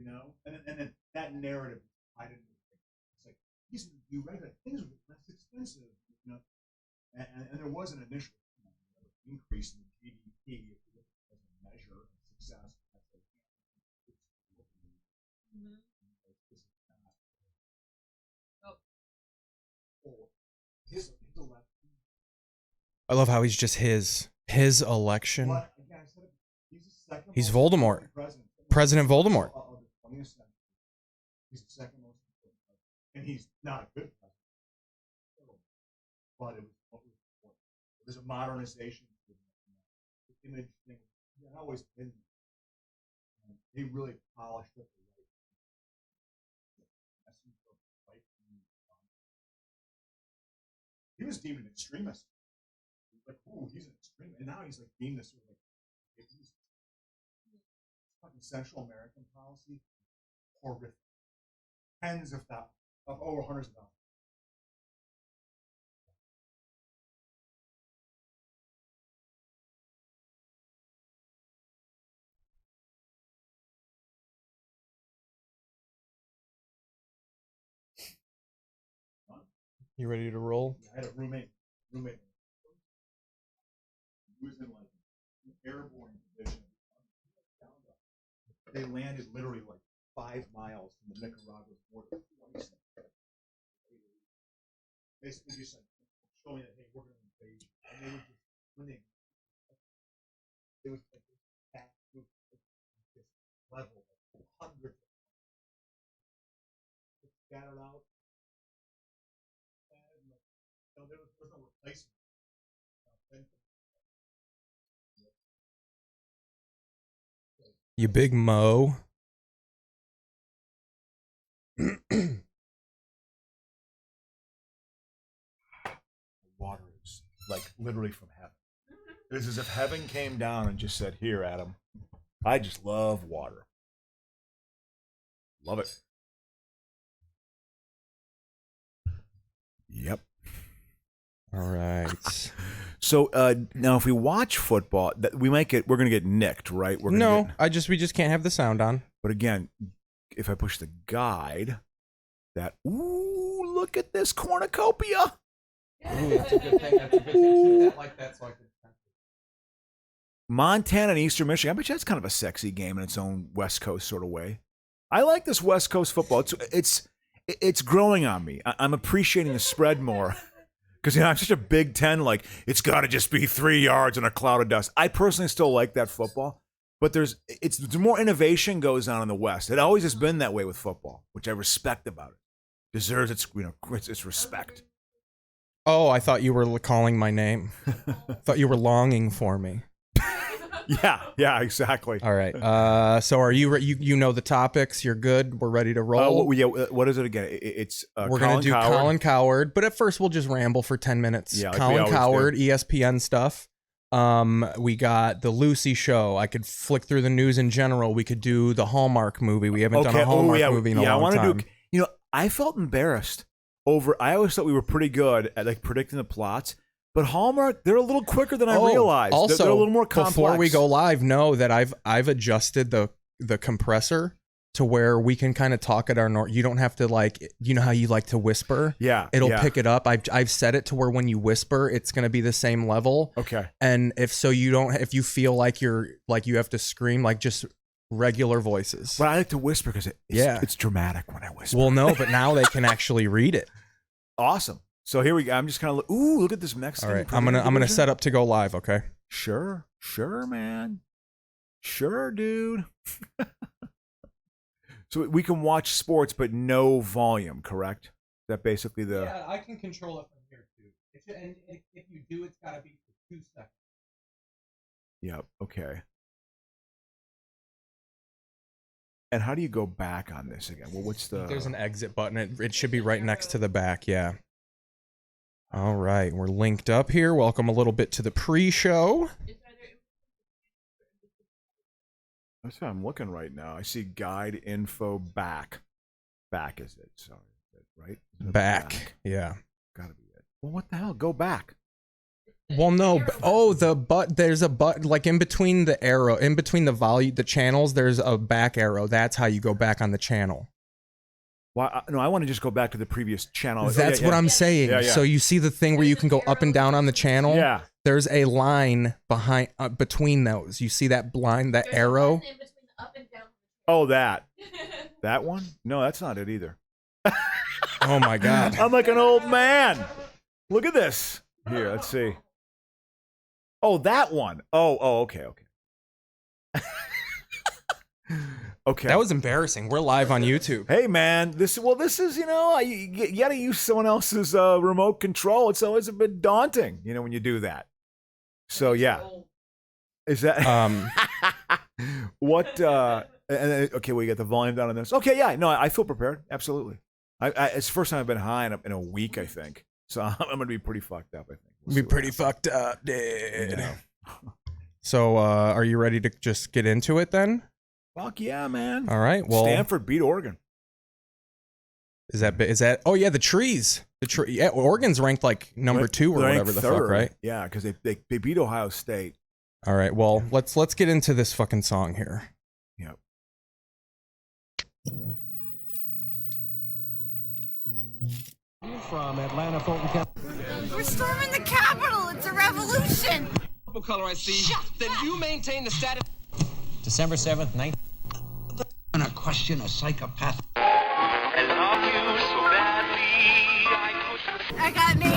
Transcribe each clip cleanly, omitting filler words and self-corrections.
know, and then that narrative I didn't. It's like he's going to do regular things with less expensive, you know, and there was an initial increase in the GDP if you look at it as a measure of success. Mm-hmm. His election. I love how he's just his election. Well, again, he's Voldemort. President Voldemort. He's the second most important president. And he's not a good president. But it was a modernization. The image thing had always been there. He really polished it. He was deemed an extremist. Like, ooh, he's an extremist. And now he's like deemed this sort of like fucking Central American policy. Horrific. Tens of thousands, of over hundreds of thousands. You ready to roll? I had a roommate. He was in like an airborne division. They landed literally like 5 miles from the Nicaragua border twice. Basically, just like showing that hey, we're going to invade. And they were just when they it was like this level of hundreds of scattered out. So there was no replacement. You big Mo. Water is like literally from heaven. It is as if heaven came down and just said, "Here, Adam." I just love water. Love it. Yep. All right. So now, if we watch football, we're gonna get nicked, right? We just can't have the sound on. But again, if I push the guide, look at this cornucopia. Ooh, that's a good thing. That's a good thing. Keep that like that so I can. Montana and Eastern Michigan. I bet you that's kind of a sexy game in its own West Coast sort of way. I like this West Coast football. It's growing on me. I'm appreciating the spread more. Because I'm such a Big Ten, like, it's got to just be 3 yards and a cloud of dust. I personally still like that football, but there's more innovation goes on in the West. It always has been that way with football, which I respect about it. Deserves its respect. Oh, I thought you were calling my name. I thought you were longing for me. Yeah, exactly. All right. So are you you know the topics? You're good? We're ready to roll? What is it again? It's we're going to do Colin Cowherd, but at first we'll just ramble for 10 minutes. Yeah, Colin Cowherd, ESPN stuff. We got the Lucy show. I could flick through the news in general. We could do the Hallmark movie. We haven't done a Hallmark movie in a long time. I felt embarrassed I always thought we were pretty good at like predicting the plots. But Hallmark, they're a little quicker than I realized. Also, they're a little more complex. Before we go live, know that I've adjusted the compressor to where we can kind of talk at our you don't have to like, you know how you like to whisper? Yeah. It'll pick it up. I've set it to where when you whisper, it's going to be the same level. Okay. And if you feel like you have to scream, like just regular voices. But I like to whisper because it's dramatic when I whisper. Well, no, but now they can actually read it. Awesome. So here we go. I'm just kind of look at this Mexican. All right, I'm gonna set up to go live. Okay. Sure, man. Sure, dude. So we can watch sports, but no volume. Correct? Is that basically the? Yeah, I can control it from here too. And if you do, it's got to be for 2 seconds. Yep. Okay. And how do you go back on this again? Well, what's the? There's an exit button. It should be right next to the back. Yeah. All right, we're linked up here. Welcome a little bit to the pre-show. That's how I'm looking right now. I see guide info back. Back is it? Sorry, right? Back. Yeah. Gotta be it. Well, what the hell? Go back. Well, no. There's a but like in between the arrow, in between the volume, the channels. There's a back arrow. That's how you go back on the channel. Why? No, I want to just go back to the previous channel. That's what I'm saying. Yeah. So you see the thing where you can go up and down on the channel. Yeah. There's a line behind between those. You see that line, that arrow. Oh, that one? No, that's not it either. Oh my God! I'm like an old man. Look at this. Here, let's see. Oh, that one. Oh, okay. Okay. That was embarrassing. We're live on YouTube. Hey, man. This is, you got to use someone else's remote control. It's always a bit daunting, when you do that. So, yeah. Is that what? Okay, we got the volume down on this. Okay, yeah. No, I feel prepared. Absolutely. It's the first time I've been high in a week, I think. So I'm going to be pretty fucked up, I think. Be pretty fucked up, dude. So, are you ready to just get into it then? Fuck yeah, man. All right. Well, Stanford beat Oregon. Is that? Oh yeah, the trees. Yeah, Oregon's ranked like number 2 or whatever the fuck, right? Yeah, because they beat Ohio State. All right. Well, let's get into this fucking song here. Yep. From Atlanta, Fulton County. We're storming the Capitol. It's a revolution. Purple color, I see. Then you maintain the status. December 7th, 19. I'm gonna question a psychopath. I got me.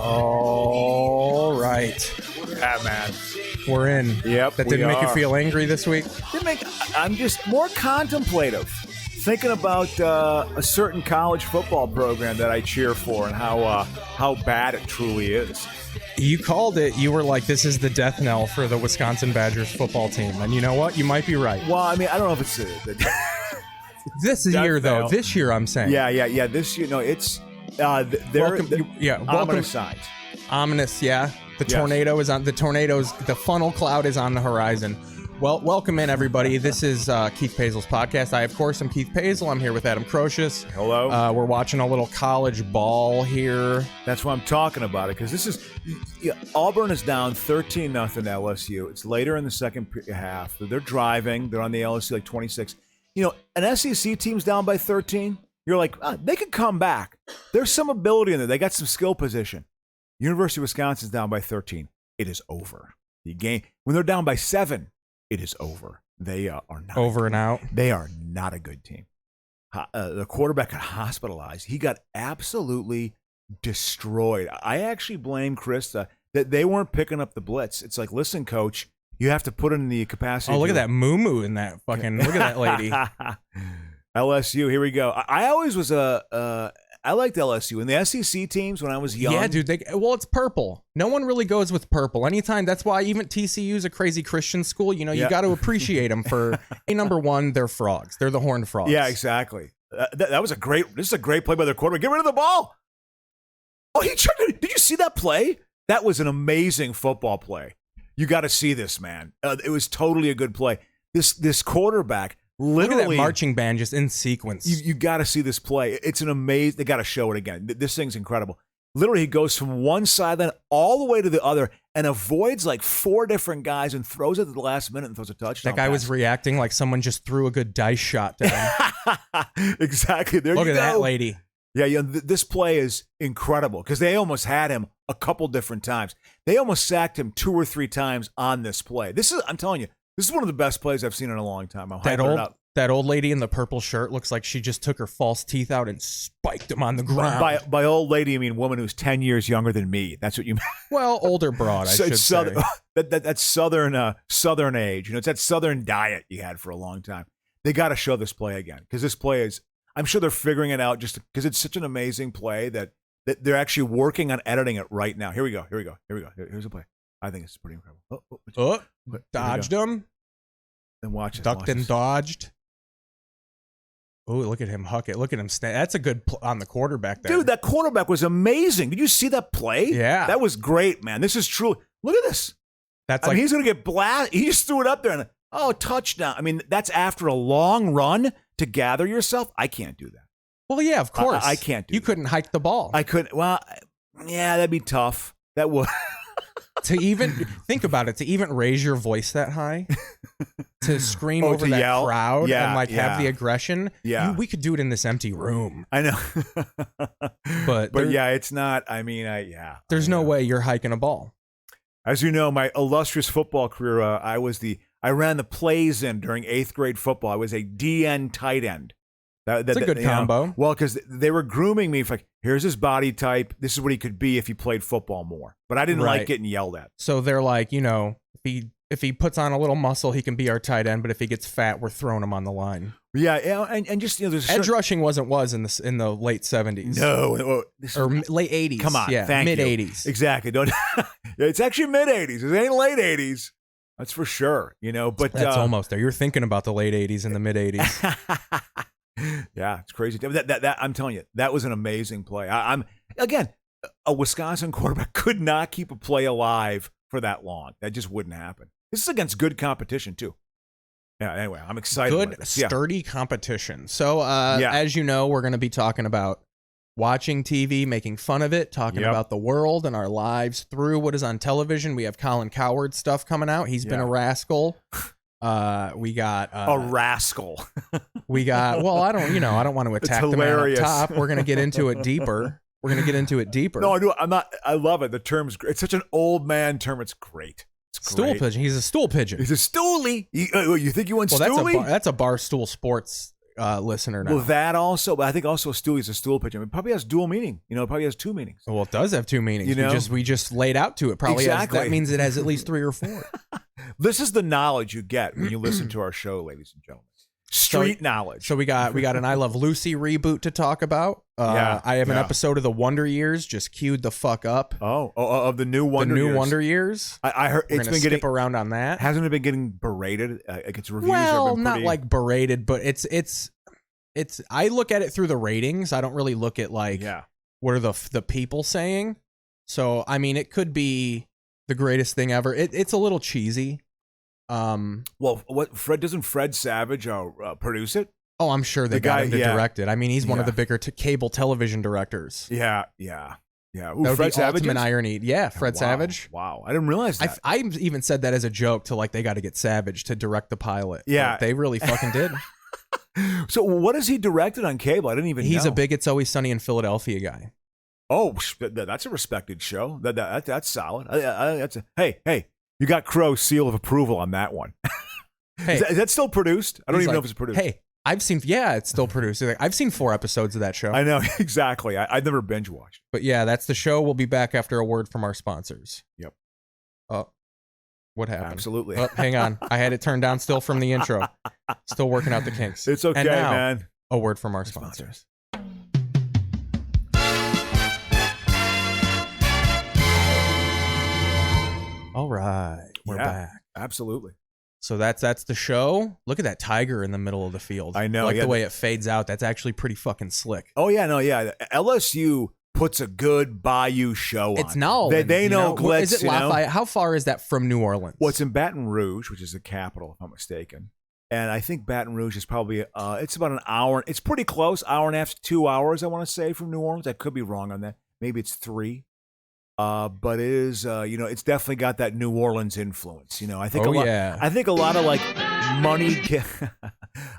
All right. Yeah, man. We're in. Yep. That didn't make you feel angry this week? I'm just more contemplative, thinking about a certain college football program that I cheer for and how bad it truly is. You called it. You were like, "This is the death knell for the Wisconsin Badgers football team," and you know what? You might be right. Well, I mean, I don't know if it's This year, though. knell. This year, I'm saying. Yeah. This year, no, it's Welcome. ominous signs. Ominous, yeah. The Yes. tornado is on. The funnel cloud is on the horizon. Well, welcome in, everybody. This is Keith Paisl's podcast. I, of course, am Keith Paisel. I'm here with Adam Crocius. Hello. We're watching a little college ball here. That's why I'm talking about it, because this is Auburn is down 13-0 to LSU. It's later in the second half. They're driving. They're on the LSU like 26. An SEC team's down by 13. You're like, they could come back. There's some ability in there. They got some skill position. University of Wisconsin's down by 13. It is over. The game, when they're down by 7, it is over. They are not over and out. They are not a good team. The quarterback got hospitalized. He got absolutely destroyed. I actually blame Chris that they weren't picking up the blitz. It's like, listen, coach, you have to put in the capacity. Oh, look at that moo-moo in that fucking. Look at that lady. LSU. Here we go. I always was I liked LSU and the SEC teams when I was young. Yeah, dude. It's purple. No one really goes with purple. Anytime. That's why even TCU's a crazy Christian school. You got to appreciate them for number one. They're frogs. They're the horned frogs. Yeah, exactly. That was this is a great play by their quarterback. Get rid of the ball. Oh, did you see that play? That was an amazing football play. You got to see this, man. It was totally a good play. This quarterback. Literally, look at that marching band just in sequence. You got to see this play. It's an amazing. They got to show it again. This thing's incredible. Literally, he goes from one sideline all the way to the other and avoids like 4 different guys and throws it at the last minute and throws a touchdown. That guy was reacting like someone just threw a good dice shot to him. Exactly. There look you at go. that lady. Yeah. This play is incredible because they almost had him a couple different times. They almost sacked him 2 or 3 times on this play. I'm telling you. This is one of the best plays I've seen in a long time. I'm hyping it up. That old lady in the purple shirt looks like she just took her false teeth out and spiked them on the ground. By old lady, I mean woman who's 10 years younger than me. That's what you mean. Well, older broad, I should say. That's southern age. It's that southern diet you had for a long time. They got to show this play again because this play is. I'm sure they're figuring it out just because it's such an amazing play that they're actually working on editing it right now. Here we go. Here's a play. I think it's pretty incredible. Dodged him. And watch it. Ducked and dodged. Oh, look at him huck it. Look at him stand. That's a good on the quarterback there. Dude, that quarterback was amazing. Did you see that play? Yeah. That was great, man. This is true. Look at this. He's going to get blasted. He just threw it up there and, touchdown. I mean, that's after a long run to gather yourself. I can't do that. Well, yeah, of course. I can't do that. You couldn't hike the ball. I couldn't. Well, yeah, that'd be tough. That would. To even think about it, to even raise your voice that high, to scream over that yell? crowd and have the aggression. Yeah, we could do it in this empty room. I know, but yeah, it's not. I mean, there's no way you're hiking a ball. As you know, my illustrious football career, I ran the plays in during 8th grade football. I was a DN tight end. That's a good combo. Well, because they were grooming me for like, here's his body type. This is what he could be if he played football more. But I didn't like getting yelled at. So they're like, if he puts on a little muscle, he can be our tight end. But if he gets fat, we're throwing him on the line. Yeah, and just there's edge rushing was in the late 70s. No, or late 80s. Come on, yeah, mid 80s. Exactly. Don't. It's actually mid 80s. It ain't late 80s. That's for sure. But that's almost there. You're thinking about the late 80s and the mid 80s. Yeah, it's crazy. That I'm telling you, that was an amazing play. I'm again, a Wisconsin quarterback could not keep a play alive for that long. That just wouldn't happen. This is against good competition too. Yeah. Anyway, I'm excited. Good, sturdy competition. So, as you know, we're going to be talking about watching TV, making fun of it, talking about the world and our lives through what is on television. We have Colin Cowherd stuff coming out. He's been a rascal. We got a rascal. We got I don't want to attack the man up top. We're gonna get into it deeper. No, I do. I'm not. I love it. The term's great. It's such an old man term. It's great. It's stool great. Pigeon. He's a stool pigeon. He's a stoolie. You think you want stoolie? That's a Barstool Sports listener now. Well, that also, but I think also a stoolie is a stool pigeon. It probably has dual meaning. It probably has two meanings. Well, it does have two meanings. We just laid out to it. Probably exactly. That means it has at least 3 or 4. This is the knowledge you get when you listen to our show, ladies and gentlemen. Street knowledge. So we got an I Love Lucy reboot to talk about. I have an episode of the Wonder Years just queued the fuck up. Of the new Wonder Years. Wonder Years. I heard it's been getting around on that. Hasn't it been getting berated? Its reviews well, have been pretty... not like berated, but it's. I look at it through the ratings. I don't really look at what are the people saying. So I mean, it could be the greatest thing ever. It's a little cheesy. Well, doesn't Fred Savage produce it? Oh, I'm sure they got him to direct it. I mean, he's one of the bigger cable television directors. Yeah. Ooh, that would Fred be Savage ultimate irony. Yeah, Fred Savage. Wow, I didn't realize that. I even said that as a joke to they got to get Savage to direct the pilot. Yeah, but they really fucking did. So what has he directed on cable? I didn't even know. He's a big It's Always Sunny in Philadelphia guy. Oh, that's a respected show. That's solid. Hey, you got Crow's seal of approval on that one. Hey, is that still produced? I don't even know if it's produced. Hey, I've seen. Yeah, it's still produced. I've seen 4 episodes of that show. I know exactly. I've never binge watched. But yeah, that's the show. We'll be back after a word from our sponsors. Yep. What happened? Absolutely. Hang on. I had it turned down still from the intro. Still working out the kinks. It's okay, and now, man. A word from our sponsors. All right. We're back. Absolutely. So that's the show. Look at that tiger in the middle of the field. I know. The way it fades out. That's actually pretty fucking slick. Oh, yeah. No, yeah. LSU puts a good Bayou show on. It's Nolan. They know glitz. Is it Lafayette? How far is that from New Orleans? Well, it's in Baton Rouge, which is the capital, if I'm mistaken. And I think Baton Rouge is probably, it's about an hour. It's pretty close, hour and a half to 2 hours, I want to say, from New Orleans. I could be wrong on that. Maybe it's 3. But it is, it's definitely got that New Orleans influence. I think I think a lot of moneyed kids.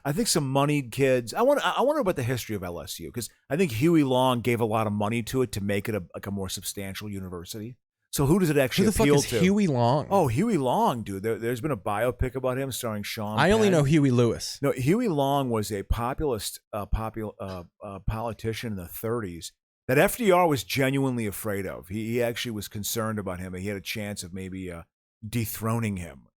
I think some moneyed kids. I wonder about the history of LSU because I think Huey Long gave a lot of money to it to make it a more substantial university. So who does it actually Who the fuck appeal is to? Huey Long? Oh, Huey Long, dude. There's been a biopic about him starring Sean I only Penn. know Huey Lewis. No, Huey Long was a populist politician in the 30s that FDR was genuinely afraid of. He actually was concerned about him. He had a chance of maybe dethroning him,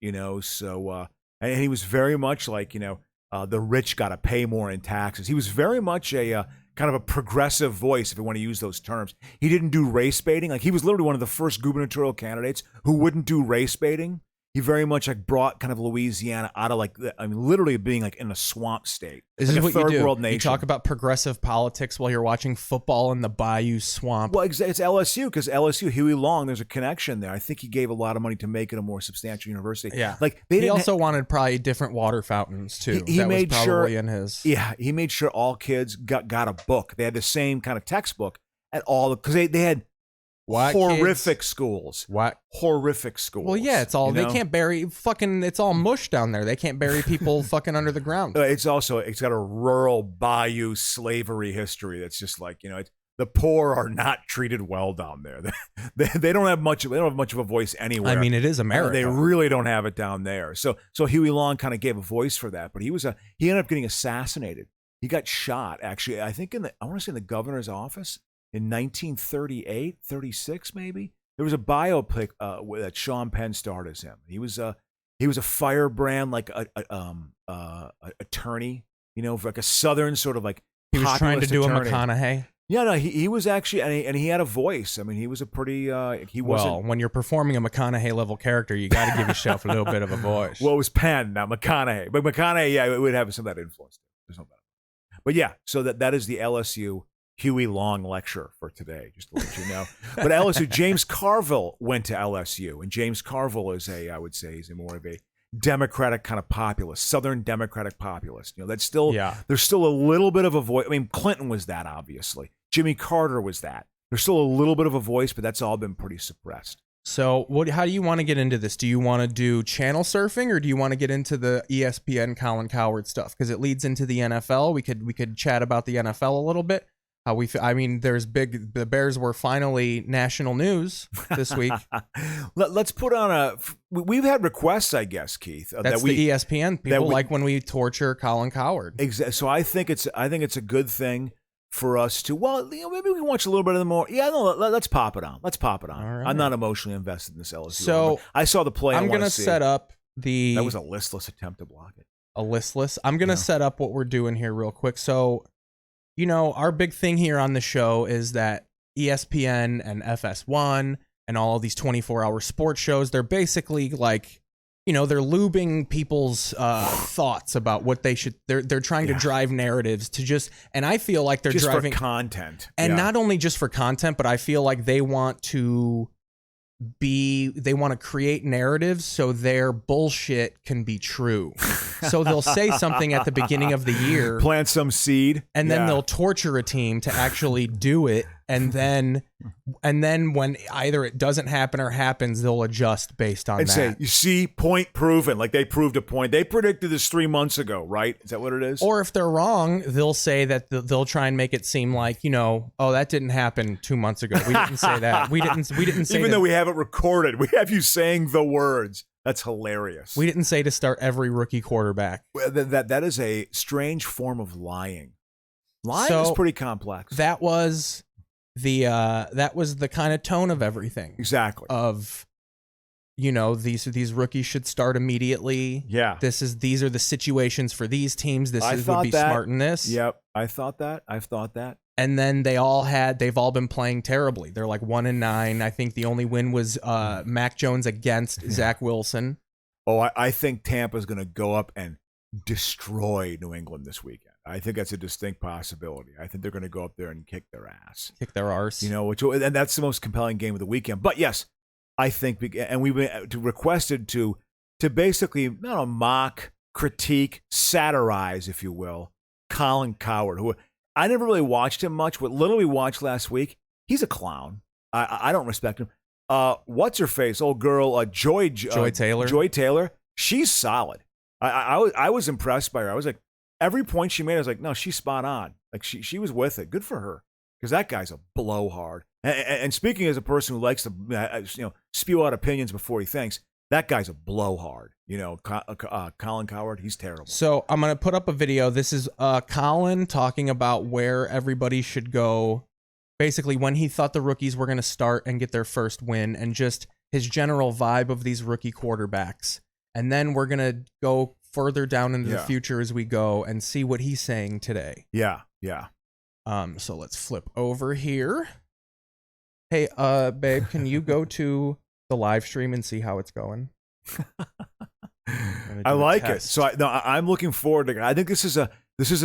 So, and he was very much like, the rich got to pay more in taxes. He was very much a kind of a progressive voice, if you want to use those terms. He didn't do race baiting. Like, he was literally one of the first gubernatorial candidates who wouldn't do race baiting. He very much like brought kind of Louisiana out of literally being like in a swamp state. This like is a what third you do. world nation. You talk about progressive politics while you're watching football in the Bayou Swamp. Well, it's LSU, because LSU, Huey Long, there's a connection there. I think he gave a lot of money to make it a more substantial university. Yeah. Like he also wanted probably different water fountains too. He that made was probably sure in his. Yeah, he made sure all kids got a book. They had the same kind of textbook at all, because they had horrific schools. What? Horrific schools. Well, yeah, it's all they can't bury it's all mush down there. They can't bury people fucking under the ground. It's got a rural bayou slavery history that's just like, the poor are not treated well down there. They don't have much of a voice anywhere. I mean, it is America. They really don't have it down there. So Huey Long kind of gave a voice for that, but he ended up getting assassinated. He got shot, actually, I think I want to say in the governor's office in 1938, 36 maybe. There was a biopic that Sean Penn starred as him. He was a firebrand, like a attorney, like a southern sort of like he was trying to do attorney. a McConaughey. Yeah, no, he was actually, and he had a voice. I mean, he was a pretty. Well, when you're performing a McConaughey level character, you got to give yourself a little bit of a voice. Well, it was Penn, not McConaughey, but McConaughey, yeah, it would have some of that influence. There's no doubt. But yeah, so that is the LSU Huey Long lecture for today, just to let you know. But LSU, James Carville went to LSU, and James Carville is I would say, he's more of a Democratic kind of populist, Southern Democratic populist. That's still, there's still a little bit of a voice. I mean, Clinton was that, obviously. Jimmy Carter was that. There's still a little bit of a voice, but that's all been pretty suppressed. So how do you want to get into this? Do you want to do channel surfing, or do you want to get into the ESPN Colin Cowherd stuff? Because it leads into the NFL. We could chat about the NFL a little bit. The Bears were finally national news this week. Let's put on we've had requests, I guess, Keith. That's the ESPN people like when we torture Colin Cowherd. Exactly. So I think it's a good thing for us to, maybe we can watch a little bit of the more. Yeah, no, let's pop it on. Let's pop it on. Right. I'm not emotionally invested in this LSU. So I saw the play. I'm going to set up the. That was a listless attempt to block it. A listless. I'm going to set up what we're doing here real quick. So, our big thing here on the show is that ESPN and FS1 and all of these 24-hour sports shows, they're basically like, they're lubing people's thoughts about what they should. They're trying to drive narratives to and I feel like they're just driving for content, and not only just for content, but I feel like they want to create narratives so their bullshit can be true. So they'll say something at the beginning of the year, plant some seed, and then they'll torture a team to actually do it. And then when either it doesn't happen or happens, they'll adjust based on that. And say, you see, point proven. Like they proved a point. They predicted this 3 months ago, right? Is that what it is? Or if they're wrong, they'll say that they'll try and make it seem like, oh, that didn't happen 2 months ago. We didn't say that. We didn't say Even though we have it recorded, we have you saying the words. That's hilarious. We didn't say to start every rookie quarterback. Well, that is a strange form of lying. Lying is pretty complex. That was the kind of tone of everything. Exactly. Of these rookies should start immediately. Yeah. These are the situations for these teams. Would be smart in this. Yep. I've thought that. And then they've all been playing terribly. They're like 1-9. I think the only win was Mac Jones against Zach Wilson. Oh, I think Tampa's going to go up and destroy New England this weekend. I think that's a distinct possibility. I think they're going to go up there and kick their ass. Kick their arse. And that's the most compelling game of the weekend. But yes, I think, and we've been requested to basically mock, critique, satirize, if you will, Colin Cowherd, who I never really watched him much. What little we watched last week, he's a clown. I don't respect him. What's her face? Old girl, Joy Taylor. Joy Taylor. She's solid. I was impressed by her. I was like, every point she made, I was like, no, she's spot on. Like she was with it. Good for her. Because that guy's a blowhard. And speaking as a person who likes to, spew out opinions before he thinks, that guy's a blowhard. Colin Cowherd, he's terrible. So I'm going to put up a video. This is Colin talking about where everybody should go, basically when he thought the rookies were going to start and get their first win, and just his general vibe of these rookie quarterbacks. And then we're going to go further down into the future as we go and see what he's saying today. Yeah. So let's flip over here. Hey, babe, can you go to the live stream and see how it's going? I like it. So I'm looking forward to it. I think this is a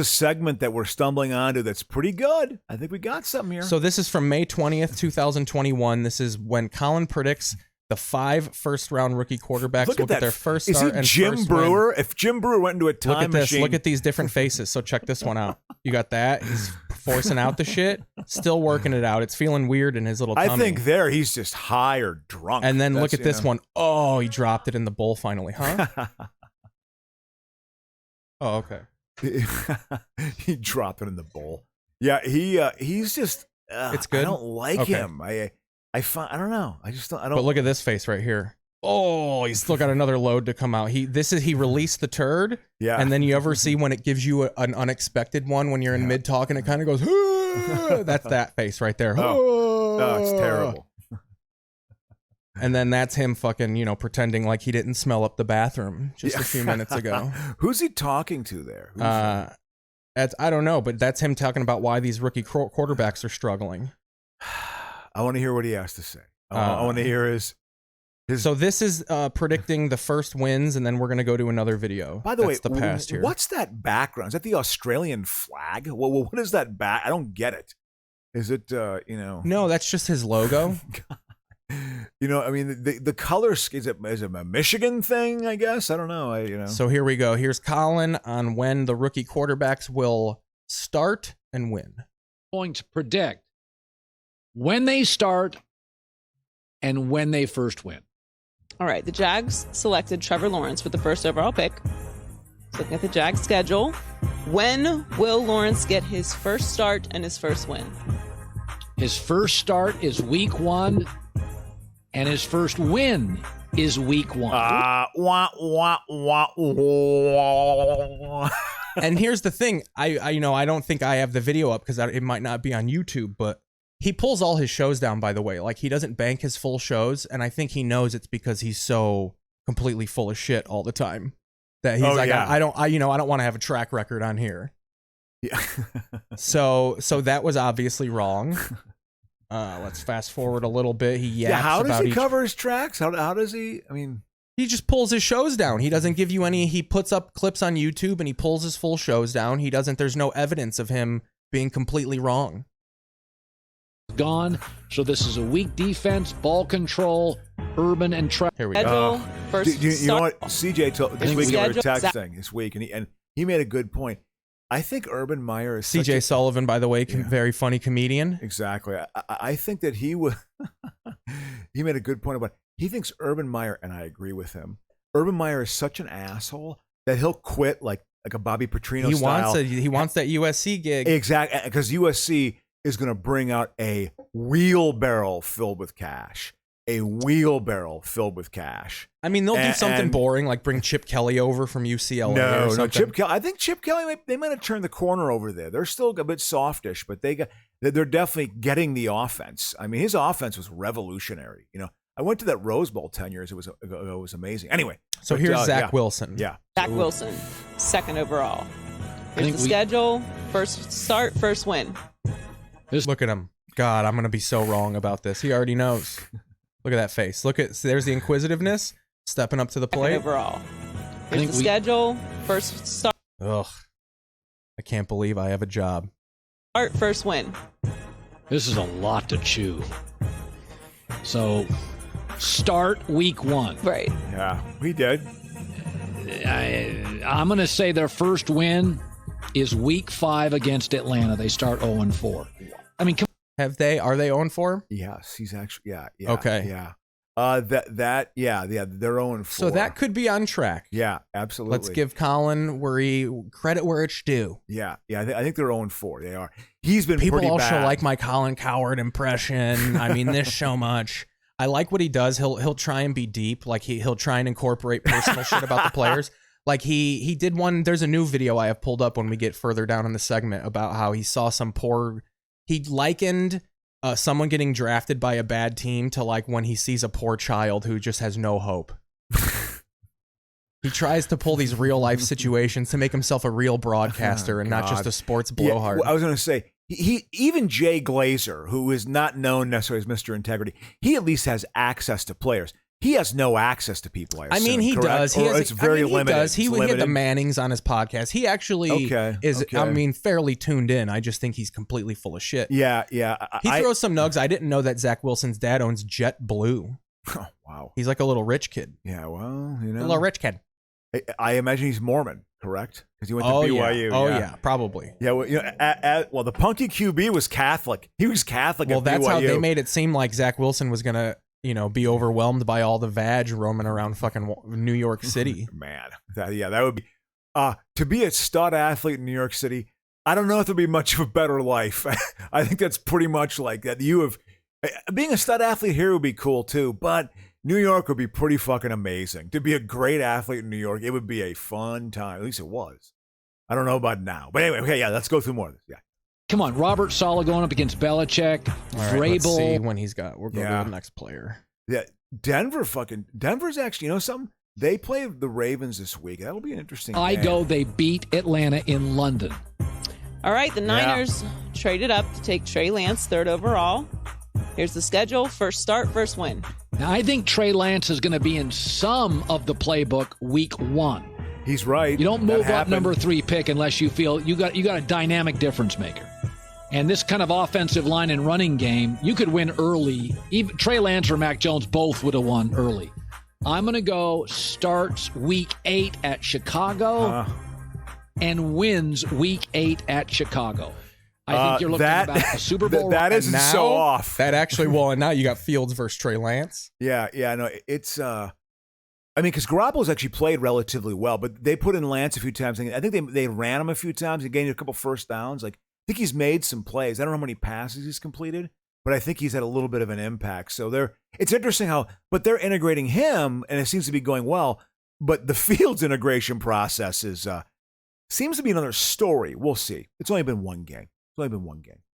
segment that we're stumbling onto that's pretty good. I think we got something here. So this is from May 20th, 2021. This is when Colin predicts the 5 first-round rookie quarterbacks will get their first start and Jim first Brewer? win. If Jim Brewer went into a time machine. Look at these different faces. So check this one out. You got that? He's forcing out the shit. Still working it out. It's feeling weird in his little tummy. I think he's just high or drunk. And then look at this one. Oh, he dropped it in the bowl finally, huh? Oh, okay. He dropped it in the bowl. Yeah, he's just. It's good. I don't like him. I don't know. I don't. But look at this face right here. Oh, he's still got another load to come out. He released the turd. Yeah. And then you ever see when it gives you an unexpected one when you're in mid talk and it kind of goes, ah! That's that face right there. Oh, it's terrible. And then that's him fucking, pretending like he didn't smell up the bathroom just a few minutes ago. Who's he talking to there? I don't know, but that's him talking about why these rookie quarterbacks are struggling. I want to hear what he has to say. I want to hear his. So this is predicting the first wins, and then we're going to go to another video. By the way, the past here. What's that background? Is that the Australian flag? Well, what is that back? I don't get it. Is it, No, that's just his logo. I mean, the colors, is it a Michigan thing, I guess? I don't know. So here we go. Here's Colin on when the rookie quarterbacks will start and win. Going to predict when they start and when they first win. All right, the Jags selected Trevor Lawrence with the first overall pick. Looking at the Jags schedule, when will Lawrence get his first start and his first win? His first start is week 1, and his first win is week 1. And here's the thing. I don't think I have the video up because it might not be on YouTube, but he pulls all his shows down, by the way. Like, he doesn't bank his full I think he knows it's because he's so completely full of shit all the time that he's I don't want to have a track record on here. Yeah. So that was obviously wrong. Let's fast forward a little bit. He yaps how does about he cover his tracks? How does he? I mean, he just pulls his shows down. He doesn't give you any. He puts up clips on YouTube and he pulls his full shows down. He doesn't. There's no evidence of him being completely wrong. Gone. So this is a weak defense, ball control, Urban and Trevor. Here we go. You know what? CJ told this week we were texting this week, and he made a good point. I think Urban Meyer is CJ Sullivan, by the way, very funny comedian. Exactly. I think that he would. He made a good point about. He thinks Urban Meyer, and I agree with him. Urban Meyer is such an asshole that he'll quit like a Bobby Petrino style. He wants that USC gig. Exactly, because USC is going to bring out a wheelbarrow filled with cash. A wheelbarrow filled with cash. I mean, they'll do something boring like bring Chip Kelly over from UCLA. No, Chip Kelly. I think Chip Kelly. They might have turned the corner over there. They're still a bit softish, but they're definitely getting the offense. I mean, his offense was revolutionary. I went to that Rose Bowl 10 years. It was amazing. Anyway, so here's Zach Wilson. Yeah, Zach Wilson, second overall. Here's the schedule: first start, first win. Look at him. God, I'm gonna be so wrong about this. He already knows. Look at that face. There's the inquisitiveness stepping up to the plate. Second overall. Here's the schedule: first start. Ugh, I can't believe I have a job. Start, first win. This is a lot to chew. So, start week 1. Right. Yeah, we did. I'm going to say their first win is week 5 against Atlanta. They start 0-4. I mean, are they 0-4? Yes, he's actually, yeah. Okay. Yeah. They're 0-4. So that could be on track. Yeah, absolutely. Let's give Colin credit where it's due. Yeah. I think they're 0-4. They are. he's been People pretty also bad. like my Colin Cowherd impression. I mean, this so much. I like what he does. He'll try and be deep. Like he'll try and incorporate personal shit about the players. Like he did one. There's a new video I have pulled up when we get further down in the segment about how he saw some poor. He likened someone getting drafted by a bad team to like when he sees a poor child who just has no hope. He tries to pull these real life situations to make himself a real broadcaster and not just a sports blowhard. Yeah, I was going to say, he even Jay Glazer, who is not known necessarily as Mr. Integrity, he at least has access to players. He has no access to people. I mean, he correct? does. It's very limited. He does. He had the Mannings on his podcast. He actually is, I mean, fairly tuned in. I just think he's completely full of shit. Yeah. He throws some nugs. I didn't know that Zach Wilson's dad owns JetBlue. Oh, wow. He's like a little rich kid. Yeah, well, you know. A little rich kid. I imagine he's Mormon, correct? Because he went to BYU. Yeah. Oh, yeah, probably. Yeah, well, you know, well, the punky QB was Catholic. He was Catholic. Well, at that's BYU. how they made it seem like Zach Wilson was gonna, be overwhelmed by all the vag roaming around fucking New York City. Man, that would be to be a stud athlete in New York City. I don't know if there'd be much of a better life. I think that's pretty much like that. Being a stud athlete here would be cool too, but New York would be pretty fucking amazing. To be a great athlete in New York, it would be a fun time. At least it was. I don't know about now. But anyway, okay, yeah, let's go through more of this. Yeah. Come on, Robert Saleh going up against Belichick. All right, Vrabel. let's see when he's got. We're going to the next player. Yeah, Denver's actually, something? They play the Ravens this week. That'll be an interesting game. They beat Atlanta in London. All right, the Niners traded up to take Trey Lance, 3rd overall. Here's the schedule. First start, first win. Now, I think Trey Lance is going to be in some of the playbook week 1. He's right. You don't move up number 3 pick unless you feel you got a dynamic difference maker. And this kind of offensive line and running game, you could win early. Even Trey Lance or Mac Jones both would have won early. I'm going to go starts week 8 at Chicago and wins week 8 at Chicago. I think you're looking at a Super Bowl. That is so off. That actually, and now you got Fields versus Trey Lance. Yeah, no, it's I mean, because Garoppolo's actually played relatively well, but they put in Lance a few times. I think they ran him a few times. He gained a couple first downs. Like, I think he's made some plays. I don't know how many passes he's completed, but I think he's had a little bit of an impact. So it's interesting but they're integrating him, and it seems to be going well. But the Fields integration process seems to be another story. We'll see. It's only been one game.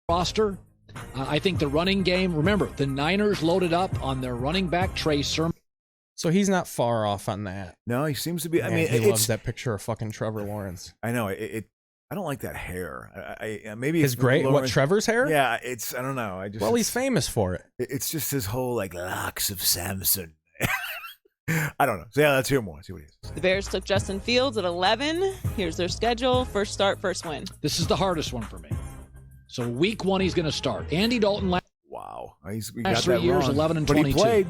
Roster. I think the running game, remember, the Niners loaded up on their running back, Trey Sermon. So he's not far off on that. No, he seems to be. Man, he loves that picture of fucking Trevor Lawrence. I know. I don't like that hair. Maybe his great. What, Trevor's hair? Yeah, I don't know. He's famous for it. It's just his whole like locks of Samson. I don't know. So yeah, let's hear more. Let's see what he is. The Bears took Justin Fields at 11. Here's their schedule. First start, first win. This is the hardest one for me. So week 1, he's going to start. Andy Dalton wow. Last 3 years, wrong. 11 and 22. But he played.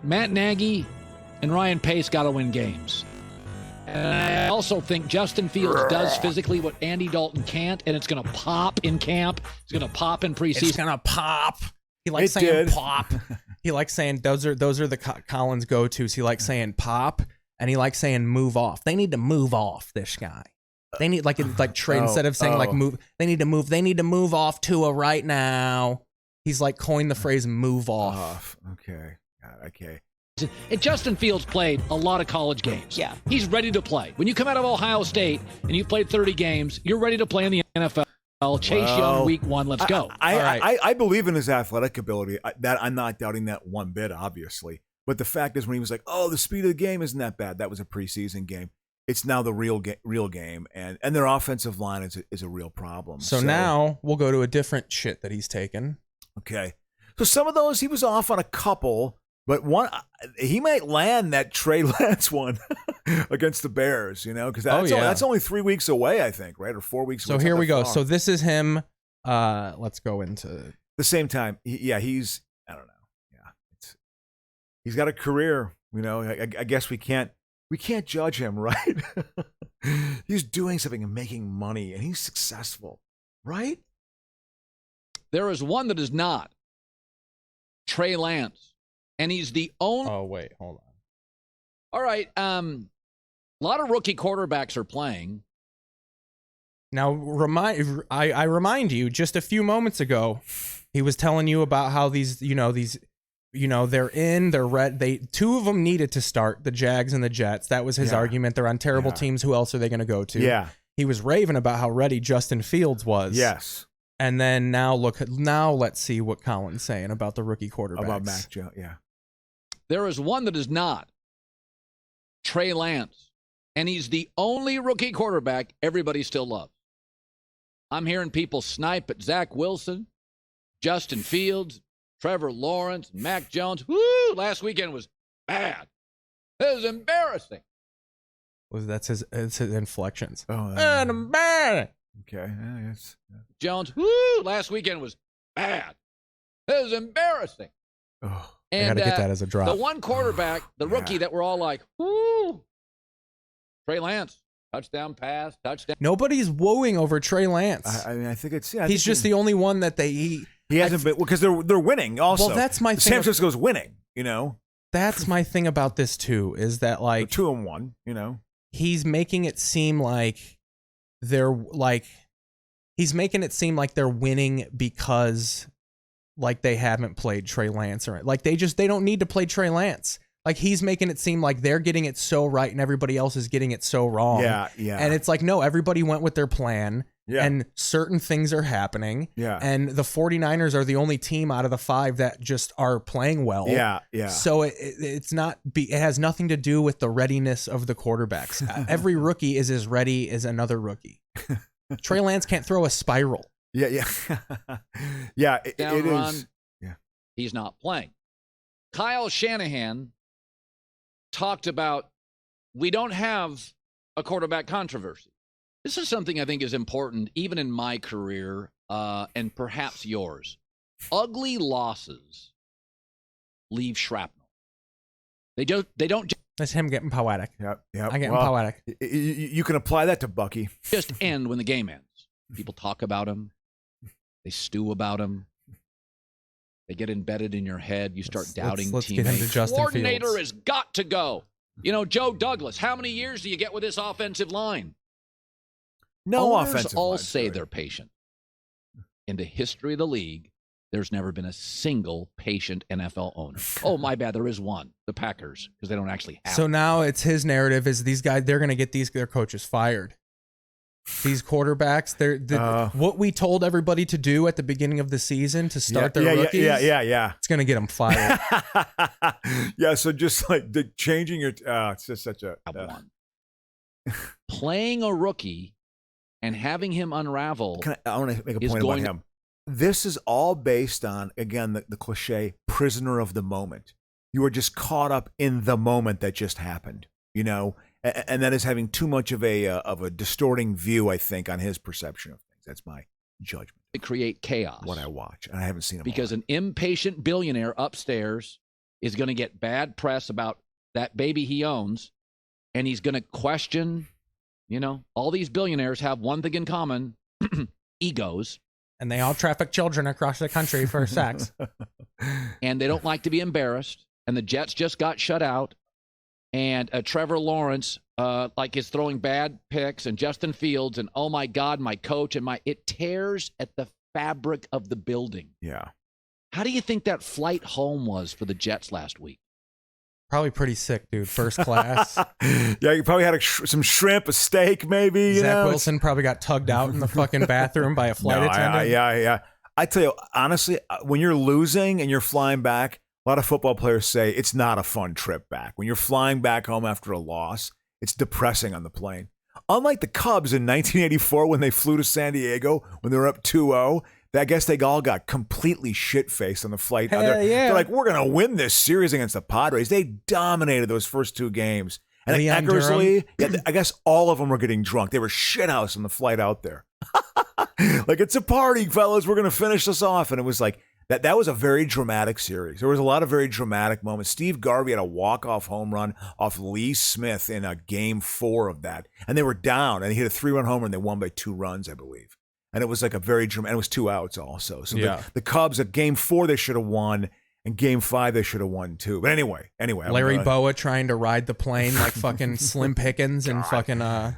Matt Nagy and Ryan Pace got to win games. And I also think Justin Fields does physically what Andy Dalton can't, and it's going to pop in camp. It's going to pop in preseason. It's going to pop. He likes saying pop. He likes saying those are the Collins go-tos. He likes saying pop, and he likes saying move off. They need to move off this guy. They need like Trey instead of saying like move. They need to move. They need to move off Tua right now. He's like coined the phrase move off. Okay. Okay. And Justin Fields played a lot of college games. Yeah. He's ready to play. When you come out of Ohio State and you've played 30 games, you're ready to play in the NFL. Chase Young week 1. Let's go. I believe in his athletic ability. I'm not doubting that one bit, obviously. But the fact is, when he was like, "Oh, the speed of the game isn't that bad," that was a preseason game. It's now the real game, and their offensive line is a real problem. So now we'll go to a different shit that he's taken. Okay. So some of those he was off on a couple, but one he might land that Trey Lance one against the Bears, because that's only 3 weeks away, I think, right? Or 4 weeks away. So here we go. So this is him. Let's go into the same time. He's I don't know. Yeah. He's got a career, I guess we can't judge him, right? He's doing something and making money, and he's successful, right? There is one that is not. Trey Lance. And he's the only... Oh, wait. Hold on. All right. A lot of rookie quarterbacks are playing. Now, I remind you, just a few moments ago, he was telling you about how they're two of them needed to start, the Jags and the Jets. That was his argument. They're on terrible teams. Who else are they going to go to? Yeah. He was raving about how ready Justin Fields was. Yes. And then now let's see what Colin's saying about the rookie quarterbacks. About Mac Jones, yeah. There is one that is not. Trey Lance. And he's the only rookie quarterback everybody still loves. I'm hearing people snipe at Zach Wilson, Justin Fields, Trevor Lawrence, Mac Jones. Woo! Last weekend was bad. It was embarrassing. That's his inflections. Oh, bad. Okay. Yeah, yes. Jones. Woo! Last weekend was bad. It was embarrassing. Oh, and I gotta get that as a drop. The one quarterback, the rookie that we're all like, woo! Trey Lance. Touchdown pass, touchdown. Nobody's wooing over Trey Lance. I mean, I think it's he's just the only one that he hasn't been, because they're winning also. Well, that's my thing. San Francisco's winning, That's my thing about this too, is that like they're 2-1, he's making it seem like they're winning because like they haven't played Trey Lance, or like they don't need to play Trey Lance. Like he's making it seem like they're getting it so right and everybody else is getting it so wrong. Yeah. And it's like, no, everybody went with their plan. Yeah. And certain things are happening. Yeah. And the 49ers are the only team out of the 5 that just are playing well. Yeah. Yeah. So it has nothing to do with the readiness of the quarterbacks. Every rookie is as ready as another rookie. Trey Lance can't throw a spiral. Yeah. Yeah. Yeah. It run, is. Yeah. He's not playing. Kyle Shanahan talked about, we don't have a quarterback controversy. This is something I think is important, even in my career, and perhaps yours. Ugly losses leave shrapnel. They don't That's him getting poetic. Yep. I'm getting poetic. You can apply that to Bucky. just end when the game ends. People talk about him. They stew about him. They get embedded in your head. You start doubting let's teammates. get into Justin Coordinator Fields. has got to go. Joe Douglas, how many years do you get with this offensive line? No Owners offensive all line, say sorry. they're patient. In the history of the league, there's never been a single patient NFL owner. Oh, my bad. There is one. The Packers, because they don't actually have So now it's his narrative is these guys, they're going to get their coaches fired. These quarterbacks, what we told everybody to do at the beginning of the season to start their rookies. Yeah. It's going to get them fired. Yeah. So just like changing your, it's just such a one. Playing a rookie and having him unravel. I want to make a point about him. This is all based on, again, the cliche prisoner of the moment. You are just caught up in the moment that just happened, and that is having too much of a distorting view, I think, on his perception of things. That's my judgment. To create chaos. What I watch, and I haven't seen him because an impatient billionaire upstairs is going to get bad press about that baby he owns, and he's going to question. All these billionaires have one thing in common: egos. And they all traffic children across the country for sex. And they don't like to be embarrassed. And the Jets just got shut out. And Trevor Lawrence, is throwing bad picks. And Justin Fields. And, oh, my God, my coach. And it tears at the fabric of the building. Yeah. How do you think that flight home was for the Jets last week? Probably pretty sick, dude. First class. Yeah, you probably had some shrimp, a steak, maybe. Zach Wilson probably got tugged out in the fucking bathroom by a flight attendant. Yeah. I tell you, honestly, when you're losing and you're flying back, a lot of football players say it's not a fun trip back. When you're flying back home after a loss, it's depressing on the plane. Unlike the Cubs in 1984 when they flew to San Diego when they were up 2-0, I guess they all got completely shit-faced on the flight. They're like, we're going to win this series against the Padres. They dominated those first 2 games. And Eckersley, I guess all of them were getting drunk. They were shithouse on the flight out there. Like, it's a party, fellas. We're going to finish this off. And it was like, that was a very dramatic series. There was a lot of very dramatic moments. Steve Garvey had a walk-off home run off Lee Smith in game 4 of that. And they were down. And he hit a 3-run homer, and they won by 2 runs, I believe. And it was like a very dramatic, and it was 2 outs also. So the Cubs at game 4, they should have won. In Game 5, they should have won too. But anyway. Larry Boa trying to ride the plane like fucking Slim Pickens and fucking Dr.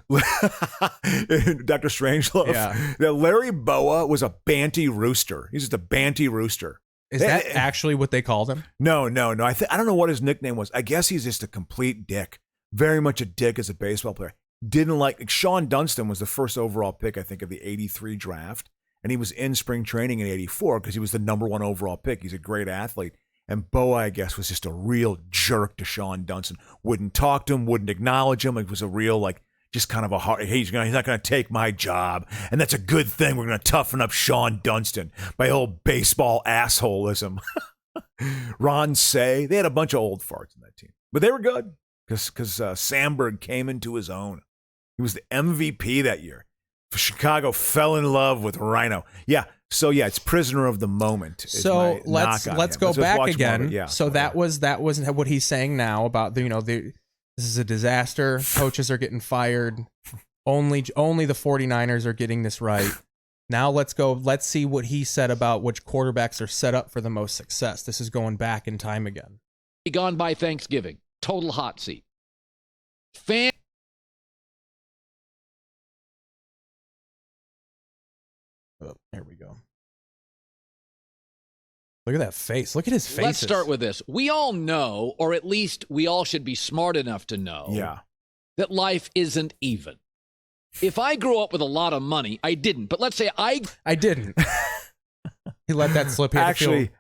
Strangelove. Yeah. Larry Boa was a banty rooster. He's just a banty rooster. Is that actually what they called him? No. I don't know what his nickname was. I guess he's just a complete dick. Very much a dick as a baseball player. Didn't like Sean Dunston was the first overall pick, I think, of the 83 draft. And he was in spring training in 84 because he was the number 1 overall pick. He's a great athlete. And Boa, I guess, was just a real jerk to Sean Dunston. Wouldn't talk to him, wouldn't acknowledge him. It was a real, like, just kind of a hard, hey, he's not going to take my job. And that's a good thing. We're going to toughen up Sean Dunston by old baseball assholism. Ron Say. They had a bunch of old farts in that team. But they were good because Sandberg came into his own. He was the MVP that year. Chicago fell in love with Rhino. Yeah. So yeah, it's prisoner of the moment. So let's go back again. Yeah. So that was what he's saying now about this is a disaster. Coaches are getting fired. Only the 49ers are getting this right. Now let's see what he said about which quarterbacks are set up for the most success. This is going back in time again. Gone by Thanksgiving. Total hot seat. Oh, there we go. Look at that face. Look at his face. Let's start with this. We all know, or at least we all should be smart enough to know, that life isn't even. If I grew up with a lot of money, I didn't. But let's say I didn't. He let that slip. Actually,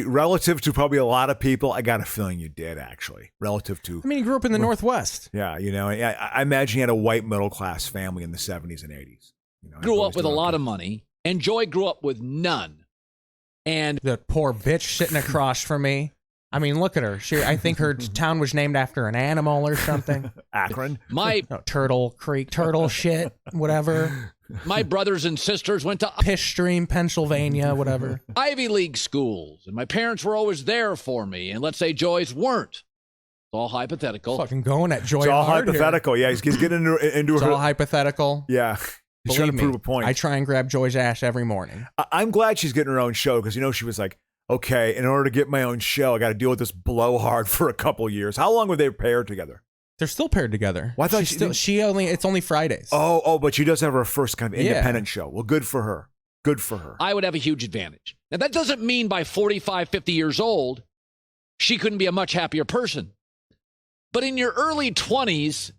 relative to probably a lot of people, I got a feeling you did, actually. Relative to... I mean, he grew up in the Northwest. Yeah, I imagine he had a white middle-class family in the 70s and 80s. Grew up with a lot of money. And Joy grew up with none. And the poor bitch sitting across from me. I mean, look at her. I think her town was named after an animal or something. Akron. Turtle Creek, turtle shit, whatever. My brothers and sisters went to Pish Stream, Pennsylvania, whatever. Ivy League schools. And my parents were always there for me. And let's say Joy's weren't. It's all hypothetical. Fucking going at Joy. It's all hypothetical. Here. Yeah, he's getting into it's all hypothetical. Yeah. He's trying to prove a point. I try and grab Joy's ass every morning. I'm glad she's getting her own show because, she was like, okay, in order to get my own show, I got to deal with this blowhard for a couple years. How long were they paired together? They're still paired together. Well, I thought it's only Fridays. Oh, but she does have her first kind of independent show. Well, good for her. Good for her. I would have a huge advantage. Now, that doesn't mean by 45, 50 years old, she couldn't be a much happier person. But in your early 20s,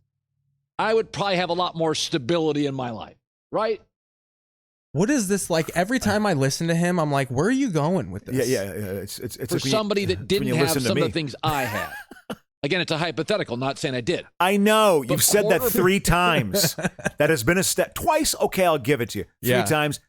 I would probably have a lot more stability in my life. Right? What is this like? Every time I listen to him, I'm like, where are you going with this? Yeah. It's for somebody that didn't have some of the things I had. Again, it's a hypothetical, not saying I did. I know. You've said that 3 times. That has been a step. Twice, okay, I'll give it to you. 3 times,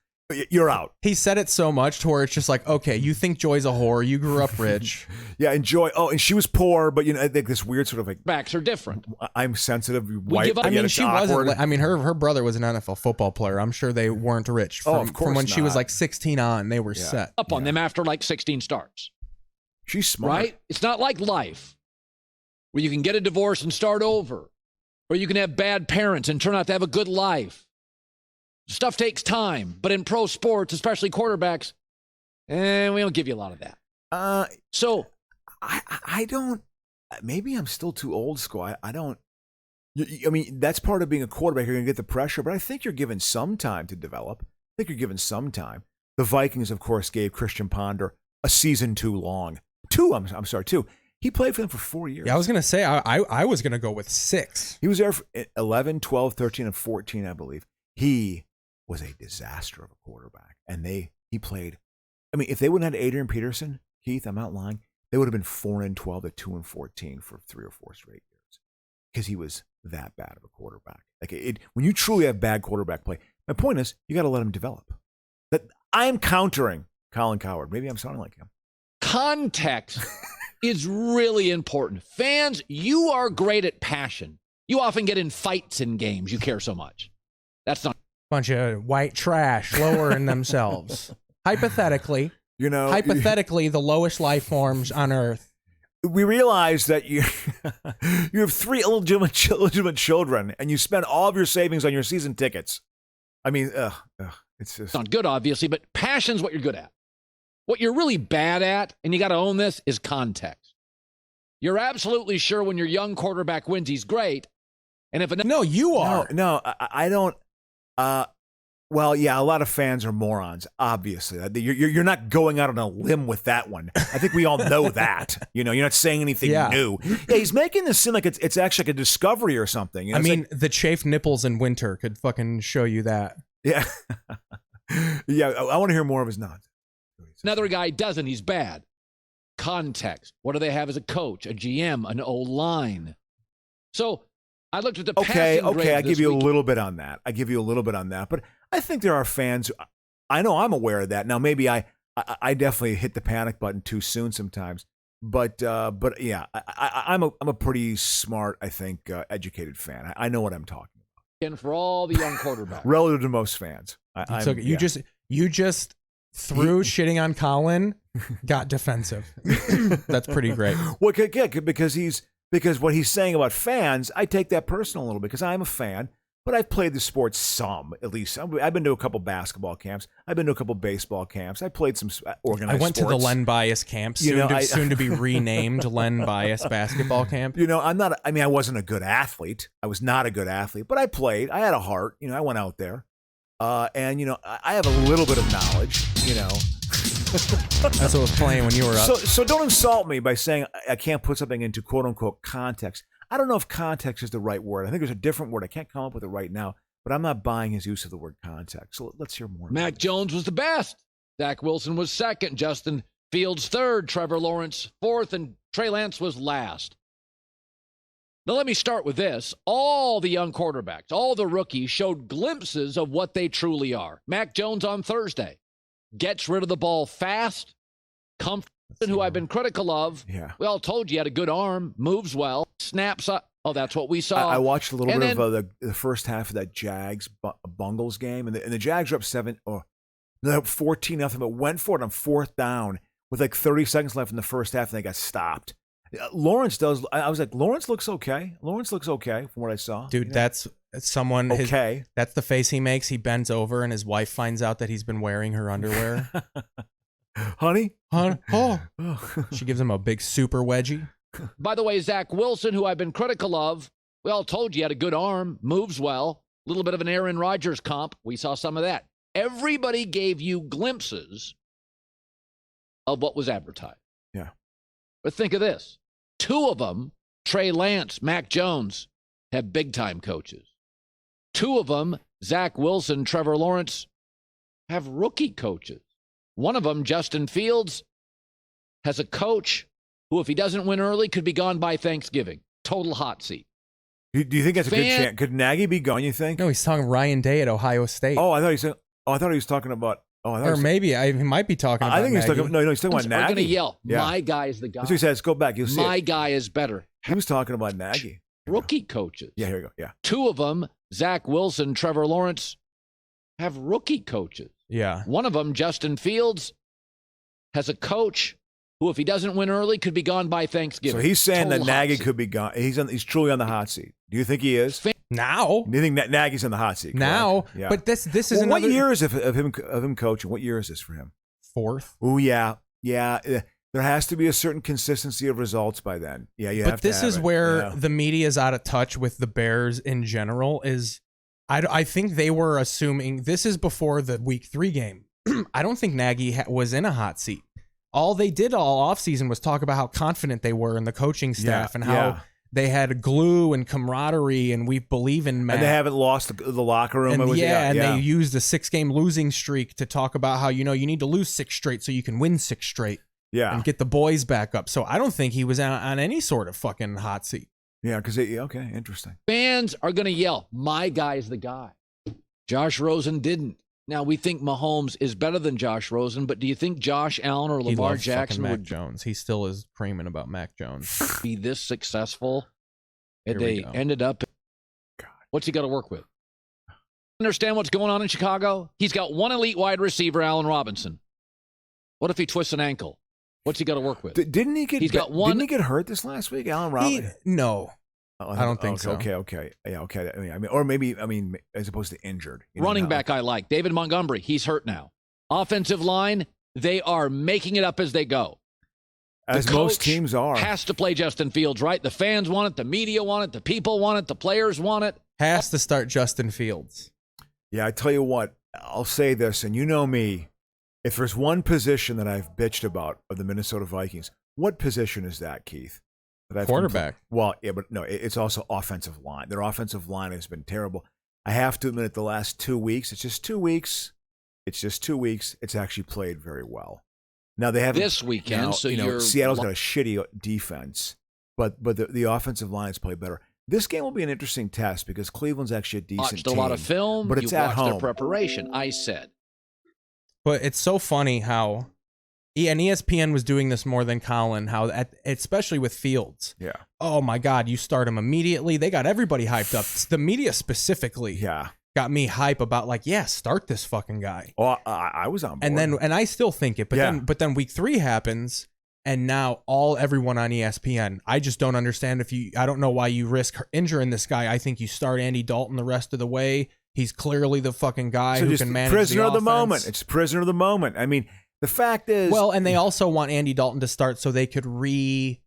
you're out. He said it so much to where it's just like, okay, you think Joy's a whore. You grew up rich. Yeah, and Joy, and she was poor, but, I think this weird sort of like... Backs are different. I'm sensitive, white, she wasn't... I mean, her brother was an NFL football player. I'm sure they weren't rich. Of course From when not. she was like 16 on, they were set. Up on them after like 16 starts. She's smart. Right? It's not like life, where you can get a divorce and start over, or you can have bad parents and turn out to have a good life. Stuff takes time, but in pro sports, especially quarterbacks, we don't give you a lot of that. So I don't. Maybe I'm still too old school. I don't. I mean, that's part of being a quarterback. You're going to get the pressure, but I think you're given some time to develop. I think you're given some time. The Vikings, of course, gave Christian Ponder a season too long. 2. I'm sorry, 2. He played for them for 4 years. Yeah, I was going to say I was going to go with 6. He was there for 11, 12, 13, and 14, I believe. He was a disaster of a quarterback. And he played, I mean, if they wouldn't have had Adrian Peterson, Keith, I'm not lying, they would have been 4-12 to 2-14 for 3 or 4 straight years. Because he was that bad of a quarterback. Like when you truly have bad quarterback play, my point is, you got to let him develop. That I'm countering Colin Cowherd. Maybe I'm sounding like him. Context is really important. Fans, you are great at passion. You often get in fights in games. You care so much. That's not. Bunch of white trash lowering themselves. Hypothetically, the lowest life forms on Earth. We realize that you have 3 illegitimate children, and you spend all of your savings on your season tickets. I mean, it's just not good, obviously, but passion's what you're good at. What you're really bad at, and you got to own this, is context. You're absolutely sure when your young quarterback wins, he's great. And if No, you are. No, I don't. Well, yeah, a lot of fans are morons, obviously. You're not going out on a limb with that one. I think we all know that. You're not saying anything new. Yeah, he's making this seem like it's actually like a discovery or something. I mean, the chafed nipples in winter could fucking show you that. Yeah. Yeah, I want to hear more of his nonsense. Another guy doesn't, he's bad. Context. What do they have as a coach, a GM, an O-line? So I looked at the Okay, passing grades I give this you week. a little bit on that. But I think there are fans. I know I'm aware of that. Now, maybe I definitely hit the panic button too soon sometimes. But yeah, I'm a pretty smart, I think, educated fan. I know what I'm talking about. And for all the young quarterbacks. Relative to most fans. You just through shitting on Colin, got defensive. That's pretty great. Well, yeah, because what he's saying about fans, I take that personal a little bit because I'm a fan, but I've played the sport some, at least. I've been to a couple basketball camps. I've been to a couple baseball camps. I played some organized I went sports. to the Len Bias camp, soon to be renamed Len Bias basketball camp. I wasn't a good athlete. I was not a good athlete, but I played. I had a heart. I went out there. And I have a little bit of knowledge, That's what was playing when you were up. So don't insult me by saying I can't put something into quote unquote context. I don't know if context is the right word. I think there's a different word. I can't come up with it right now, but I'm not buying his use of the word context. So let's hear more. Mac Jones was the best. Zach Wilson was second. Justin Fields third. Trevor Lawrence fourth. And Trey Lance was last. Now, let me start with this. All the young quarterbacks, all the rookies showed glimpses of what they truly are. Mac Jones on Thursday gets rid of the ball fast, comfortable, who I've been critical of. Yeah. We all told you he had a good arm, moves well, snaps up. Oh, that's what we saw. I watched a little bit of the first half of that Jags Bungles game, and the Jags are up 14-0, but went for it on fourth down with like 30 seconds left in the first half, and they got stopped. Lawrence does. I was like, Lawrence looks okay. Lawrence looks okay from what I saw. Dude, that's someone. Okay. That's the face he makes. He bends over and his wife finds out that he's been wearing her underwear. Honey? Oh. She gives him a big super wedgie. By the way, Zach Wilson, who I've been critical of, we all told you he had a good arm, moves well, a little bit of an Aaron Rodgers comp. We saw some of that. Everybody gave you glimpses of what was advertised. Yeah. But think of this. Two of them, Trey Lance, Mac Jones, have big-time coaches. Two of them, Zach Wilson, Trevor Lawrence, have rookie coaches. One of them, Justin Fields, has a coach who, if he doesn't win early, could be gone by Thanksgiving. Total hot seat. Do you think that's a good chance? Could Nagy be gone, you think? No, he's talking Ryan Day at Ohio State. Oh, I thought he was talking about... or maybe he might be talking about I think he's Nagy. talking... No, he's talking about Nagy. We're going to yell, Yeah. my guy is the guy. That's what he says. Go back. You'll see My it. guy is better. He was talking about Nagy. Rookie coaches. Yeah, here you go. Yeah. Two of them, Zach Wilson, Trevor Lawrence, have rookie coaches. Yeah. One of them, Justin Fields, has a coach who, if he doesn't win early, could be gone by Thanksgiving. So he's saying Total that hot Nagy seat. could be gone. He's truly on the hot seat. Do you think he is? Now. Do you think that Nagy's on the hot seat? Correct? Now. Yeah. But this is Well, another... what year is it of him coaching? What year is this for him? Fourth. Oh, yeah. Yeah. There has to be a certain consistency of results by then. Yeah, you have But to this have is it. where Yeah. the media is out of touch with the Bears in general. I think they were assuming this is before the Week 3 game. I don't think Nagy was in a hot seat. All they did all offseason was talk about how confident they were in the coaching staff and how they had glue and camaraderie and we believe in Matt. And they haven't lost the locker room. And they used a 6-game losing streak to talk about how, you need to lose 6 straight so you can win 6 straight. Yeah. And get the boys back up. So I don't think he was on any sort of fucking hot seat. Yeah, because okay, interesting. Fans are going to yell, my guy's the guy. Josh Rosen didn't. Now, we think Mahomes is better than Josh Rosen, but do you think Josh Allen or He Lamar loves Jackson Mac would Jones. He still is creaming about Mac Jones. be this successful? And Here we they go. ended up. What's he got to work with? Understand what's going on in Chicago? He's got one elite wide receiver, Allen Robinson. What if he twists an ankle? What's he got to work with? Didn't he get? He's got one. Didn't he get hurt this last week, Allen Robinson? No. Oh, I don't think so. Okay. Yeah, okay. Or maybe, as opposed to injured. Running back I like. David Montgomery. He's hurt now. Offensive line, They are making it up as they go. As most teams are. Has to play Justin Fields, right? The fans want it. The media want it. The people want it. The players want it. Has to start Justin Fields. Yeah, I tell you what, I'll say this, and you know me. If there's one position that I've bitched about of the Minnesota Vikings, what position is that, Keith? Quarterback. Well, yeah, but no, it's also offensive line. Their offensive line has been terrible. I have to admit, the last 2 weeks, it's just 2 weeks. It's actually played very well. Now they haven't this weekend. Now, So Seattle's got a shitty defense, but the offensive line has played better. This game will be an interesting test because Cleveland's actually a decent watched team. a lot of film, but it's you at watched home. their preparation. I said, but it's so funny how, and ESPN was doing this more than Colin. How, especially with Fields. Yeah. Oh my God, you start him immediately. They got everybody hyped up. The media specifically. Yeah. Got me hype about start this fucking guy. Oh, I was on board. And I still think it, but then week 3 happens, and now everyone on ESPN. I just don't understand I don't know why you risk injuring this guy. I think you start Andy Dalton the rest of the way. He's clearly the fucking guy who can manage prisoner the of the offense. moment. It's prisoner of the moment. I mean, the fact is, well, and they also want Andy Dalton to start so they could redo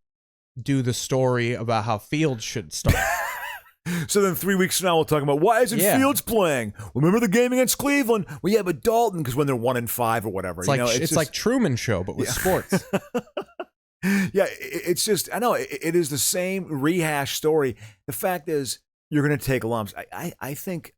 the story about how Fields should start. So then 3 weeks from now, we'll talk about why isn't Fields playing? Remember the game against Cleveland? Well, yeah, but Dalton, because when they're 1-5 or whatever. It's like Truman Show, but with sports. Yeah, it's just, I know, it is the same rehash story. The fact is, you're going to take lumps. I think,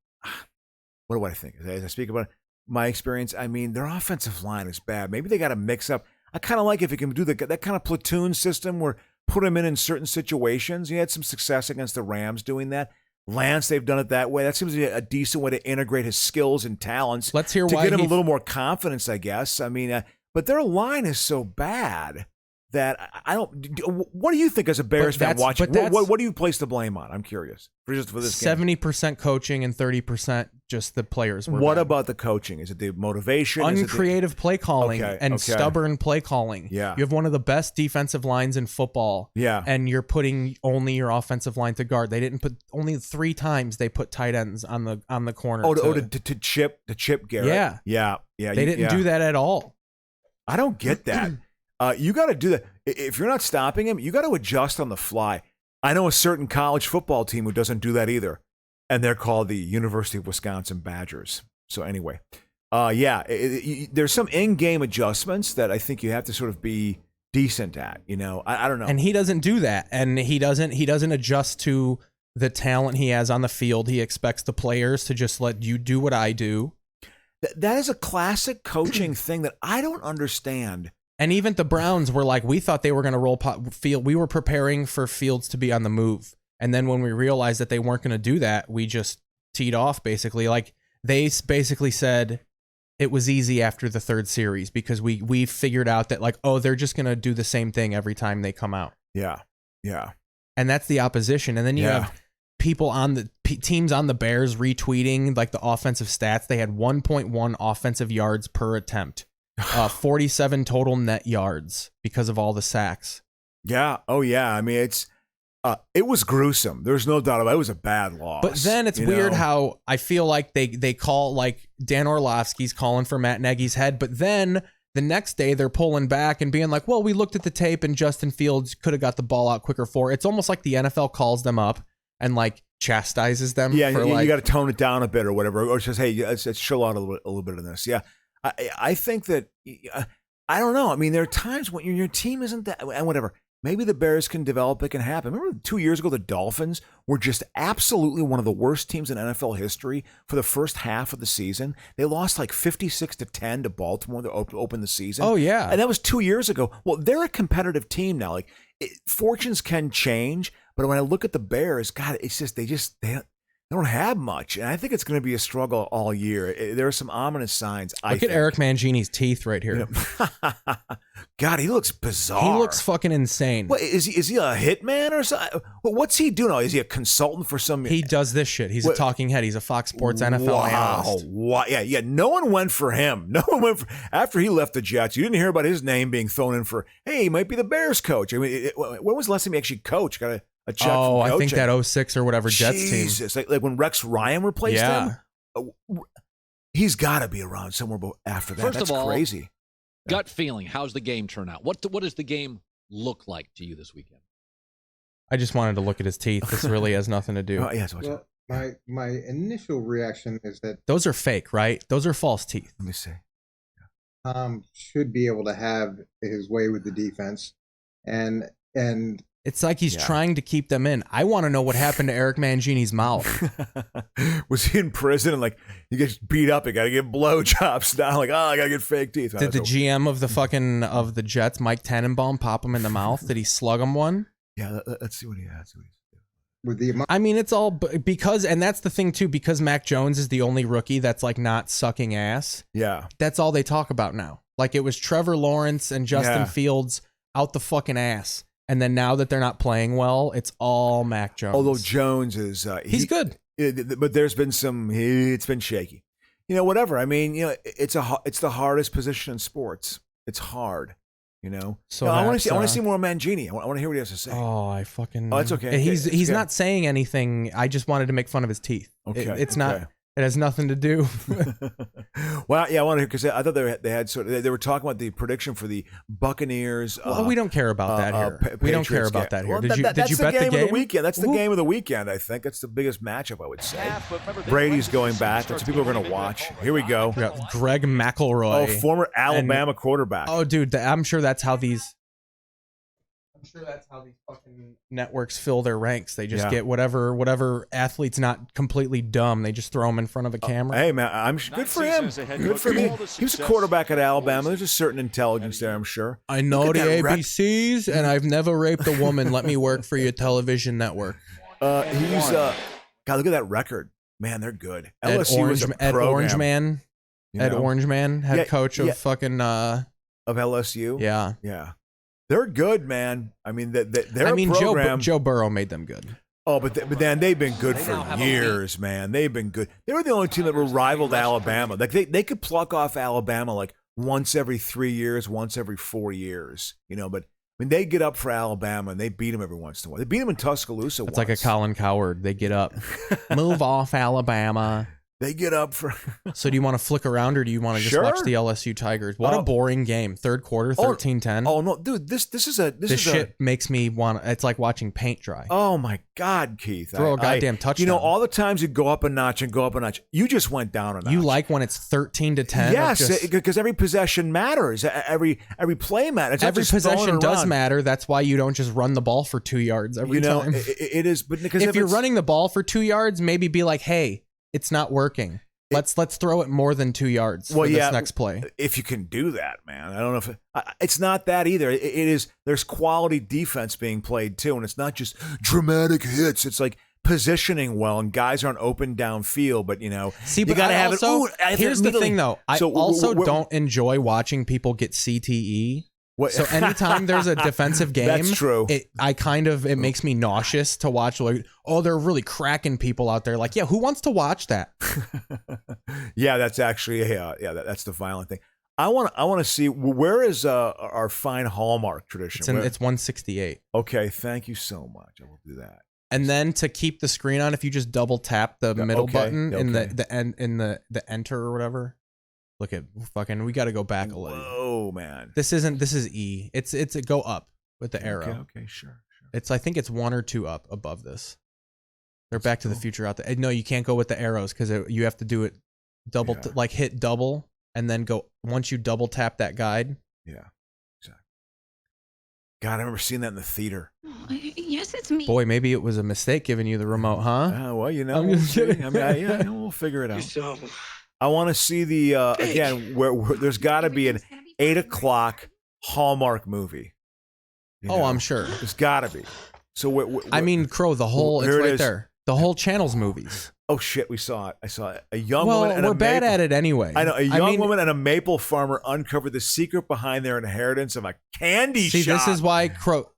what do I think? As I speak about my experience, I mean, their offensive line is bad. Maybe they got to mix up. I kind of like if you can do that kind of platoon system where put him in certain situations. He had some success against the Rams doing that. Lance, they've done it that way. That seems to be a decent way to integrate his skills and talents. Let's hear to why get him a little more confidence, I guess. I mean, but their line is so bad that I don't. What do you think as a Bears fan watching? What do you place the blame on? I'm curious. For this game. 70% coaching and 30% just the players. What about the coaching? Is it the motivation? Uncreative play calling and stubborn play calling. Yeah. You have one of the best defensive lines in football. Yeah. And you're putting only your offensive line to guard. They didn't put only 3 times they put tight ends on the corner. To chip Garrett. Yeah. Yeah. They didn't do that at all. I don't get that. You got to do that. If you're not stopping him, you got to adjust on the fly. I know a certain college football team who doesn't do that either, and they're called the University of Wisconsin Badgers. So anyway, there's some in-game adjustments that I think you have to sort of be decent at. I don't know. And he doesn't do that, and he doesn't adjust to the talent he has on the field. He expects the players to just let you do what I do. That is a classic coaching thing that I don't understand. And even the Browns were like, we thought they were going to roll Field. We were preparing for Fields to be on the move. And then when we realized that they weren't going to do that, we just teed off basically. Like they basically said it was easy after the 3rd series because we figured out that they're just going to do the same thing every time they come out. Yeah. Yeah. And that's the opposition. And then you have people on the teams on the Bears retweeting the offensive stats. They had 1.1 offensive yards per attempt. 47 total net yards because of all the sacks. Yeah. Oh, yeah. I mean, it was gruesome. There's no doubt about it. It was a bad loss. But then it's weird how I feel like they call Dan Orlovsky's calling for Matt Nagy's head. But then the next day they're pulling back and being like, well, we looked at the tape and Justin Fields could have got the ball out quicker for it. It's almost like the NFL calls them up and chastises them. Yeah. For you got to tone it down a bit or whatever. Or just, hey, let's chill out a little bit of this. Yeah. I think that, I don't know. I mean, there are times when your team isn't that, and whatever. Maybe the Bears can develop. It can happen. Remember 2 years ago, the Dolphins were just absolutely one of the worst teams in NFL history for the first half of the season. They lost 56-10 to Baltimore to open the season. Oh, yeah. And that was 2 years ago. Well, they're a competitive team now. Fortunes can change, but when I look at the Bears, God, it's just, they don't have much, and I think it's going to be a struggle all year. There are some ominous signs. Look at Eric Mangini's teeth right here. God, he looks bizarre. He looks fucking insane. What, is he a hitman or something? What's he doing? Is he a consultant for some? He does this shit. He's a talking head. He's a Fox Sports NFL analyst. Wow. Yeah. No one went for him. No one went for after he left the Jets. You didn't hear about his name being thrown in for. Hey, he might be the Bears coach. I mean, when was the last time he actually coached? Got a check from coaching. I think that 06 or whatever Jets team. Jesus, like when Rex Ryan replaced him. He's got to be around somewhere after that. First That's of all, crazy. Gut feeling. How's the game turn out? What does the game look like to you this weekend? I just wanted to look at his teeth. This really has nothing to do. Oh, yes, watch it. My initial reaction is that Those are fake, right? Those are false teeth. Let me see. Tom should be able to have his way with the defense, and It's like he's trying to keep them in. I want to know what happened to Eric Mangini's mouth. Was he in prison and like he gets beat up? He got to get blowjobs now. Like, oh, I got to get fake teeth. Did the GM of the Jets, Mike Tannenbaum, pop him in the mouth? Did he slug him one? Yeah, let's see what he has. with the I mean, it's all because, and that's the thing too, because Mac Jones is the only rookie that's like not sucking ass. Yeah, that's all they talk about now. Like it was Trevor Lawrence and Justin Fields out the fucking ass. And then now that they're not playing well, it's all Mac Jones. Although Jones is he's good, but there's been it's been shaky. You know, whatever. I mean, you know, it's the hardest position in sports. It's hard. You know. So I want to see more Mangini. I want to hear what he has to say. Oh, it's okay. He's not saying anything. I just wanted to make fun of his teeth. Okay. It's not. It has nothing to do. Well, yeah, I want to hear because I thought they had they were talking about the prediction for the Buccaneers. Well, we don't care about that here. We don't care about that here. Well, did you bet the game? Of the weekend. That's the game of the weekend. I think that's the biggest matchup. I would say. Brady's going back. That's what people are going to watch. Here we go. We got Greg McElroy. Oh, former Alabama quarterback. Oh, dude, I'm sure that's how these fucking networks fill their ranks. They just get whatever athlete's not completely dumb. They just throw them in front of a camera. Hey man, I'm good for him. Good for me. He was a quarterback at Alabama. There's a certain intelligence there, I'm sure. I know the ABCs, and I've never raped a woman. Let me work for your television network. God, look at that record. Man, they're good. LSU was a program. Ed Orangeman, head coach of fucking of LSU. Yeah. They're good, man. I mean, they're a program. Joe Burrow made them good. Oh, but then they've been good for years, man. They've been good. They were the only team that rivaled Alabama. Like they could pluck off Alabama like once every 3 years, once every 4 years. You know, but when they get up for Alabama and they beat them every once in a while. They beat them in Tuscaloosa. It's like a Colin Cowherd. They get up, move off Alabama. They get up for. So do you want to flick around or do you want to just watch the LSU Tigers? What a boring game. Third quarter, 13-10. Oh no, dude, this shit makes me want. It's like watching paint dry. Oh my God, Keith! Throw a goddamn touchdown. You know, all the times you go up a notch and go up a notch, you just went down a notch. You like when it's 13-10? Yes, because every possession matters. Every play matters. Every possession does matter. That's why you don't just run the ball for 2 yards every time. It is, but because if you're running the ball for 2 yards, maybe be like, hey. It's not working. Let's throw it more than 2 yards for this next play. If you can do that, man. I don't know if it's not that either. It is. There's quality defense being played too, and it's not just dramatic hits. It's like positioning well, and guys aren't open downfield. But you know, you got to have it. Here's the thing, though. I don't enjoy watching people get CTE. So anytime there's a defensive game, that's true. It makes me nauseous to watch. Like, oh, they're really cracking people out there. Like, yeah, who wants to watch that? Yeah, that's actually that's the violent thing. I want to see where is our fine Hallmark tradition. It's 168. Okay, thank you so much. I will do that. And then to keep the screen on, if you just double tap the middle button in the enter or whatever. Look at fucking. We got to go back a little. Oh man, this is E. It's a go up with the arrow. Okay, sure. I think it's 1 or 2 up above this. They're Back to the Future out there. No, you can't go with the arrows because you have to do it double. Like hit double and then go once you double tap that guide. Yeah, exactly. God, I remember seeing that in the theater. Oh, yes, it's me. Boy, maybe it was a mistake giving you the remote, huh? Well, you know, we'll figure it out. I want to see the again where there's got to be an 8 o'clock Hallmark movie. I'm sure there's got to be. So I mean, Crow, the whole it's right there. The whole channel's movies. Oh shit, we saw it. I saw it. A young woman. And we're bad at it anyway. I know. A young woman and a maple farmer uncovered the secret behind their inheritance of a candy shop. See, this is why Crow.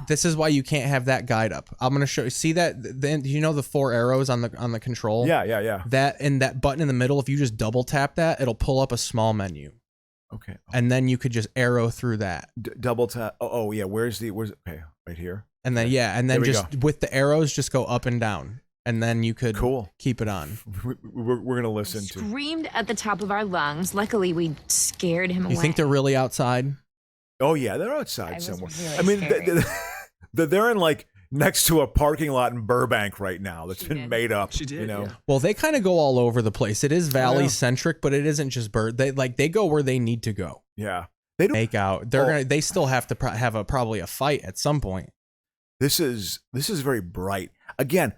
This is why you can't have that guide up. I'm gonna show you. See that? Then you know the 4 arrows on the control. Yeah. That and that button in the middle. If you just double tap that, it'll pull up a small menu. Okay. And then you could just arrow through that. Double tap. Oh yeah. Where's okay? Right here. And then and then just with the arrows, just go up and down. and then you could keep it on. We're going to listen to. Screamed at the top of our lungs. Luckily, we scared him away. You think they're really outside? Oh, yeah, they're outside somewhere. Really I mean, they're in like next to a parking lot in Burbank right now that's been made up. She did, you know. Yeah. Well, they kind of go all over the place. It is valley centric, but it isn't just bird. They go where they need to go. Yeah, they do make out. They still have to have probably a fight at some point. This is very bright. Again,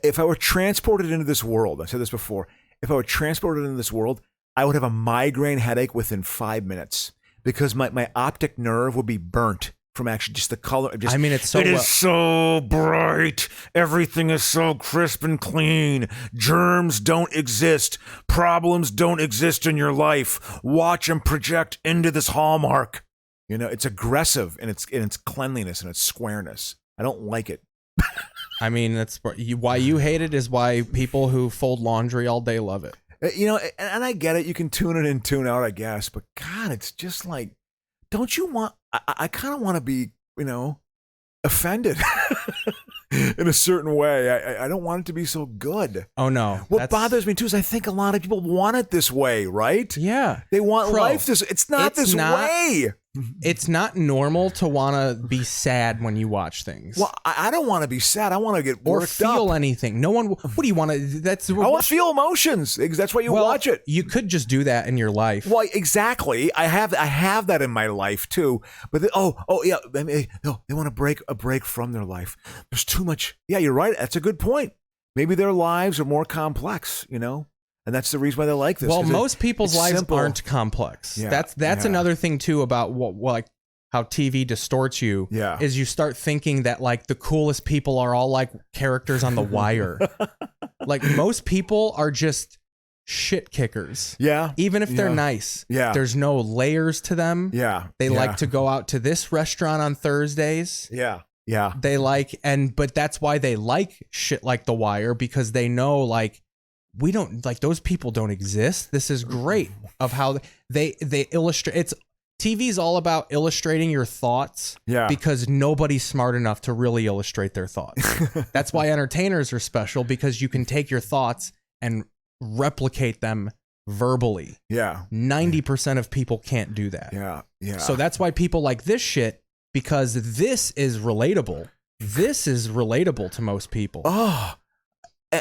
if I were transported into this world, I said this before. If I were transported into this world, I would have a migraine headache within 5 minutes because my optic nerve would be burnt from actually just the color. I mean, it is so bright. Everything is so crisp and clean. Germs don't exist. Problems don't exist in your life. Watch them project into this Hallmark. You know, it's aggressive in its cleanliness and its squareness. I don't like it. I mean, that's why you hate it is why people who fold laundry all day love it. You know, and I get it. You can tune it in, tune out, I guess. But God, it's just like, don't you want? I kind of want to be, you know, offended in a certain way. I don't want it to be so good. Oh no! What bothers me too is I think a lot of people want it this way, right? Yeah, they want life this. It's not this way. It's not normal to want to be sad when you watch things. Well, I don't want to be sad. I want to get worked or feel up. anything. No one. What do you want to? I want to feel emotions. That's why you watch it. You could just do that in your life. Well, exactly. I have that in my life too. But they want to a break from their life. There's too much. Yeah, you're right. That's a good point. Maybe their lives are more complex. You know. And that's the reason why they like this. Well, most people's lives aren't complex. Yeah, that's another thing too about what how TV distorts you. Yeah. Is you start thinking that like the coolest people are all like characters on The Wire. Like most people are just shit kickers. Yeah. Even if they're nice. Yeah. There's no layers to them. Yeah. They like to go out to this restaurant on Thursdays. Yeah. Yeah. They but that's why they like shit like The Wire because they know like. We don't like those people don't exist. This is great of how they illustrate. It's TV's all about illustrating your thoughts. Yeah. Because nobody's smart enough to really illustrate their thoughts. That's why entertainers are special because you can take your thoughts and replicate them verbally. Yeah. 90% of people can't do that. Yeah. Yeah. So that's why people like this shit because this is relatable. This is relatable to most people. Oh.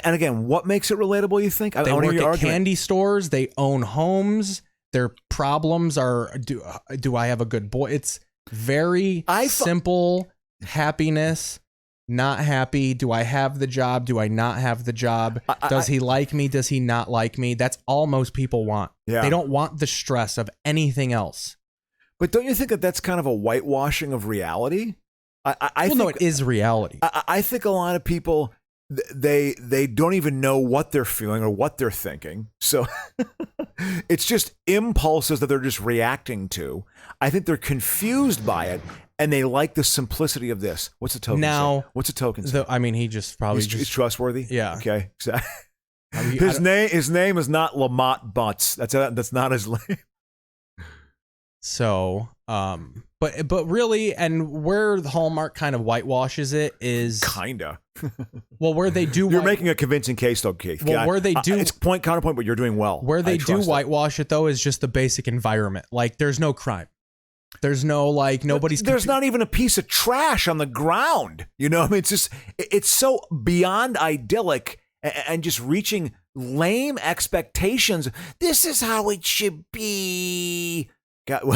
And again, what makes it relatable, you think? They work at candy stores. They own homes. Their problems are, do I have a good boy? It's very simple. Happiness, not happy. Do I have the job? Do I not have the job? Does he like me? Does he not like me? That's all most people want. Yeah. They don't want the stress of anything else. But don't you think that that's kind of a whitewashing of reality? No, it is reality. I think a lot of people... They don't even know what they're feeling or what they're thinking. So it's just impulses that they're just reacting to. I think they're confused by it and they like the simplicity of this. What's the token say? What's a token say? I mean, he just probably he's trustworthy. Yeah. Okay. His name is not Lamont Butts. That's not his name. So, but really, and where the Hallmark kind of whitewashes it is kinda. Well, where they do, you're making a convincing case, though, Keith. Well, where they do, it's point counterpoint, but you're doing well. Where they do whitewash it though is just the basic environment. Like, there's no crime. There's no like nobody's. There's not even a piece of trash on the ground. You know, I mean, it's so beyond idyllic and just reaching lame expectations. This is how it should be. I'm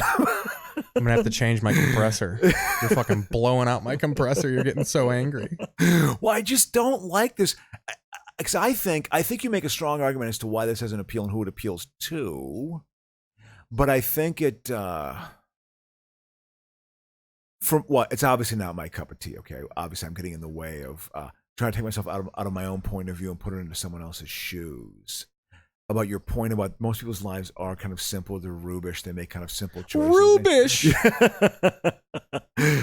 gonna have to change my compressor. You're fucking blowing out my compressor. You're getting so angry. Well, I just don't like this. Because I think you make a strong argument as to why this has an appeal and who it appeals to. But I think it it's obviously not my cup of tea. Okay, obviously I'm getting in the way of trying to take myself out of my own point of view and put it into someone else's shoes. About your point about most people's lives are kind of simple. They're rubish. They make kind of simple choices. Rubish.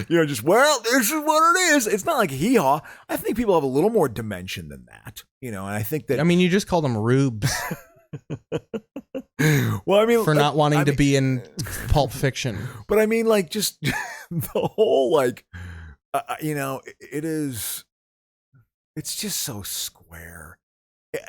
You know, just, well, this is what it is. It's not like hee-haw. I think people have a little more dimension than that. You know, and I think that... I mean, you just call them rubes. Well, I mean... For not wanting to be in Pulp Fiction. But I mean, like, just the whole, like, you know, it's just so square. everywhere.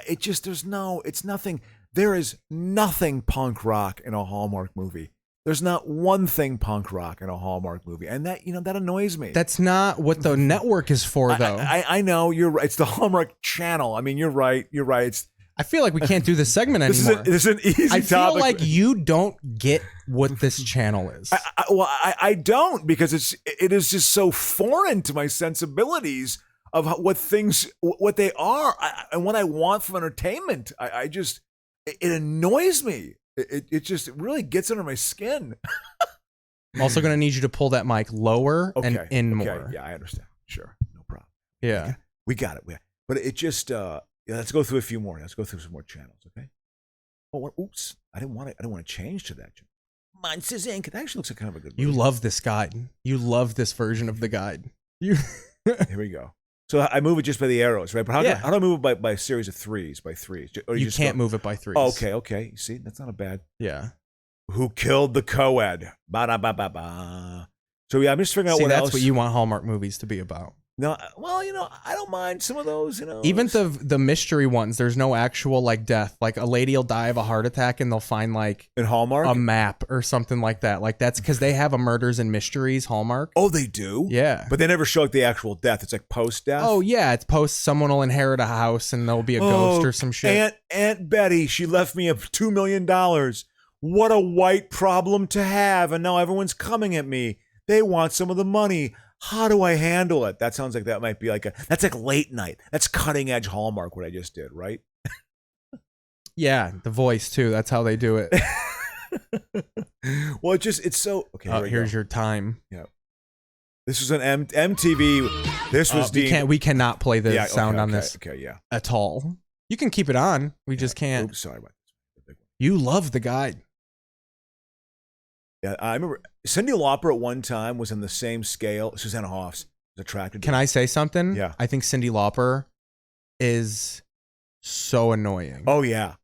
It just it's nothing. There is nothing punk rock in a Hallmark movie. There's not one thing punk rock in a Hallmark movie, and that that annoys me. That's not what the network is for, though. I know you're right. It's the Hallmark Channel. I mean, you're right. You're right. I feel like we can't do this segment anymore. This is an easy topic. I feel like you don't get what this channel is. I don't, because it is just so foreign to my sensibilities of what they are, and what I want from entertainment. It annoys me. It just really gets under my skin. I'm also going to need you to pull that mic lower and in more. Yeah, I understand. Sure, no problem. Yeah, we got it. But it just let's go through a few more. Let's go through some more channels, okay? Oh, oops! I didn't want to change to that. Monsters Inc. That actually looks like kind of a good movie. You love this guide. You love this version of the guide. Here we go. So I move it just by the arrows, right? But how do I move it by a series of threes? By threes? Or you can't move it by threes. Oh, okay. You see, that's not a bad. Yeah. Who killed the co-ed? Ba-da-ba-ba-ba. So yeah, I'm just figuring out what else. That's what you want Hallmark movies to be about. No, well, I don't mind some of those, Even the mystery ones, there's no actual like death. Like a lady will die of a heart attack and they'll find like in Hallmark a map or something like that. Like that's because they have a murders and mysteries Hallmark. Oh, they do? Yeah. But they never show like the actual death. It's like post-death. Oh yeah, it's post. Someone will inherit a house and there'll be a ghost or some shit. Aunt Betty, she left me $2 million. What a white problem to have, and now everyone's coming at me. They want some of the money. How do I handle it? That sounds like that might be that's like late night. That's cutting edge Hallmark, what I just did, right? Yeah, the voice too. That's how they do it. Well, it's so okay. Here's your time. Yeah, this was an MTV. This was we cannot play the sound on this. Okay, yeah, at all. You can keep it on. We just can't. Oops, sorry about this. You love the guide. Yeah, I remember Cyndi Lauper at one time was in the same scale. Susanna Hoffs was attracted to Can I say something? Yeah. I think Cyndi Lauper is so annoying. Oh, yeah.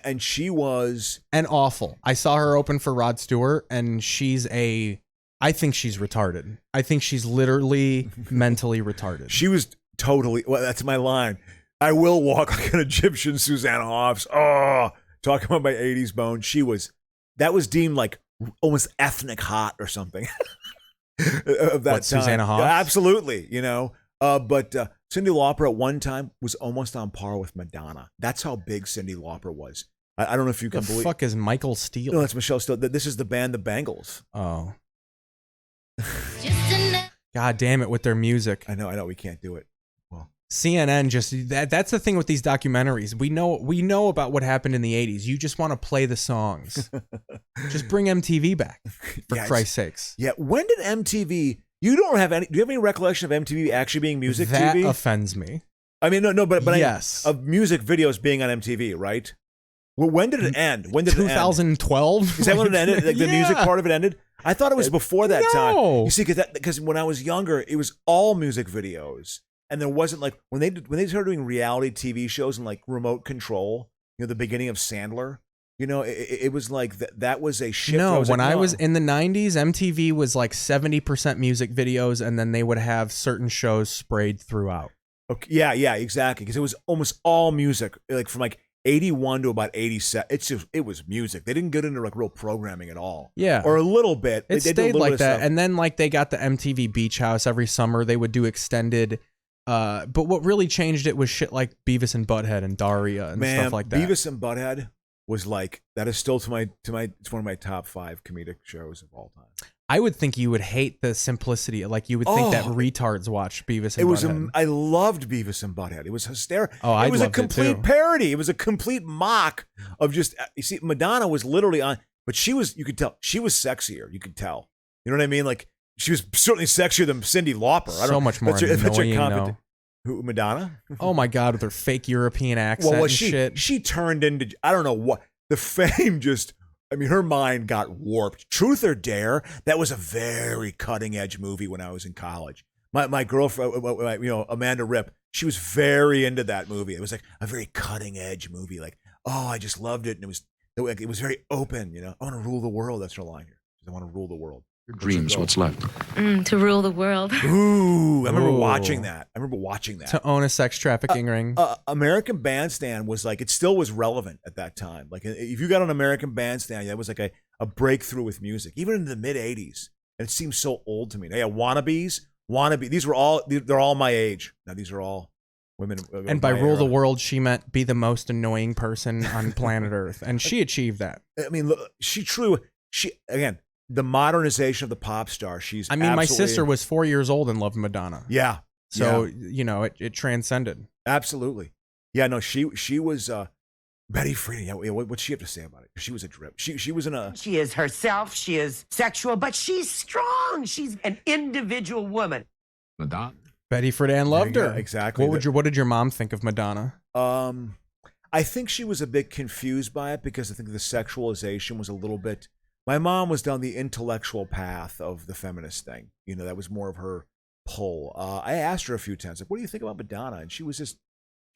And she was... And awful. I saw her open for Rod Stewart, and I think she's retarded. I think she's literally mentally retarded. She was totally... Well, that's my line. I will walk like an Egyptian, Susanna Hoffs. Oh, talking about my 80s bone. That was deemed like almost ethnic hot or something of that time. Susanna Hoffs? Yeah, absolutely, but Cyndi Lauper at one time was almost on par with Madonna. That's how big Cyndi Lauper was. I don't know if you can believe. The fuck is Michael Steele? No, that's Michelle Steele. This is the band The Bangles. Oh. God damn it with their music. I know we can't do it. Well, CNN that's the thing with these documentaries. We know about what happened in the 80s. You just want to play the songs. Just bring MTV back, for Christ's sakes. Yeah, when did MTV... do you have any recollection of MTV actually being music TV? That offends me. I mean, no, but yes. Of music videos being on MTV, right? Well, when did it end? When did 2012? It end? Is that when it ended? Like the music part of it ended? I thought it was before that time. You see, because when I was younger, it was all music videos. And there wasn't like when they started doing reality TV shows and like remote control, the beginning of Sandler, it was like that was a shift. No, I was in the 90s, MTV was like 70% music videos, and then they would have certain shows sprayed throughout. Okay, yeah, exactly. Because it was almost all music, like from like 81 to about 87. It was music. They didn't get into like real programming at all. Yeah, or a little bit. It stayed like that, and then like they got the MTV Beach House every summer. They would do extended. But what really changed it was shit like Beavis and Butthead and Daria and stuff like that. Beavis and Butthead was like that is still it's one of my top 5 comedic shows of all time. I would think you would hate the simplicity. Like you would think that retards watch Beavis and Butthead. I loved Beavis and Butthead. It was hysterical. Oh, it was a complete parody. It was a complete mock of just. You see, Madonna was literally on, but you could tell she was sexier. You could tell. You know what I mean? Like. She was certainly sexier than Cyndi Lauper. So much more annoying, Who, Madonna? Oh my God, with her fake European accent and shit. She turned into, I don't know what, the fame just, her mind got warped. Truth or Dare, that was a very cutting edge movie when I was in college. My girlfriend, Amanda Ripp, she was very into that movie. It was like a very cutting edge movie. Like, oh, I just loved it. And it was very open, I want to rule the world. That's her line here. I want to rule the world. Your dreams, what's left? To rule the world. Ooh, I remember Ooh. watching that. To own a sex trafficking ring. American Bandstand was like, it still was relevant at that time. Like if you got on American Bandstand, that was like a breakthrough with music, even in the mid 80s. And it seems so old to me. Yeah, Wannabes. They're all my age. Now these are all women. And by rule era. the world, she meant be the most annoying person on planet Earth. And she achieved that. I mean, look, again, the modernization of the pop star. My sister was 4 years old and loved Madonna. Yeah. So, it transcended. Absolutely. Yeah, no, she was Betty Friedan. Yeah, what'd she have to say about it? She was a drip. She was in a... She is herself. She is sexual, but she's strong. She's an individual woman. Madonna. Betty Friedan loved her. Exactly. What did your mom think of Madonna? I think she was a bit confused by it because I think the sexualization was a little bit... My mom was down the intellectual path of the feminist thing. That was more of her pull. I asked her a few times, like, what do you think about Madonna? And she didn't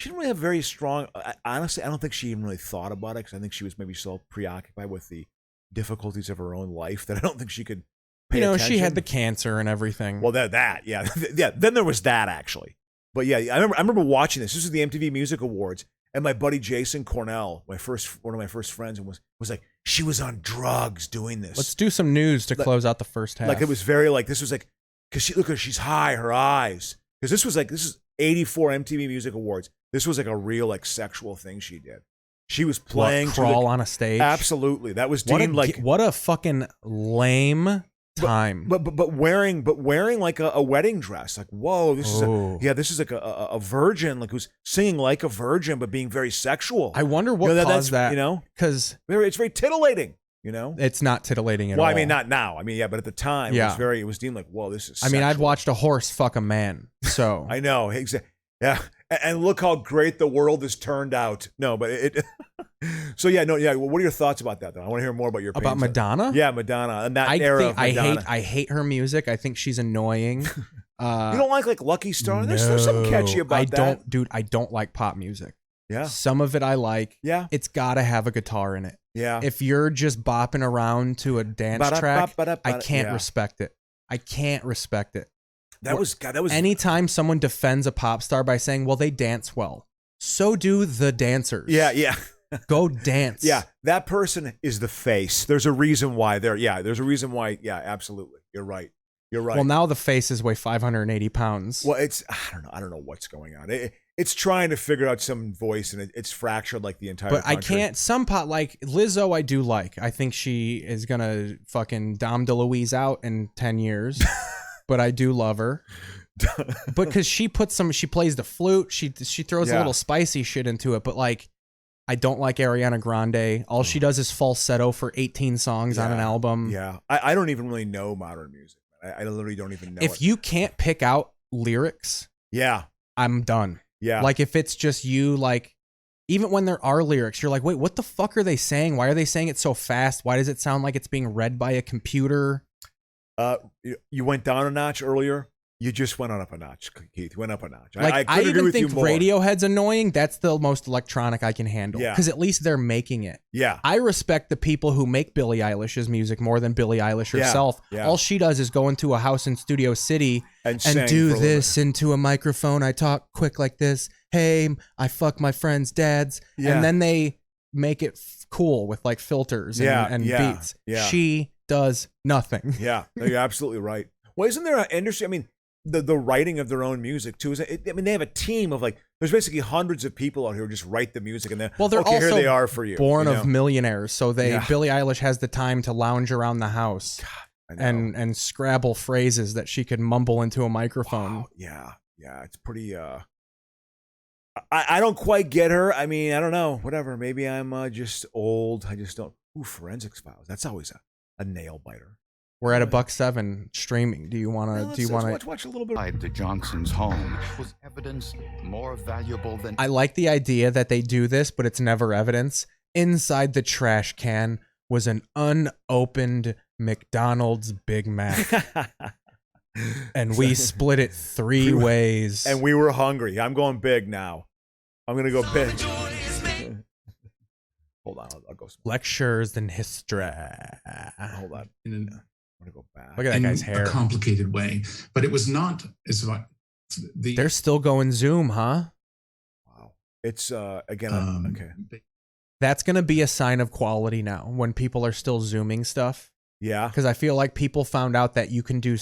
really have very strong... honestly, I don't think she even really thought about it because I think she was maybe so preoccupied with the difficulties of her own life that I don't think she could pay attention. She had the cancer and everything. Well, yeah. Yeah, then there was that, actually. But yeah, I remember watching this. This was the MTV Music Awards. And my buddy Jason Cornell, one of my first friends, and was like, she was on drugs doing this. Let's do some news to close out the first half. Like it was very like this was like because she's high, her eyes. Because this is 84 MTV Music Awards. This was like a real like sexual thing she did. She was playing crawl on a stage. Absolutely, that was deemed what a fucking lame time. But wearing like a wedding dress. Like, whoa, this is like a virgin, like who's singing like a virgin but being very sexual. I wonder what caused that. Because it's very titillating. It's not titillating at all. Well, I mean, not now. I mean, yeah, but at the time, it was deemed like, whoa, this is. I mean, I've watched a horse fuck a man, so I know exactly. Yeah, and look how great the world has turned out. No, but it. So yeah, no, yeah. Well, what are your thoughts about that, though? I want to hear more about your opinions. About Madonna. Yeah, Madonna and that era of Madonna. I hate her music. I think she's annoying. You don't like Lucky Star? No, There's something catchy about that. Dude, I don't like pop music. Yeah. Some of it I like. Yeah. It's got to have a guitar in it. Yeah. If you're just bopping around to a dance track, I can't respect it. I can't respect it. That was anytime someone defends a pop star by saying, well, they dance well. So do the dancers. Yeah. Go dance. Yeah. That person is the face. There's a reason why there's a reason why. Yeah, absolutely. You're right. Well, now the faces weigh 580 pounds. Well, I don't know what's going on. It's trying to figure out some voice, and it's fractured like the entire country. I can't. Some pot like Lizzo, I do like. I think she is gonna fucking Dom DeLuise out in 10 years, but I do love her. Because she plays the flute. She throws a little spicy shit into it, but like. I don't like Ariana Grande. All she does is falsetto for 18 songs on an album. Yeah. I don't even really know modern music. I literally don't even know If you can't pick out lyrics, I'm done. Yeah. Like if it's just you, like even when there are lyrics, you're like, wait, what the fuck are they saying? Why are they saying it so fast? Why does it sound like it's being read by a computer? You went down a notch earlier. You just went up a notch, Keith. You went up a notch. Like, I even think Radiohead's annoying. That's the most electronic I can handle. Yeah. Because at least they're making it. Yeah. I respect the people who make Billie Eilish's music more than Billie Eilish herself. Yeah. All she does is go into a house in Studio City and do this into a microphone. I talk quick like this. Hey, I fuck my friends' dads. Yeah. And then they make it cool with like filters and beats. Yeah. She does nothing. Yeah. No, you're absolutely right. Well, isn't there an industry? I mean, the writing of their own music too. I mean, they have a team of like. There's basically hundreds of people out here who just write the music, and then they're okay, also here they are for you. Born of millionaires, so Billie Eilish has the time to lounge around the house and scrabble phrases that she could mumble into a microphone. Wow. Yeah, it's pretty. I don't quite get her. I mean, I don't know. Whatever. Maybe I'm just old. I just don't. Ooh, Forensics Files. That's always a nail biter. We're at $1.07 streaming. Do you want to? Watch a little bit? The Johnson's home was evidence more valuable than. I like the idea that they do this, but it's never evidence. Inside the trash can was an unopened McDonald's Big Mac, and we split it 3 ways. And we were hungry. I'm going big now. I'm gonna go big. Hold on, I'll go. Lectures in history. Hold on. I'm gonna go back. Look at that guy's hair. A complicated way, but it was not as They're still going Zoom, huh? Wow. It's again okay. That's gonna be a sign of quality now when people are still Zooming stuff. Yeah. Because I feel like people found out that you can do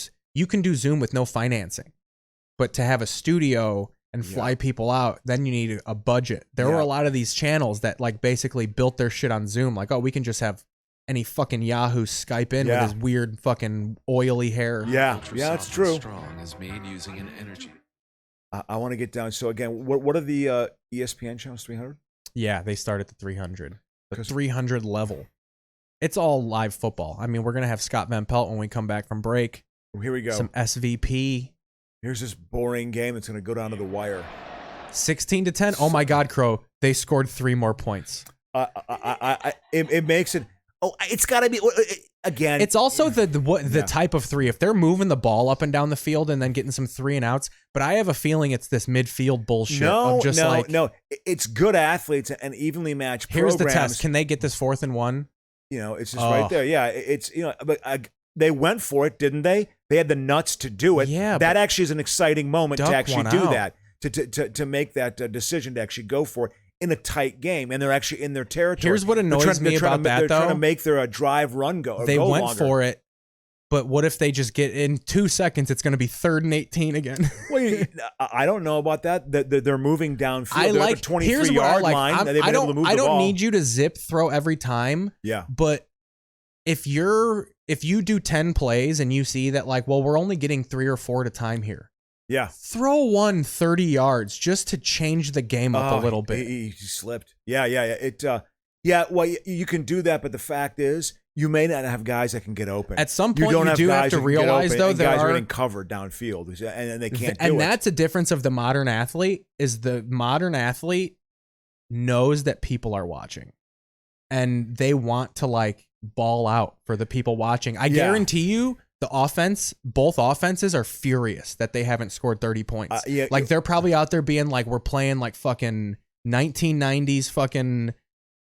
Zoom with no financing, but to have a studio and fly people out, then you need a budget. There were a lot of these channels that like basically built their shit on Zoom. Like, oh, we can just have any fucking Yahoo Skype in with his weird fucking oily hair. Yeah, it's true. Strong is made using an energy. I want to get down. So again, what are the ESPN channels? 300? Yeah, they start at the 300. The 300 level. It's all live football. I mean, we're gonna have Scott Van Pelt when we come back from break. Here we go. Some SVP. Here's this boring game that's going to go down to the wire. 16-10. Oh my God, Crow! They scored 3 more points. It makes it. Oh, it's got to be again. It's also the type of 3. If they're moving the ball up and down the field and then getting some 3 and outs, but I have a feeling it's this midfield bullshit. No, of just no. It's good athletes and evenly matched. Here's programs. the test. Can they get this 4th and 1? It's just right there. Yeah, it's but they went for it, didn't they? They had the nuts to do it. Yeah, that actually is an exciting moment to actually do out. that, to make that decision to actually go for it in a tight game, and they're actually in their territory. Here's what annoys me about that, they're though. Trying to make their drive run go. They go went longer. for it, but what if they just get in 2 seconds? It's going to be 3rd and 18 again. Well, I don't know about that. They're moving downfield. I They're like at the 23-yard line. They've been able to move the ball. I don't need you to zip throw every time. Yeah, but if you do 10 plays and you see that like, well, we're only getting 3 or 4 at a time here. Yeah. Throw one 30 yards just to change the game up a little bit. He slipped. Yeah. Well, you can do that, but the fact is, you may not have guys that can get open. At some point, you do have to realize, though, guys are getting covered downfield, and they can't do it. And that's a difference of the modern athlete, is the modern athlete knows that people are watching. And they want to, like, ball out for the people watching. I guarantee you, both offenses are furious that they haven't scored 30 points. They're probably out there being like, we're playing like fucking 1990s fucking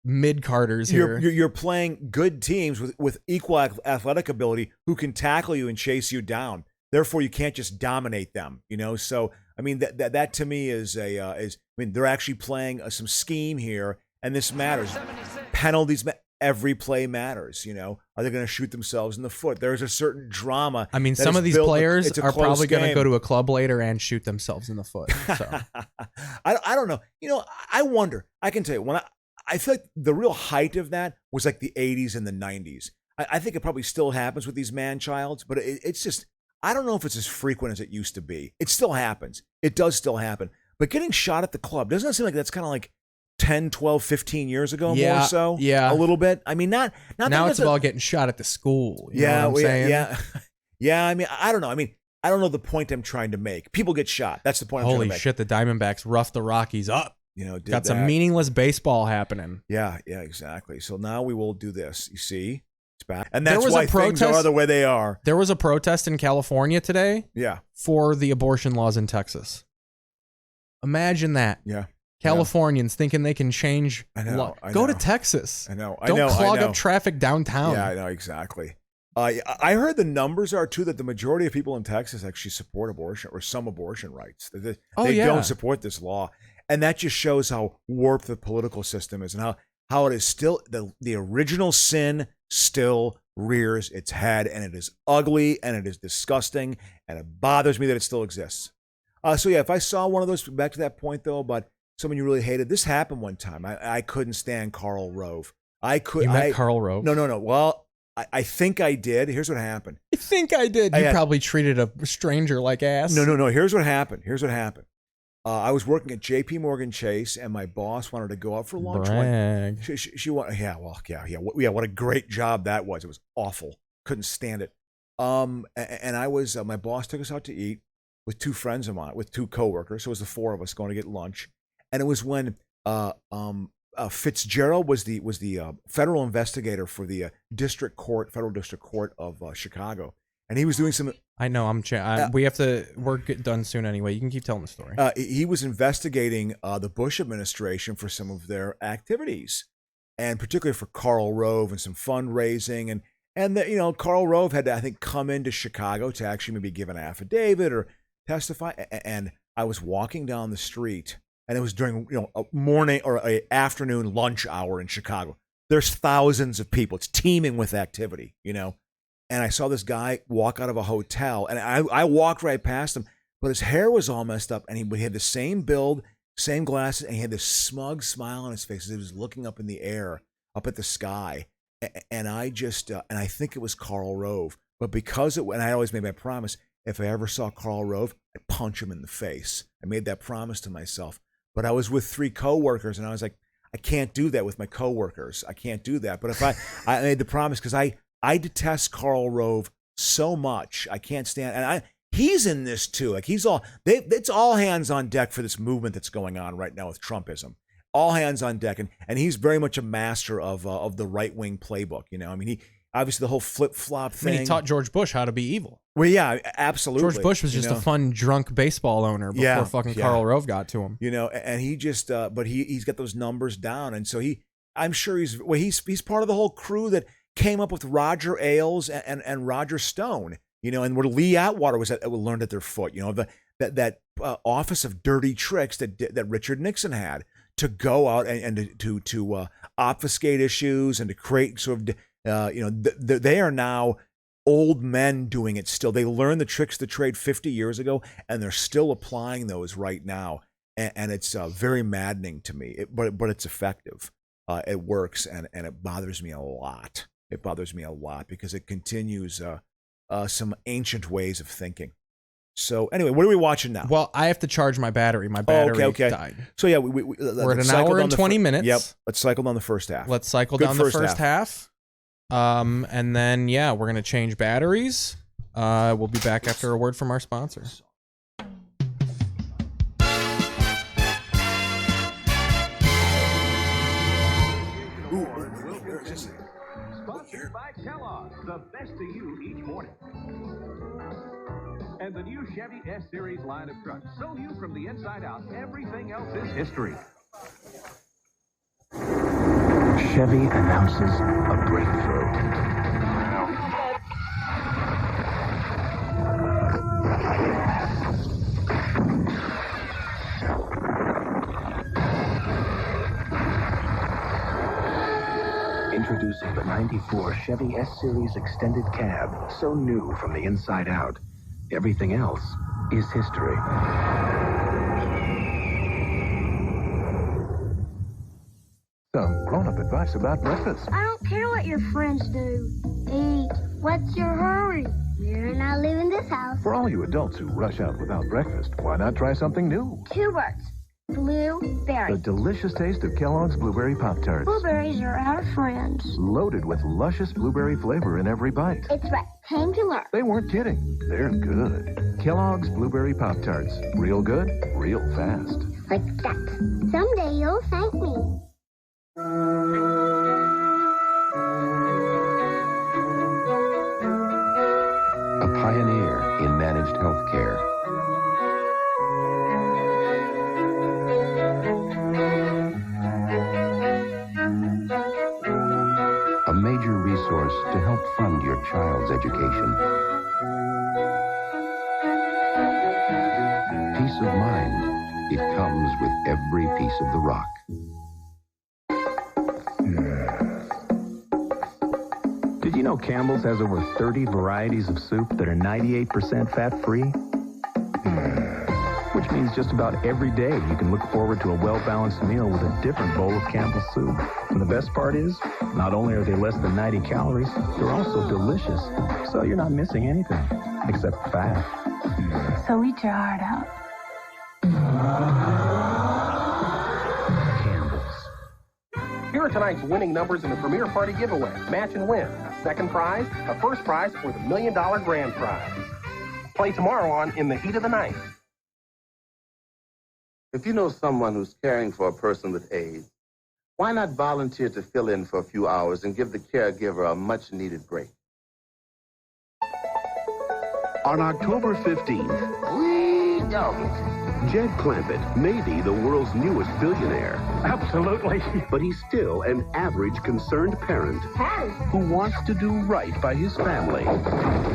mid-carders here. You're playing good teams with equal athletic ability who can tackle you and chase you down. Therefore, you can't just dominate them. So I mean that to me is they're actually playing some scheme here, and this matters. Penalties. Every play matters, Are they going to shoot themselves in the foot? There's a certain drama. I mean, some of these players are probably going to go to a club later and shoot themselves in the foot. So. I don't know. I wonder. I can tell you, I feel like the real height of that was like the 80s and the 90s. I think it probably still happens with these man-childs, but it's just, I don't know if it's as frequent as it used to be. It still happens. It does still happen. But getting shot at the club, doesn't it seem like that's kind of like 10, 12, 15 years ago, more so? Yeah. A little bit. I mean, not now it's about getting shot at the school. You know what I'm saying? Yeah. I mean, I don't know. I don't know the point I'm trying to make. People get shot. That's the point I'm trying to make. Holy shit, the Diamondbacks roughed the Rockies up. Got some meaningless baseball happening. Yeah, exactly. So now we will do this. You see? It's back. And that's why things are the way they are. There was a protest in California today. Yeah. For the abortion laws in Texas. Imagine that. Yeah. Californians thinking they can change. Go to Texas. Don't clog up traffic downtown. Yeah, I know, exactly. I heard the numbers are, too, that the majority of people in Texas actually support abortion or some abortion rights. They don't support this law. And that just shows how warped the political system is and how it is still, the original sin still rears its head, and it is ugly and it is disgusting, and it bothers me that it still exists. If I saw one of those, back to that point, though, but someone you really hated. This happened one time. I couldn't stand Karl Rove. You met Karl Rove? No. Well, I think I did. Here's what happened. I think I did. You probably treated a stranger like ass. No. Here's what happened. I was working at J.P. Morgan Chase, and my boss wanted to go out for lunch. Brag. She wanted. Yeah. What a great job that was. It was awful. Couldn't stand it. And I was. My boss took us out to eat with 2 friends of mine, with 2 coworkers. So it was the 4 of us going to get lunch. And it was when Fitzgerald was the federal investigator for the federal district court of Chicago, and he was doing some. I know. We have to. We're done soon anyway. You can keep telling the story. He was investigating the Bush administration for some of their activities, and particularly for Karl Rove and some fundraising, And that, Karl Rove had to, I think, come into Chicago to actually maybe give an affidavit or testify. And I was walking down the street, and it was during, a morning or a afternoon lunch hour in Chicago. There's thousands of people. It's teeming with activity, And I saw this guy walk out of a hotel, and I walked right past him, but his hair was all messed up, and he had the same build, same glasses, and he had this smug smile on his face as he was looking up in the air, up at the sky. And I just, and I think it was Karl Rove, but and I always made my promise, if I ever saw Karl Rove, I'd punch him in the face. I made that promise to myself. But I was with 3 coworkers, and I was like, I can't do that with my coworkers. I can't do that. But if I made the promise, because I detest Karl Rove so much. I can't stand, and he's in this too. Like it's all hands on deck for this movement that's going on right now with Trumpism. All hands on deck, and he's very much a master of the right wing playbook. He obviously the whole flip flop thing. He taught George Bush how to be evil. Well, yeah, absolutely. George Bush was just a fun drunk baseball owner before fucking Karl Rove got to him. And he just, but he's got those numbers down, and so I'm sure he's part of the whole crew that came up with Roger Ailes and Roger Stone. And where Lee Atwater learned at their foot. That office of dirty tricks that Richard Nixon had, to go out and to obfuscate issues and to create sort of, they are now old men doing it still. They learned the tricks of the trade 50 years ago, and they're still applying those right now. And it's very maddening to me, but it's effective. It works, and it bothers me a lot. It bothers me a lot because it continues some ancient ways of thinking. So anyway, what are we watching now? Well, I have to charge my battery. My battery died. So yeah, we're at an hour and 20 minutes. Yep. Let's cycle down the first half. Let's cycle down the first half. And then, we're going to change batteries. We'll be back after a word from our sponsor. Sponsored by Kellogg's, the best to you each morning. And the new Chevy S-Series line of trucks. So new from the inside out, everything else is history. Chevy announces a breakthrough. Introducing the 94 Chevy S-Series Extended Cab, so new from the inside out. Everything else is history. Some grown-up advice about breakfast. I don't care what your friends do. Eat. What's your hurry? You're not leaving this house. For all you adults who rush out without breakfast, why not try something new? 2 words. Blueberry. The delicious taste of Kellogg's Blueberry Pop-Tarts. Blueberries are our friends. Loaded with luscious blueberry flavor in every bite. It's right. Time to learn. They weren't kidding. They're good. Kellogg's Blueberry Pop-Tarts. Real good, real fast. Like that. Someday you'll thank me. A pioneer in managed health care. A major resource to help fund your child's education. Peace of mind. It comes with every piece of the rock. Did you know Campbell's has over 30 varieties of soup that are 98% fat-free? Which means just about every day you can look forward to a well-balanced meal with a different bowl of Campbell's soup. And the best part is, not only are they less than 90 calories, they're also delicious. So you're not missing anything, except fat. So eat your heart out. Here are tonight's winning numbers in the Premier Party giveaway. Match and win. A second prize, a first prize, or the $1 million grand prize. Play tomorrow on In the Heat of the Night. If you know someone who's caring for a person with AIDS, why not volunteer to fill in for a few hours and give the caregiver a much-needed break? On October 15th, Jed Clampett may be the world's newest billionaire. Absolutely. But he's still an average concerned parent who wants to do right by his family.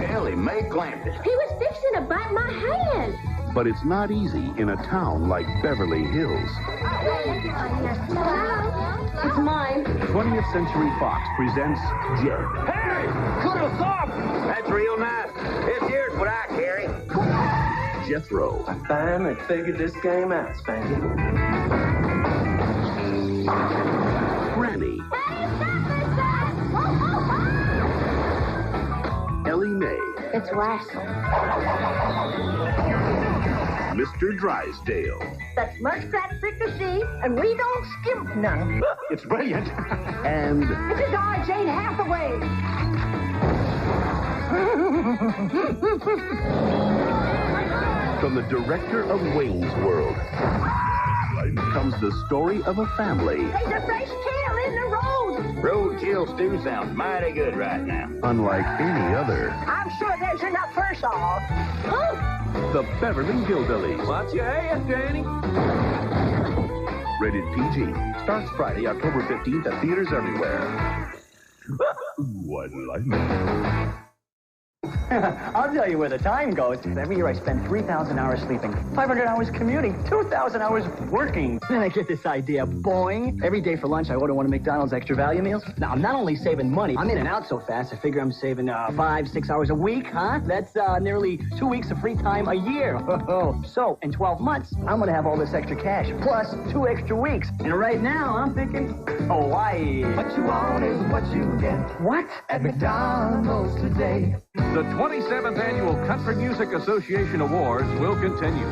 Ellie Mae clamped it. He was fixing to bite my hand. But it's not easy in a town like Beverly Hills. It's mine. 20th Century Fox presents Jet. Hey! Good assault! That's real nice. This here's what I carry. Jethro. I finally figured this game out, Spanky. Granny. Ellie Mae. It's Wes. Mr. Drysdale. That's muskrat fricassee, and we don't skimp none. It's brilliant. And It's a guy, Jane Hathaway. from the director of Wayne's World comes the story of a family. There's a fresh tail in the road. Road kill stew sounds mighty good right now. Unlike any other. I'm sure there's enough for us all. Oh. The Beverly Hillbillies. Watch your ass, Danny. Rated PG. Starts Friday, October 15th at theaters everywhere. What like I'll tell you where the time goes. Every year I spend 3,000 hours sleeping, 500 hours commuting, 2,000 hours working. Then I get this idea, boing. Every day for lunch I order one of McDonald's extra value meals. Now I'm not only saving money, I'm in and out so fast I figure I'm saving 5-6 hours a week, huh? That's nearly 2 weeks of free time a year. So in 12 months, I'm gonna have all this extra cash, plus 2 extra weeks. And right now I'm thinking, Hawaii. What you want is what you get. What? At McDonald's today. The 27th Annual Country Music Association Awards will continue.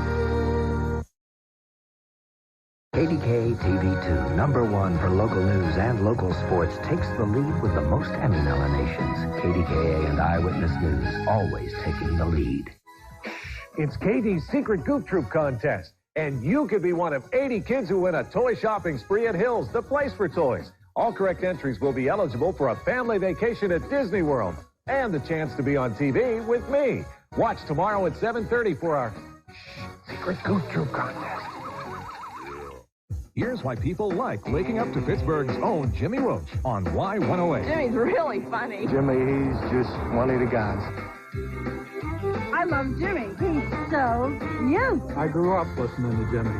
KDK TV2, #1 for local news and local sports, takes the lead with the most Emmy nominations. KDKA and Eyewitness News, always taking the lead. It's KD's Secret Goop Troop contest, and you could be one of 80 kids who win a toy shopping spree at Hills, the place for toys. All correct entries will be eligible for a family vacation at Disney World and the chance to be on TV with me. Watch tomorrow at 7:30 for our Secret Goop Troop contest. Here's why people like waking up to Pittsburgh's own Jimmy Roach on Y108. Jimmy's really funny. Jimmy, he's just one of the guys. I love Jimmy. He's so cute. I grew up listening to Jimmy.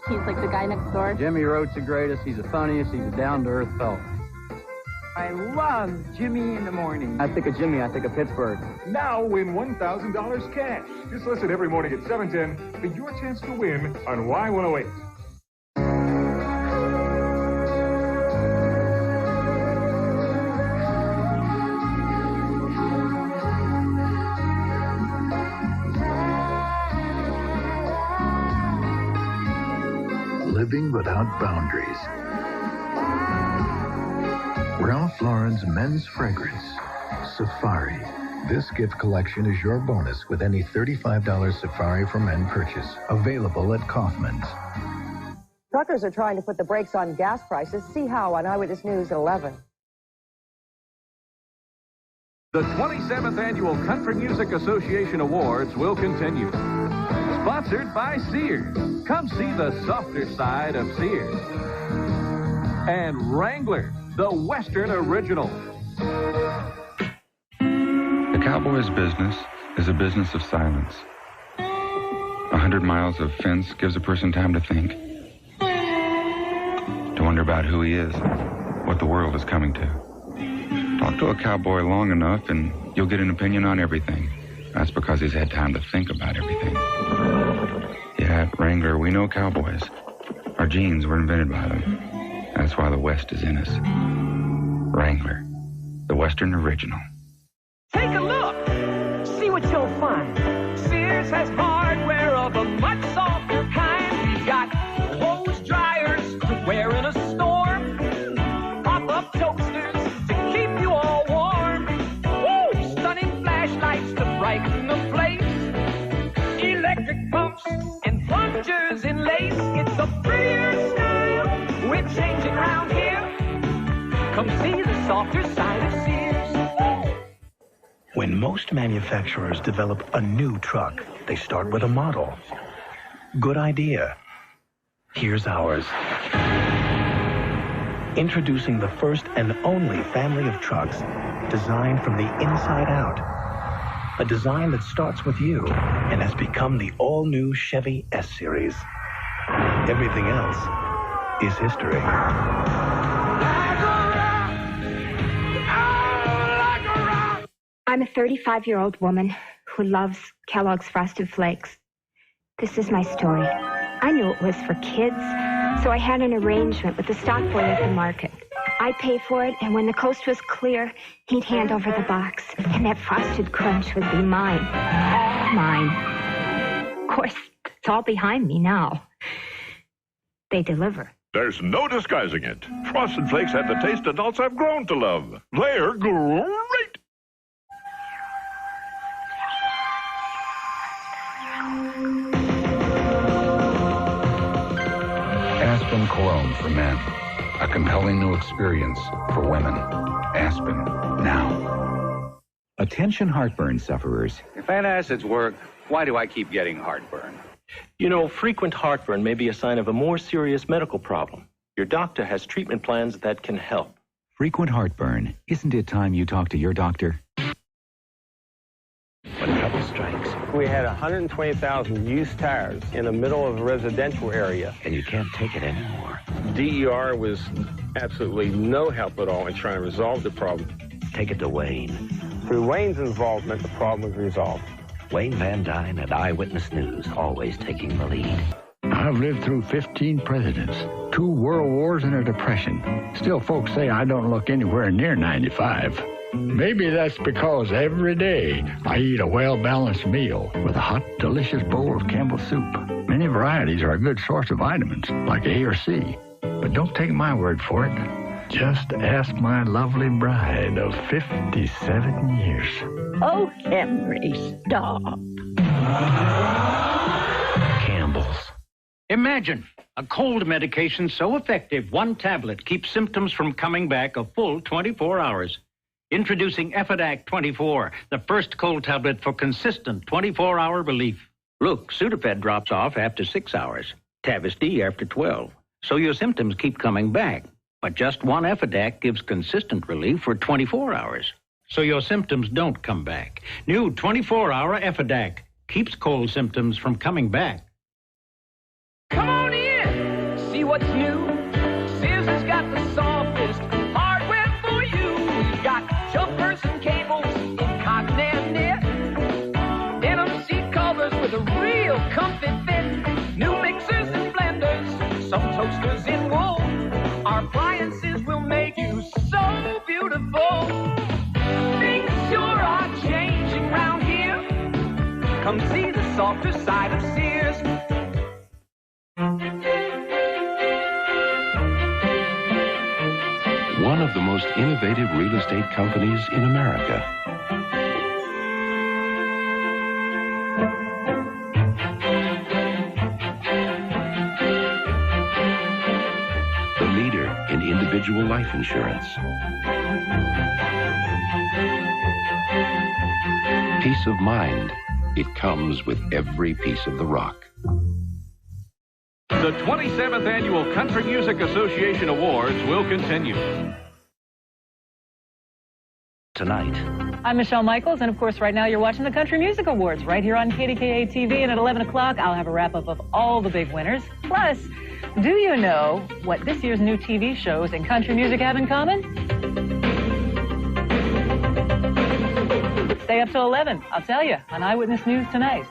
He's like the guy next door. Jimmy Roach the greatest. He's the funniest. He's a down-to-earth fellow. I love Jimmy in the morning. I think of Jimmy, I think of Pittsburgh. Now win $1,000 cash. Just listen every morning at 7:10 for your chance to win on Y108. Living without boundaries. Ralph Lauren's men's fragrance, Safari. This gift collection is your bonus with any $35 Safari for Men purchase. Available at Kaufman's. Truckers are trying to put the brakes on gas prices. See how on Eyewitness News at 11. The 27th Annual Country Music Association Awards will continue. Sponsored by Sears. Come see the softer side of Sears. And Wrangler, the Western Original. The cowboy's business is a business of silence. 100 miles of fence gives a person time to think. To wonder about who he is, what the world is coming to. Talk to a cowboy long enough and you'll get an opinion on everything. That's because he's had time to think about everything. Yeah, at Wrangler, we know cowboys. Our genes were invented by them. That's why the West is in us. Wrangler, the Western Original. Take a look. See what you'll find. Sears has hardware of a much softer kind. We've got clothes dryers to wear in a storm. Pop-up toasters to keep you all warm. Woo! Stunning flashlights to brighten the place. Electric pumps and plungers in lace. It's a prettier style. We're changing around here. Come see the softer side of Sears. When most manufacturers develop a new truck, they start with a model. Good idea. Here's ours. Introducing the first and only family of trucks designed from the inside out. A design that starts with you and has become the all-new Chevy S-Series. Everything else is history. I'm a 35-year-old woman who loves Kellogg's Frosted Flakes. This is my story. I knew it was for kids, so I had an arrangement with the stock boy at the market. I'd pay for it, and when the coast was clear, he'd hand over the box, and that frosted crunch would be mine. All mine. Of course, it's all behind me now. They deliver. There's no disguising it. Frosted Flakes have the taste adults have grown to love. They're great. Aspen Cologne for men. A compelling new experience for women. Aspen, now. Attention heartburn sufferers. If antacids work, why do I keep getting heartburn? You know, frequent heartburn may be a sign of a more serious medical problem. Your doctor has treatment plans that can help. Frequent heartburn. Isn't it time you talk to your doctor? When trouble strikes. We had 120,000 used tires in the middle of a residential area. And you can't take it anymore. DER was absolutely no help at all in trying to resolve the problem. Take it to Wayne. Through Wayne's involvement, the problem was resolved. Wayne Van Dyne at Eyewitness News, always taking the lead. I've lived through 15 presidents, 2 world wars, and a depression. Still, folks say I don't look anywhere near 95. Maybe that's because every day I eat a well-balanced meal with a hot, delicious bowl of Campbell's soup. Many varieties are a good source of vitamins, like A or C. But don't take my word for it. Just ask my lovely bride of 57 years. Oh, Henry, stop. Campbell's. Imagine a cold medication so effective, one tablet keeps symptoms from coming back a full 24 hours. Introducing Effidac 24, the first cold tablet for consistent 24-hour relief. Look, Sudafed drops off after 6 hours, Tavist after 12. So your symptoms keep coming back. But just one Effidac gives consistent relief for 24 hours. So your symptoms don't come back. New 24-hour Effidac keeps cold symptoms from coming back. Come on in, see what's new. Sears has got the softest hardware for you. We've got jumpers and cables in cotton and knit. Denim seat covers with a real comfy fit. New mixers and blenders, some toasters in wool. Our appliances will make you so beautiful. Things sure are changing round here. Come see the softer side of Sears. One of the most innovative real estate companies in America. The leader in individual life insurance. Peace of mind. It comes with every piece of the rock. The 27th Annual Country Music Association Awards will continue. Tonight. I'm Michelle Michaels, and of course, right now you're watching the Country Music Awards right here on KDKA TV, and at 11 o'clock, I'll have a wrap-up of all the big winners. Plus, do you know what this year's new TV shows and country music have in common? Stay up till 11. I'll tell you on Eyewitness News tonight.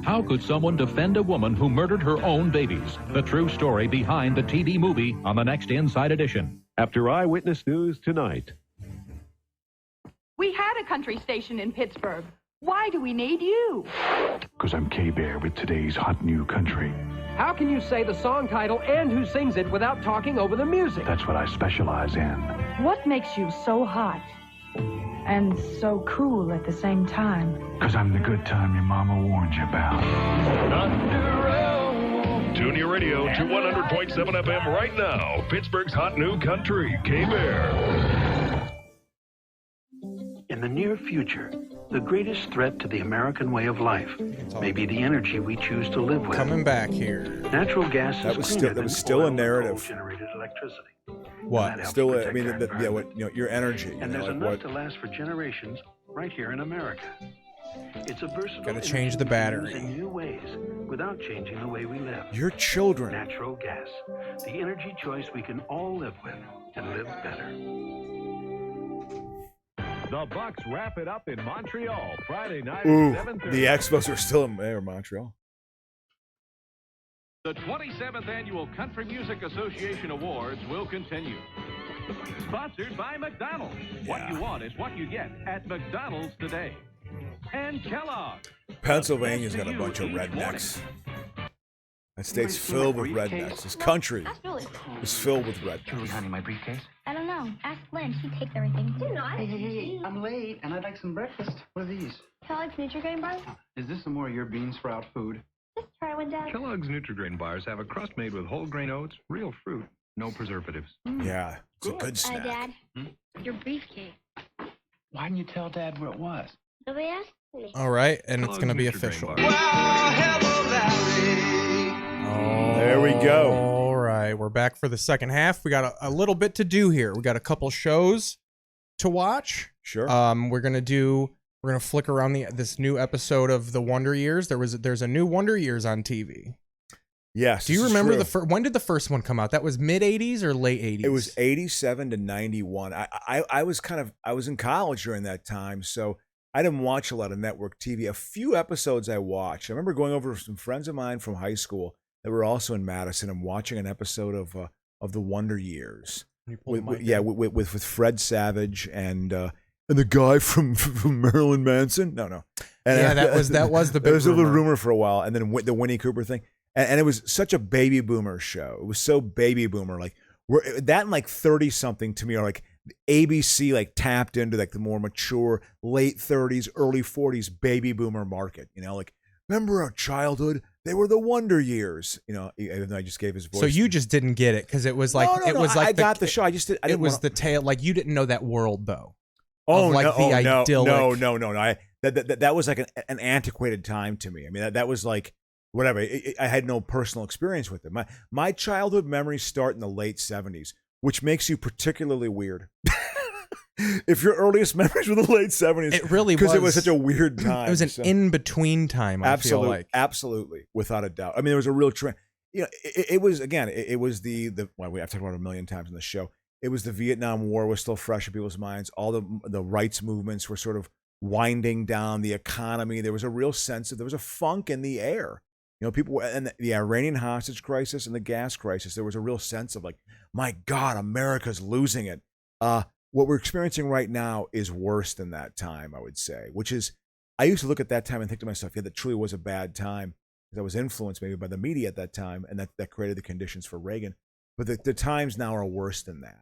How could someone defend a woman who murdered her own babies? The true story behind the TV movie on the next Inside Edition. After Eyewitness News tonight. We had a country station in Pittsburgh. Why do we need you? Because I'm K-Bear with today's hot new country. How can you say the song title and who sings it without talking over the music? That's what I specialize in. What makes you so hot and so cool at the same time? Because I'm the good time your mama warned you about. Tune your radio to 100.7 FM right now. Pittsburgh's hot new country, K-Bear. In the near future, The greatest threat to the American way of life may be the energy we choose to live with. Coming back here. Natural gas That was is still a narrative. generated electricity. What? Still, I mean, your energy. And there's enough to last for generations right here in America. It's a versatile. Got to change the battery in new ways without changing the way we live. Your children. Natural gas, the energy choice we can all live with and live better. The Bucks wrap it up in Montreal Friday night Ooh, at 7:30. the Expos are still in Montreal. The 27th Annual Country Music Association Awards will continue. Sponsored by McDonald's. What you want is what you get at McDonald's today. And Kellogg. Pennsylvania's got a bunch of rednecks. That state's filled with rednecks. This country is filled with rednecks. Honey, my briefcase? I don't know. Ask Lynn. She takes everything. Hey, I'm late, and I'd like some breakfast. What are these? Kellogg's Nutri-Grain bars? Is this some more of your bean sprout food? Just try one, Dad. Kellogg's Nutri-Grain bars have a crust made with whole grain oats, real fruit, no preservatives. Yeah, it's a good snack. Dad, your briefcase. Why didn't you tell Dad where it was? Nobody asked me. All right, and it's going to be official. There we go. All right, we're back for the second half. We got a little bit to do here. We got a couple shows to watch. Sure. We're gonna flick around this new episode of The Wonder Years. There's a new Wonder Years on TV. Yes. Do you remember when did the first one come out? That was mid 80s or late 80s? It was 87 to 91. I was in college during that time, so I didn't watch a lot of network TV. A few episodes I watched. I remember going over with some friends of mine from high school that were also in Madison and watching an episode of The Wonder Years. With Fred Savage and the guy from Marilyn Manson. No. And yeah, that was the big there was a little rumor. rumor for a while, and then the Winnie Cooper thing. And it was such a baby boomer show. It was so baby boomer. Like that and like 30 something to me are like ABC like tapped into like the more mature late 30s, early 40s baby boomer market. You know, like remember our childhood? They were the Wonder Years. You know, even though I just gave his voice. So you just didn't get it because it was like I got the show. I just didn't. It was the tale. Like you didn't know that world though. Oh, like no, idyllic. No. That was like an antiquated time to me. I mean, that was like. Whatever. I had no personal experience with it. My childhood memories start in the late 70s, which makes you particularly weird. If your earliest memories were the late 70s, it really was because it was such a weird time. It was an in-between time. I feel like absolutely, without a doubt. I mean, there was a real trend. You know, it was the well, we have talked about it a million times in the show. It was the Vietnam War was still fresh in people's minds. All the rights movements were sort of winding down. The economy. There was a real sense of there was a funk in the air. You know, people and the Iranian hostage crisis and the gas crisis, there was a real sense of like, my God, America's losing it. What we're experiencing right now is worse than that time, I would say, which is, I used to look at that time and think to myself, yeah, that truly was a bad time because I was influenced maybe by the media at that time and that created the conditions for Reagan. But the times now are worse than that.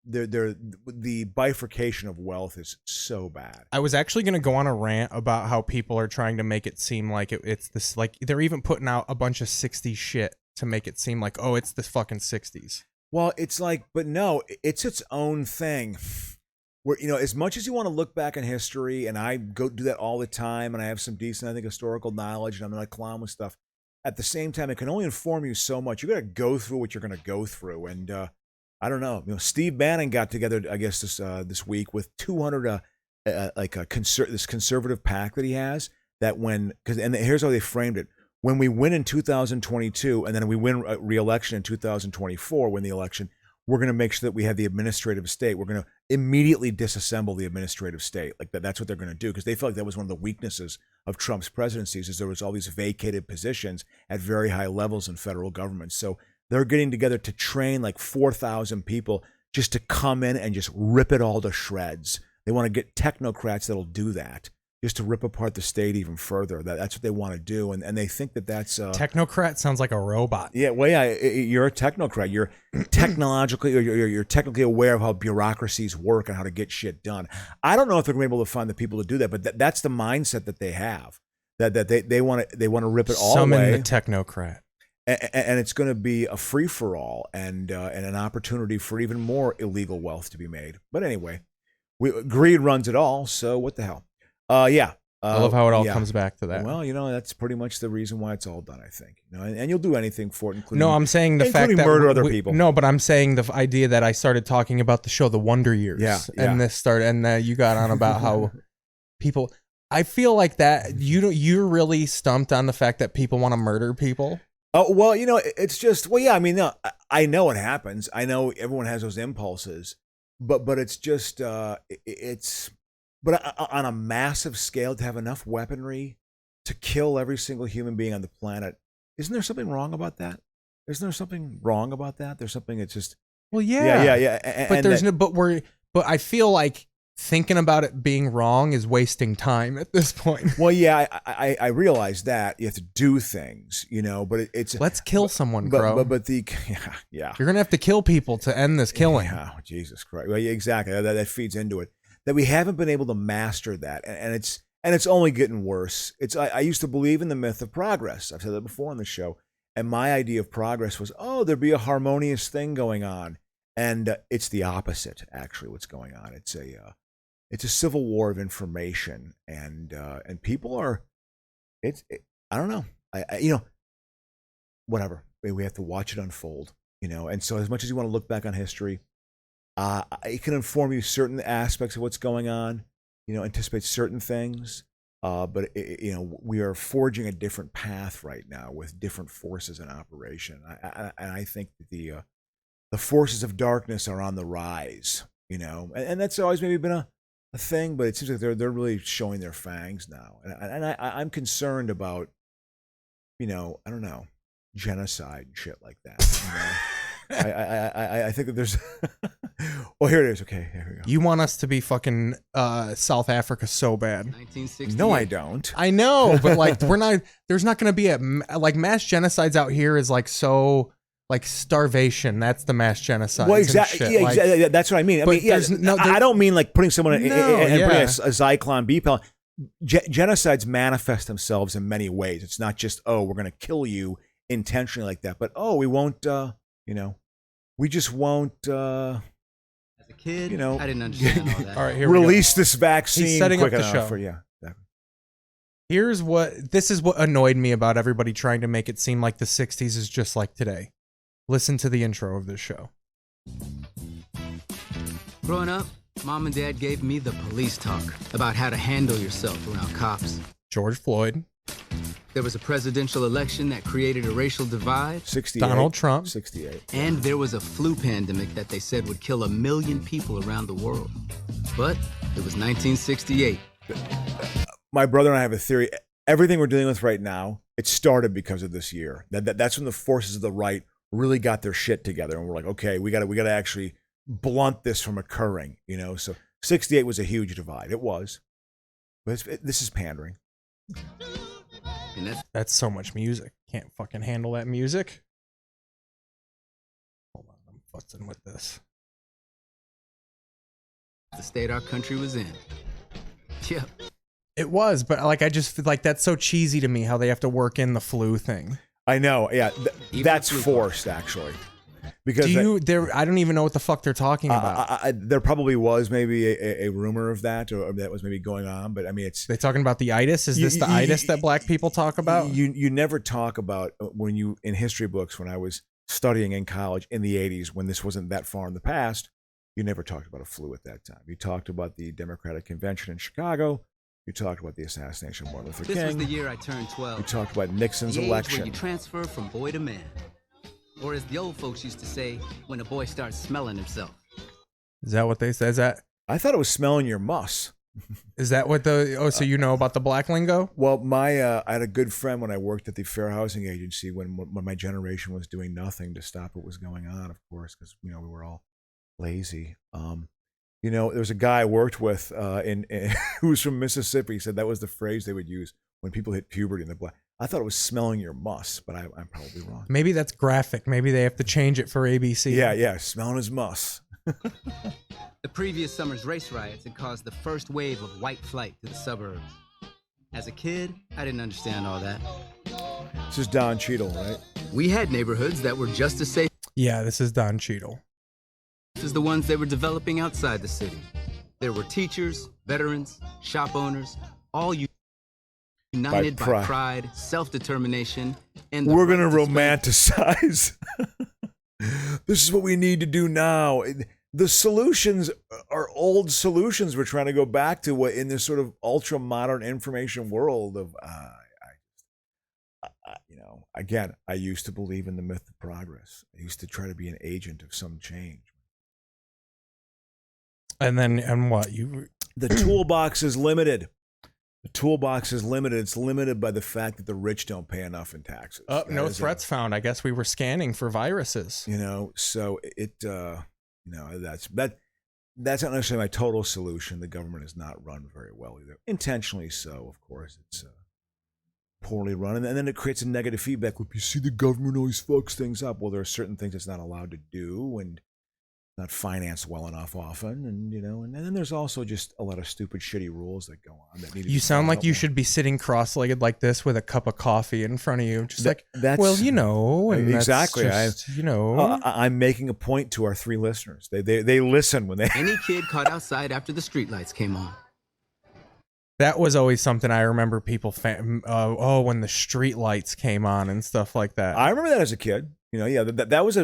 The bifurcation of wealth is so bad. I was actually going to go on a rant about how people are trying to make it seem like it's this, like they're even putting out a bunch of 60s shit to make it seem like, oh, it's the fucking 60s. Well, it's like, but no, it's its own thing. Where, you know, as much as you want to look back in history, and I go do that all the time, and I have some decent, I think, historical knowledge, and I'm not a clown with stuff. At the same time, it can only inform you so much. You got to go through what you're going to go through, and I don't know. You know, Steve Bannon got together, I guess, this week with 200 this conservative pack that he has. That and here's how they framed it: when we win in 2022, and then we win re-election in 2024, win the election, we're going to make sure that we have the administrative state. We're going to immediately disassemble the administrative state. Like that's what they're going to do because they feel like that was one of the weaknesses of Trump's presidencies is there was all these vacated positions at very high levels in federal government. So they're getting together to train like 4,000 people just to come in and just rip it all to shreds. They want to get technocrats that'll do that, just to rip apart the state even further. That's what they want to do, and they think that's technocrat sounds like a robot. Yeah, well, yeah, you're a technocrat. You're technologically, or you're technically aware of how bureaucracies work and how to get shit done. I don't know if they're going to be able to find the people to do that, but that's the mindset that they have. That they want to rip it all away. Summon the technocrat. And it's going to be a free-for-all and an opportunity for even more illegal wealth to be made. But anyway, greed runs it all, so what the hell? Yeah. I love how it all comes back to that. Well, that's pretty much the reason why it's all done, I think. And you'll do anything for it, including No, I'm saying the fact that murder other people. No, but I'm saying the idea that I started talking about the show The Wonder Years. Yeah. And this started, and you got on about how people. I feel like that you're really stumped on the fact that people want to murder people. Oh, well, it's just, well, yeah, I mean, no, I know it happens. I know everyone has those impulses, but it's just, but on a massive scale, to have enough weaponry to kill every single human being on the planet, isn't there something wrong about that? Isn't there something wrong about that? There's something that's just, well, yeah. And but I feel like thinking about it being wrong is wasting time at this point. Well, yeah, I realize that you have to do things, but it's let's kill someone, bro. But the yeah, you're gonna have to kill people to end this killing. Yeah, Jesus Christ. Well, yeah, exactly. That feeds into it. That we haven't been able to master that, and it's only getting worse. I used to believe in the myth of progress. I've said that before on the show, and my idea of progress was, there'd be a harmonious thing going on, and it's the opposite. Actually, what's going on? It's a civil war of information, and people are, I don't know, whatever. We have to watch it unfold, And so, as much as you want to look back on history, it can inform you certain aspects of what's going on, anticipate certain things. But we are forging a different path right now with different forces in operation. And I think that the forces of darkness are on the rise, and that's always maybe been a thing, but it seems like they're really showing their fangs now, and I'm concerned about, I don't know, genocide and shit like that. I think that there's. Well, here it is. Okay, here we go. You want us to be fucking South Africa so bad? No, I don't. I know, but like we're not. There's not going to be mass genocides out here is so. Like starvation, that's the mass genocide. Well, exactly. Yeah, exactly. That's what I mean. I don't mean like putting someone and putting a Zyklon B pill. Genocides manifest themselves in many ways. It's not just we're going to kill you intentionally like that, but we won't. We just won't. As a kid, I didn't understand all that. All right, here release this vaccine. He's setting quick up the enough show. Exactly. This is what annoyed me about everybody trying to make it seem like the 60s is just like today. Listen to the intro of this show. Growing up, Mom and Dad gave me the police talk about how to handle yourself around cops. George Floyd. There was a presidential election that created a racial divide. 68. Donald Trump. 68. And there was a flu pandemic that they said would kill 1 million people around the world. But it was 1968. My brother and I have a theory. Everything we're dealing with right now, it started because of this year. That's when the forces of the right really got their shit together, and we're like, okay, we got to actually blunt this from occurring, So 68 was a huge divide. It was, but this is pandering. And that's so much music. Can't fucking handle that music. Hold on, I'm futzing with this. The state our country was in. Yeah. It was, but I just feel like that's so cheesy to me how they have to work in the flu thing. I know, yeah, that's forced actually. Because I don't even know what the fuck they're talking about. There probably was maybe a rumor of that, or that was maybe going on, but I mean, they talking about the itis. Is this the itis that black people talk about? You never talk about in history books when I was studying in college in the 80s when this wasn't that far in the past. You never talked about a flu at that time. You talked about the Democratic Convention in Chicago. You talked about the assassination of Martin Luther King. This was the year I turned 12. You talked about Nixon's the age election. Where you transfer from boy to man. Or as the old folks used to say, when a boy starts smelling himself. Is that what they say? Is that? I thought it was smelling your muss. Is that what so you know about the black lingo? Well, I had a good friend when I worked at the Fair Housing Agency when my generation was doing nothing to stop what was going on, of course, because, we were all lazy. There was a guy I worked with who was from Mississippi. He said that was the phrase they would use when people hit puberty in the black. I thought it was smelling your muss, but I'm probably wrong. Maybe that's graphic. Maybe they have to change it for ABC. Yeah, smelling his muss. The previous summer's race riots had caused the first wave of white flight to the suburbs. As a kid, I didn't understand all that. This is Don Cheadle, right? We had neighborhoods that were just as safe. Yeah, this is Don Cheadle. As the ones they were developing outside the city. There were teachers, veterans, shop owners, all united by pride, self-determination, and we're going to romanticize. This is what we need to do now. The solutions are old solutions we're trying to go back to in this sort of ultra-modern information world of, again, I used to believe in the myth of progress. I used to try to be an agent of some change. And what? The toolbox is limited. The toolbox is limited. It's limited by the fact that the rich don't pay enough in taxes. No threats found. I guess we were scanning for viruses. So that's not necessarily my total solution. The government is not run very well either. Intentionally so, of course. It's poorly run. And then it creates a negative feedback loop. You see, the government always fucks things up. Well, there are certain things it's not allowed to do and not financed well enough often. And then there's also just a lot of stupid, shitty rules that go on. You sound like you should be sitting cross-legged like this with a cup of coffee in front of you. Just and exactly. That's just, I'm making a point to our 3 listeners. They listen when they... Any kid caught outside after the streetlights came on. That was always something I remember people, when the street lights came on and stuff like that. I remember that as a kid. That was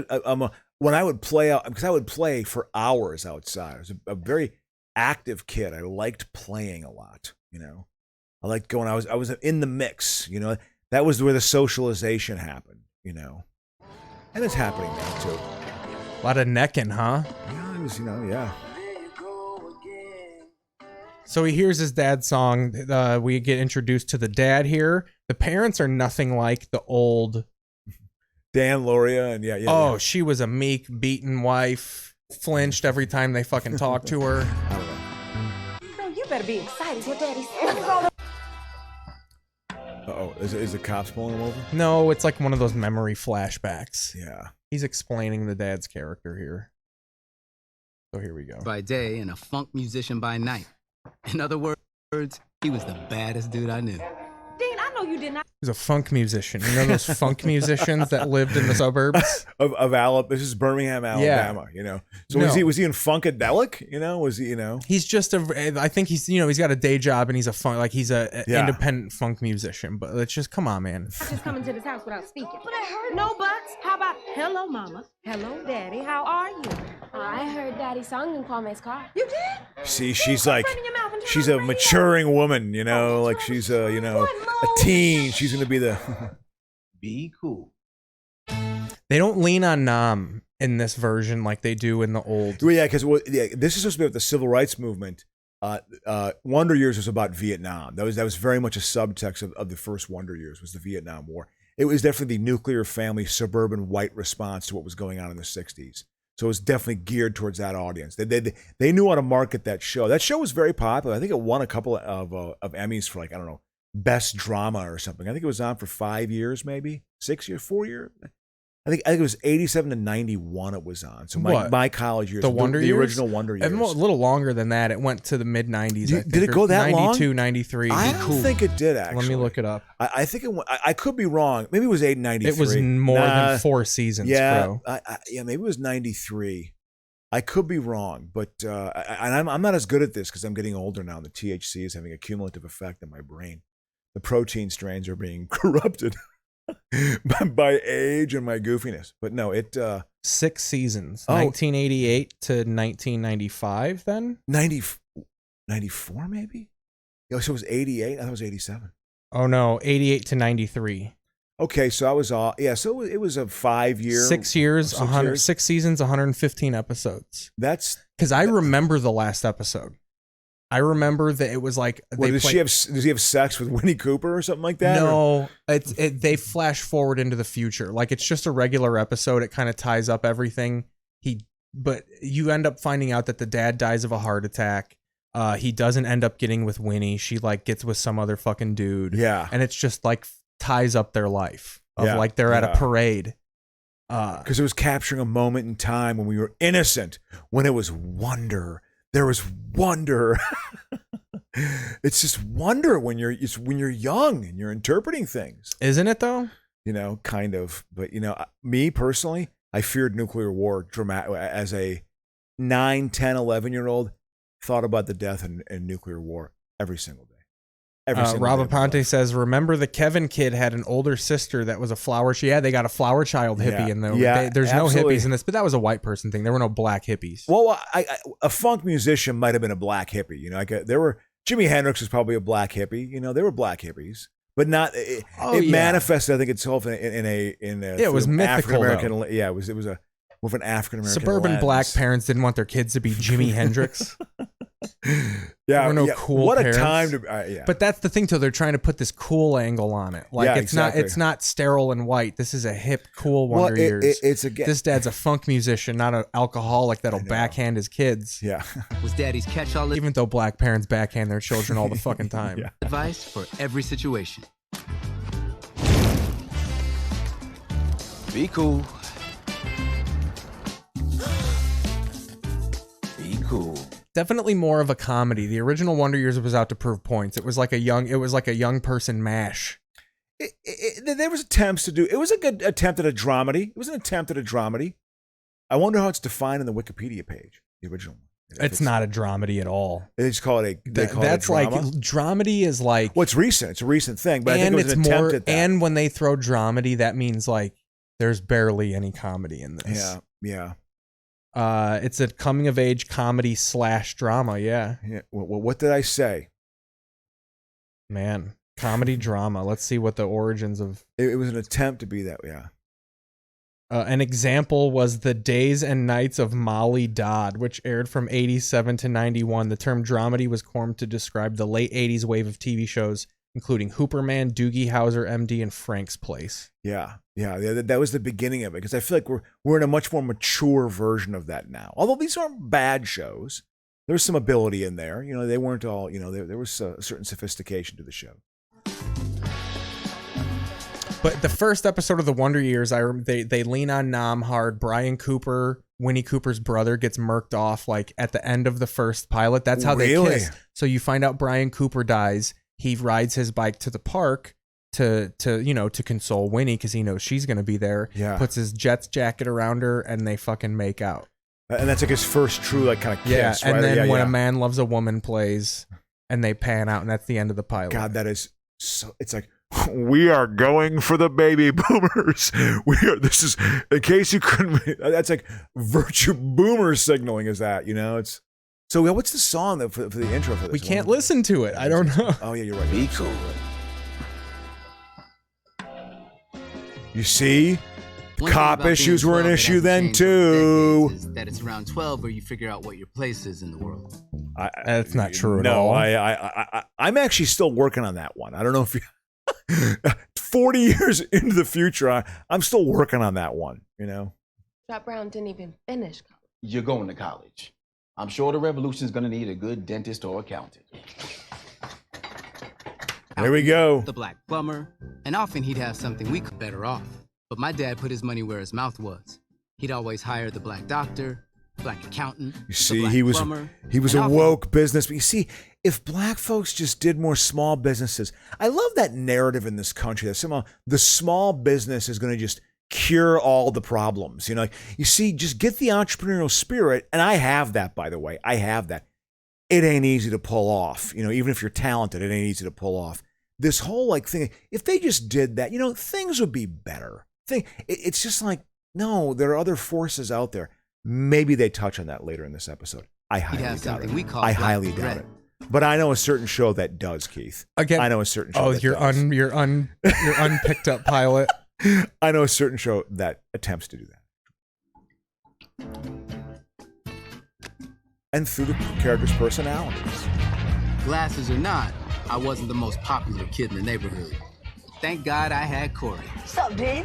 when I would play out, because I would play for hours outside. I was a very active kid. I liked playing a lot. I liked going. I was in the mix. That was where the socialization happened. And it's happening now too. A lot of necking, huh? Yeah, it was. Yeah. So he hears his dad's song. We get introduced to the dad here. The parents are nothing like the old Dan Loria, and she was a meek, beaten wife. Flinched every time they fucking talked to her. I don't know. Girl, you better be excited what Daddy said. Is the cops pulling him over? No, it's like one of those memory flashbacks. Yeah. He's explaining the dad's character here. So here we go. By day and a funk musician by night. In other words, he was the baddest dude I knew. Dean, I know you did not. He's a funk musician. You know those funk musicians that lived in the suburbs of Alabama. This is Birmingham, Alabama. So was he in Funkadelic? Was he? He's just I think he's he's got a day job and he's he's a independent funk musician. But let's just come on, man. Just coming to this house without speaking. But I heard no buts. How about hello, mama? Hello, daddy. How are you? I heard Daddy sung in Kwame's car. You did? See, she's a maturing woman. Like she's a teen. She's gonna be the be cool. They don't lean on Nam in this version like they do in the old. Well, yeah, because this is supposed to be about the civil rights movement. Wonder Years was about Vietnam. That was very much a subtext of the first Wonder Years was the Vietnam War. It was definitely the nuclear family, suburban white response to what was going on in the 60s. So it was definitely geared towards that audience. They knew how to market that show. That show was very popular. I think it won a couple of Emmys for best drama or something. I think it was on for 5 years, maybe 6 years, 4 years. I think it was 87 to 91 it was on. So my college years. The original Wonder Years. A little longer than that. It went to the mid 90s. Did it go that 92, long? 93. I don't think it did, actually. Let me look it up. I think it went, I could be wrong. Maybe it was 93. It was more than 4 seasons, bro. Maybe it was 93. I could be wrong, but I'm not as good at this because I'm getting older now. The THC is having a cumulative effect on my brain. The protein strains are being corrupted by age and my goofiness. But no, 6 seasons. 1988 to 1995 then? 94 maybe? So it was 88? I thought it was 87. Oh no, 88 to 93. Okay, so I was so it was a 5-year 6 years, 6 seasons, 115 episodes. That's because I remember the last episode. I remember that it was like does he have sex with Winnie Cooper or something like that? No, they flash forward into the future. Like it's just a regular episode. It kind of ties up everything. But you end up finding out that the dad dies of a heart attack. He doesn't end up getting with Winnie. She gets with some other fucking dude. Yeah. And it's just ties up their life of they're at a parade. Because it was capturing a moment in time when we were innocent, when it was wonder. There was wonder. It's just wonder when you're young and you're interpreting things. Isn't it though? Kind of. But me personally, I feared nuclear war as a 9, 10, 11-year-old. Thought about the death and nuclear war every single day. Every single Rob day of my Aponte says, remember the Kevin kid had an older sister that was a flower. They got a flower child hippie in there. Yeah, There's absolutely. no hippies in this, but that was a white person thing. There were no black hippies. Well, a funk musician might have been a black hippie. You know, there were Jimi Hendrix was probably a black hippie. You know, there were black hippies, but not. It manifested, I think, itself in a it was mythical. African-American. Yeah, it was with an African American. Suburban lens. black parents didn't want their kids to be Jimi Hendrix. Yeah, there were no cool what parents. a time to. Yeah. But that's the thing, too. They're trying to put this cool angle on it. Like it's not sterile and white. This is a hip, cool Wonder Years. This dad's a funk musician, not an alcoholic that'll backhand his kids. Yeah. Was daddy's catch-all even though black parents backhand their children all the fucking time. Yeah. advice for every situation. Be cool. Be cool. Definitely more of a comedy. The original Wonder Years was out to prove points. It was like a young person MASH. There was attempts to do. It was a good attempt at a dramedy. It was an attempt at a dramedy. I wonder how it's defined in the Wikipedia page. The original one. It's not a dramedy at all. They just call it a. That's like dramedy is like. Well, it's recent. It's a recent thing, but I think it was an attempt at that. And when they throw dramedy, that means like there's barely any comedy in this. Yeah. It's a coming of age comedy / drama. Yeah. Well, what did I say? Man, comedy drama. Let's see what the origins of. It was an attempt to be that. Yeah. An example was The Days and Nights of Molly Dodd, which aired from 87 to 91. The term dramedy was coined to describe the late 80s wave of TV shows, including Hooperman, Doogie Howser, MD, and Frank's Place. Yeah. That was the beginning of it, because I feel like we're in a much more mature version of that now. Although these aren't bad shows, there's some ability in there. You know, they weren't all. You know, there was a certain sophistication to the show. But the first episode of the Wonder Years, they lean on Nam hard. Brian Cooper, Winnie Cooper's brother, gets murked off like at the end of the first pilot. That's how they kiss. So you find out Brian Cooper dies. He rides his bike to the park to console Winnie because he knows she's gonna be there. Yeah. Puts his Jets jacket around her and they fucking make out. And that's like his first true like kind of kiss. Yeah. And right? then When a Man Loves a Woman plays, and they pan out, and that's the end of the pilot. God, that is so. It's like. We are going for the baby boomers. This is, in case you couldn't, that's like virtue boomer signaling, is that, you know? It's so. What's the song for the intro for this? We can't listen to it. I don't know. Oh yeah, you're right. Be cool. You see, cop issues were an issue then too. Is that it's around 12 where you figure out what your place is in the world. That's not true at all. I'm actually still working on that one. I don't know if you. 40 years into the future, I'm still working on that one, you know. Chop Brown didn't even finish college. You're going to college. I'm sure the revolution's going to need a good dentist or accountant. There we go. The black plumber. And often he'd have something we could better off. But my dad put his money where his mouth was. He'd always hire the black doctor, black accountant. You see, he was a woke business. But you see, if black folks just did more small businesses, I love that narrative in this country that somehow the small business is going to just cure all the problems. You know, you see, just get the entrepreneurial spirit, and I have that, by the way. I have that. It ain't easy to pull off. You know, even if you're talented, it ain't easy to pull off. This whole like thing, if they just did that, you know, things would be better. It's just like, no, there are other forces out there. Maybe they touch on that later in this episode. I highly doubt it. I highly doubt it. But I know a certain show that does, Keith. Again, I know a certain show. Oh, you're unpicked up pilot. I know a certain show that attempts to do that. And through the characters' personalities. Glasses or not, I wasn't the most popular kid in the neighborhood. Thank God I had Corey. What's up, dude?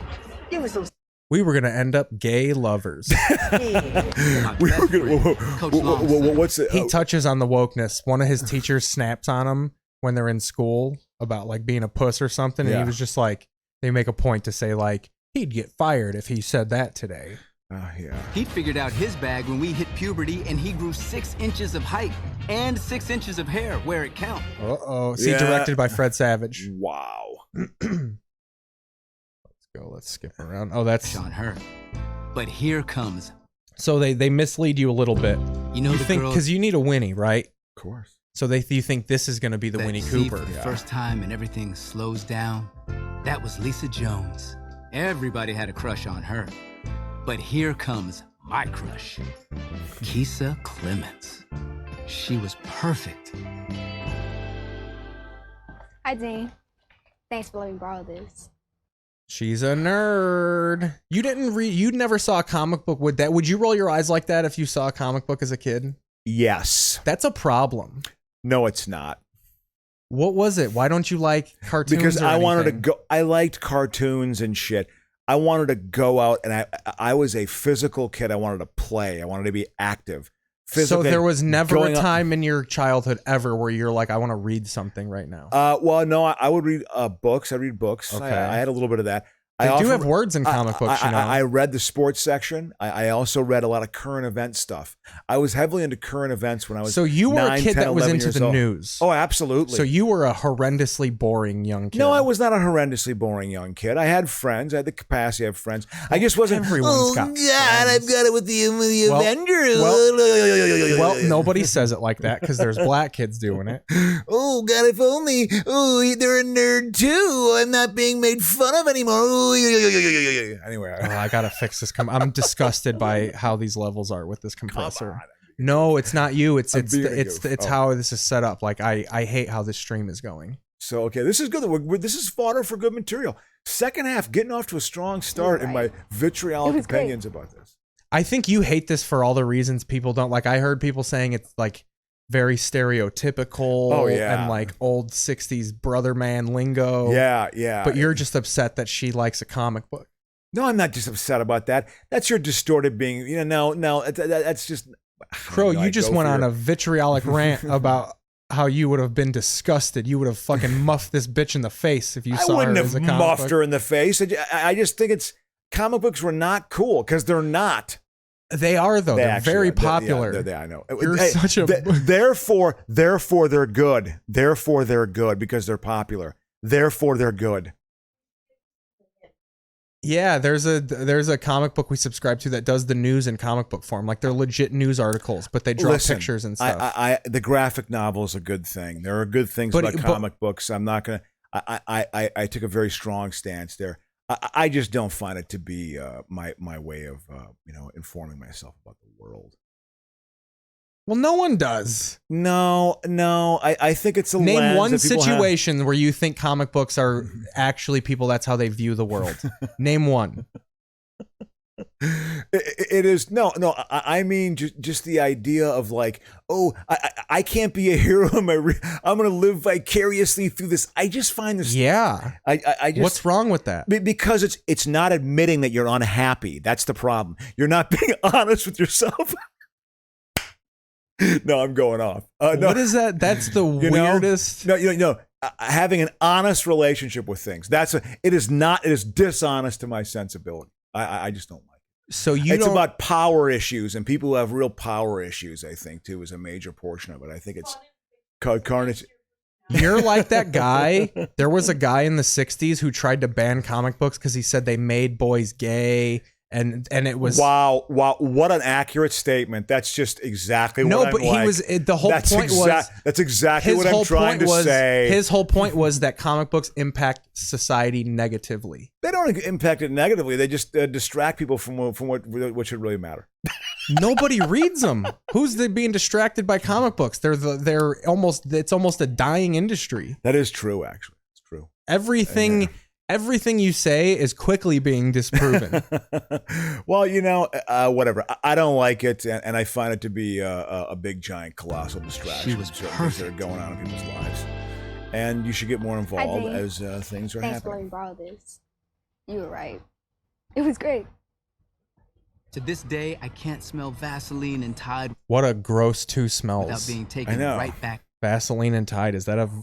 Give me some. We were going to end up gay lovers. What's it? He touches on the wokeness. One of his teachers snaps on him when they're in school about like being a puss or something. And he was just like, they make a point to say like, he'd get fired if he said that today. He figured out his bag when we hit puberty, and he grew 6 inches of height and 6 inches of hair where it counts. Uh-oh. See, directed by Fred Savage. Wow. Let's skip around. Oh, that's on her. But here comes. So they mislead you a little bit. You know, you think because you need a Winnie, right? Of course. So you think this is going to be the That Winnie scene Cooper? for the first time and everything slows down. That was Lisa Jones. Everybody had a crush on her. But here comes my crush, Keisa Clements. She was perfect. Hi, Dean. Thanks for letting me borrow this. She's a nerd. You didn't read. You never saw a comic book with that. Would you roll your eyes like that if you saw a comic book as a kid? Yes. That's a problem. No, it's not. What was it? Why don't you like cartoons? Because or I wanted to anything? go. I liked cartoons and shit. I wanted to go out, and I was a physical kid. I wanted to play. I wanted to be active. So there was never a going out- time in your childhood ever where you're like, I want to read something right now. Well, no, I would read books. I read books. Okay. I had a little bit of that. They I do often- have words in comic books, you know. I read the sports section. I also read a lot of current event stuff. I was heavily into current events when I was So you were 9, a kid 10, that was 11 into years the old. news. Oh, absolutely. So you were a horrendously boring young kid. No, I was not a horrendously boring young kid. I had friends. I had the capacity to have friends. I just wasn't. Everyone's got I've got it with the Well- Avengers. Well, nobody says it like that because there's black kids doing it. Oh God, if only. Oh, they're a nerd too. I'm not being made fun of anymore. Oh, anyway, Oh, I gotta fix this. I'm disgusted by how these levels are with this compressor. No, it's not you. It's I'm being a it's goof. Oh. how this is set up. Like I hate how this stream is going. So okay, this is good. This is fodder for good material. Second half, getting off to a strong start in my vitriolic opinions about this. I think you hate this for all the reasons people don't like. I heard people saying it's like very stereotypical. Oh, yeah. And like old 60s brother man lingo. Yeah. But you're just upset that she likes a comic book. No, I'm not just upset about that. That's your distorted being. No, that's just. Crow, you just went on a vitriolic rant about how you would have been disgusted. You would have fucking muffed this bitch in the face if you I saw wouldn't her as have a comic muffed book. her in the face. I just think it's comic books were not cool because they're not. They are though. They're actually very are. popular. I know. You're such a. Therefore, they're good. Therefore, they're good because they're popular. Therefore, they're good. Yeah, there's a comic book we subscribe to that does the news in comic book form. Like they're legit news articles, but they draw Listen, pictures and stuff. the graphic novel is a good thing. There are good things about comic books. I'm not gonna. I took a very strong stance there. I just don't find it to be my way of informing myself about the world. Well, no one does. No. I think it's a Name lens one that people have. situation where you think comic books are actually people. That's how they view the world. Name one. It is no. I mean, just the idea of like, oh, I can't be a hero. I'm going to live vicariously through this. I just find this. Yeah. I just. What's wrong with that? Because it's not admitting that you're unhappy. That's the problem. You're not being honest with yourself. No, I'm going off. No. What is that? That's the weirdest. No. Having an honest relationship with things. It is dishonest to my sensibility. I just don't like it. So it's about power issues, and people who have real power issues, I think, too, is a major portion of it. I think it's carnage. You're like that guy. There was a guy in the 60s who tried to ban comic books because he said they made boys gay. And it was wow, what an accurate statement. That's just exactly what I'm like. No, but he was the whole point was that's exactly what I'm trying to say. His whole point was that comic books impact society negatively. They don't impact it negatively. They just distract people from what should really matter. Nobody reads them. Who's being distracted by comic books? It's almost a dying industry. That is true, actually. It's true. Everything you say is quickly being disproven. Well, whatever. I don't like it, and I find it to be a big, giant, colossal distraction. She was things that are going on in people's lives, and you should get more involved as things are Thanks for letting happening. me borrow this. You were right. It was great. To this day, I can't smell Vaseline and Tide What a gross two smells. without being taken right back. Vaseline and Tide. Is that trying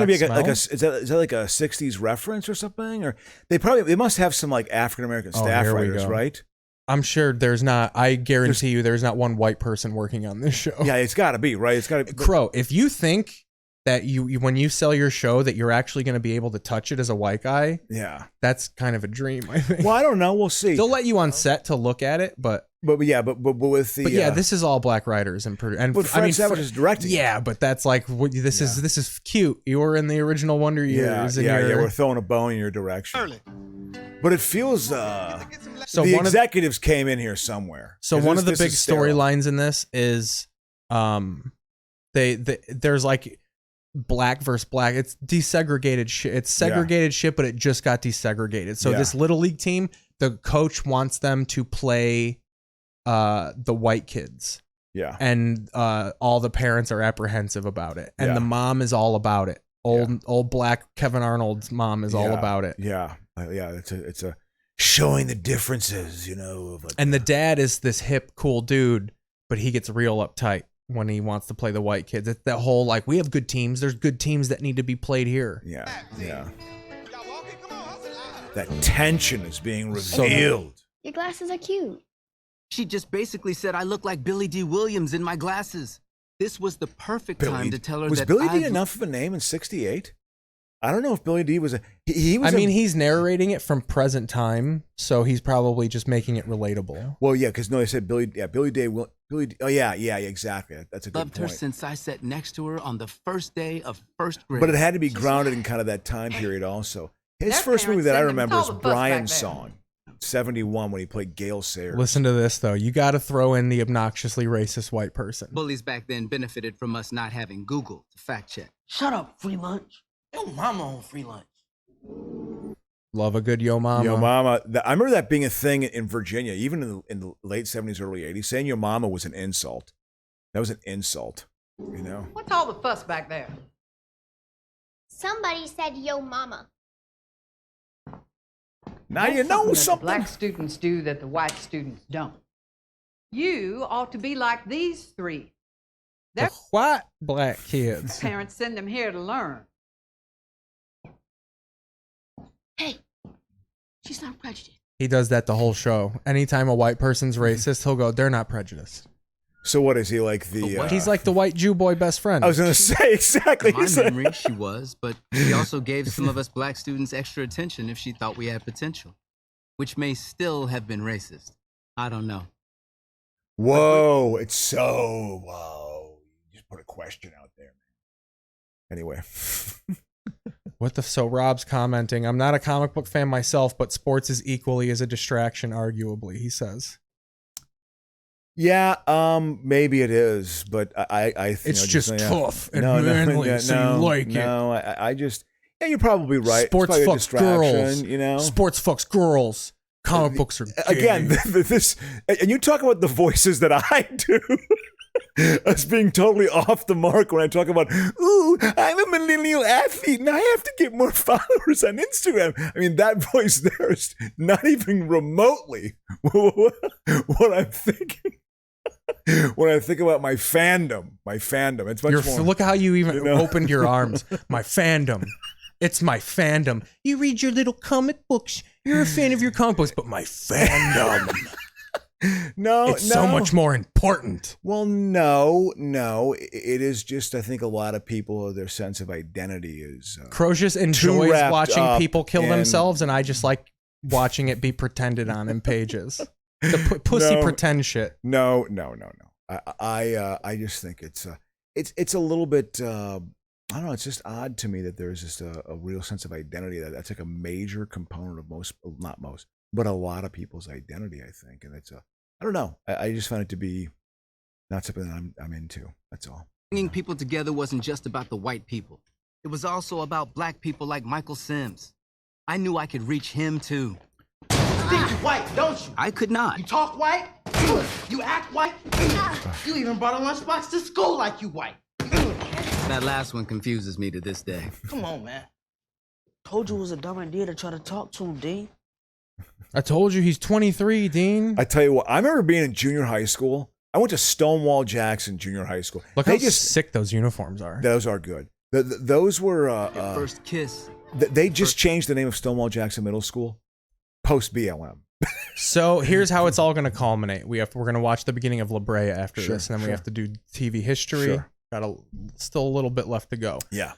to be black is smell? that like a 60s reference or something? Or they must have some like African American staff here we writers, go. right? I'm sure there's not. I guarantee you, there's not one white person working on this show. Yeah, it's got to be right. It's got to be. Crow, if you think that you when you sell your show that you're actually going to be able to touch it as a white guy, yeah, that's kind of a dream. I think. Well, I don't know. We'll see. They'll let you on set to look at it, but But with the this is all black writers and but Fred Savage is directing. Yeah, but that's like this is cute. You were in the original Wonder Years. Yeah, we're throwing a bone in your direction. But it feels the executives came in here somewhere. So one of the big storylines in this is there's like black versus black. It's desegregated shit. It's segregated shit, but it just got desegregated. So this little league team, the coach wants them to play the white kids. Yeah. And all the parents are apprehensive about it. And the mom is all about it. Old black Kevin Arnold's mom is all about it. Yeah. It's a showing the differences, and the dad is this hip, cool dude, but he gets real uptight when he wants to play the white kids. It's that whole like, we have good teams. There's good teams that need to be played here. Yeah. That tension is being revealed. Your glasses are cute. She just basically said I look like Billy D. Williams in my glasses. This was the perfect time to tell her was that Billy D enough of a name in '68? I don't know if Billy D was he's narrating it from present time, so he's probably just making it relatable. Well, yeah, because they said Billy D. Oh yeah, exactly. That's a good point. Loved her since I sat next to her on the first day of first grade. But it had to be grounded in kind of that time period also. His first movie that I remember is Brian's Song, 71, when he played Gale Sayers. Listen to this, though. You got to throw in the obnoxiously racist white person. Bullies back then benefited from us not having Google to fact check. Shut up, free lunch. Yo mama on free lunch. Love a good yo mama. Yo mama. I remember that being a thing in Virginia, even in the late 70s, early 80s. Saying yo mama was an insult. That was an insult, What's all the fuss back there? Somebody said yo mama. Now you know something. The black students do that the white students don't. You ought to be like these three. The white black kids. Parents send them here to learn. Hey, she's not prejudiced. He does that the whole show. Anytime a white person's racist, he'll go, they're not prejudiced. So what is he like the... He's like the white Jew boy best friend. I was going to say, exactly. In my memory, she was, but she also gave some of us black students extra attention if she thought we had potential, which may still have been racist. I don't know. Whoa, it's so... Whoa. You just put a question out there, man. Anyway. So Rob's commenting, I'm not a comic book fan myself, but sports is equally as a distraction, arguably, he says. Yeah, maybe it is, but I think it's just tough and manly, so you like it. No, I just, you're probably right. Sports fucks girls, Sports fucks girls. Comic books are gay. Again, this, and you talk about the voices that I do as being totally off the mark when I talk about, ooh, I'm a millennial athlete and I have to get more followers on Instagram. I mean, that voice there is not even remotely what I'm thinking. When I think about my fandom, it's much more. Look how you even opened your arms. My fandom. It's my fandom. You read your little comic books. You're a fan of your comic books, but my fandom. It's so much more important. Well, no. It is just, I think a lot of people, their sense of identity is... Crozius enjoys watching people kill themselves, and I just like watching it be pretended on in pages. The pussy pretend shit. No. I just think it's a little bit... I don't know. It's just odd to me that there's just a real sense of identity that's like a major component of not most, but a lot of people's identity, I think. And it's I don't know. I just find it to be not something that I'm into. That's all. Bringing people together wasn't just about the white people. It was also about black people like Michael Sims. I knew I could reach him too. You think you're white, don't you? I could not. You talk white. You act white. You even brought a lunchbox to school like you white. That last one confuses me to this day. Come on, man. Told you it was a dumb idea to try to talk to him, Dean. I told you he's 23, Dean. I tell you what, I remember being in junior high school. I went to Stonewall Jackson Junior High School. Look how sick those uniforms are. Those are good. Those were... Your first kiss. They just changed the name of Stonewall Jackson Middle School post BLM. So here's how it's all going to culminate. We're going to watch the beginning of LaBrea after this, and then we have to do TV history. Sure. Got still a little bit left to go. Yeah.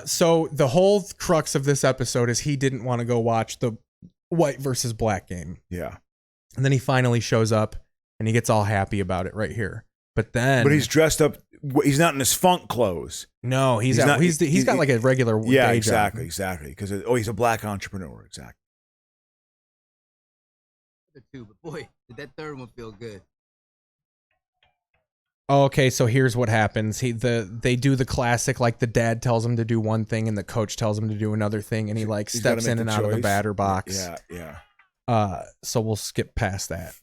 So the whole crux of this episode is he didn't want to go watch the white versus black game. Yeah. And then he finally shows up and he gets all happy about it right here. But he's dressed up. He's not in his funk clothes. No, he's got like a regular day job. Exactly. Because he's a black entrepreneur. Exactly. But boy, did that third one feel good. Okay, so here's what happens. They do the classic, like the dad tells him to do one thing and the coach tells him to do another thing, and he like steps in and out of the batter box. Yeah. So we'll skip past that.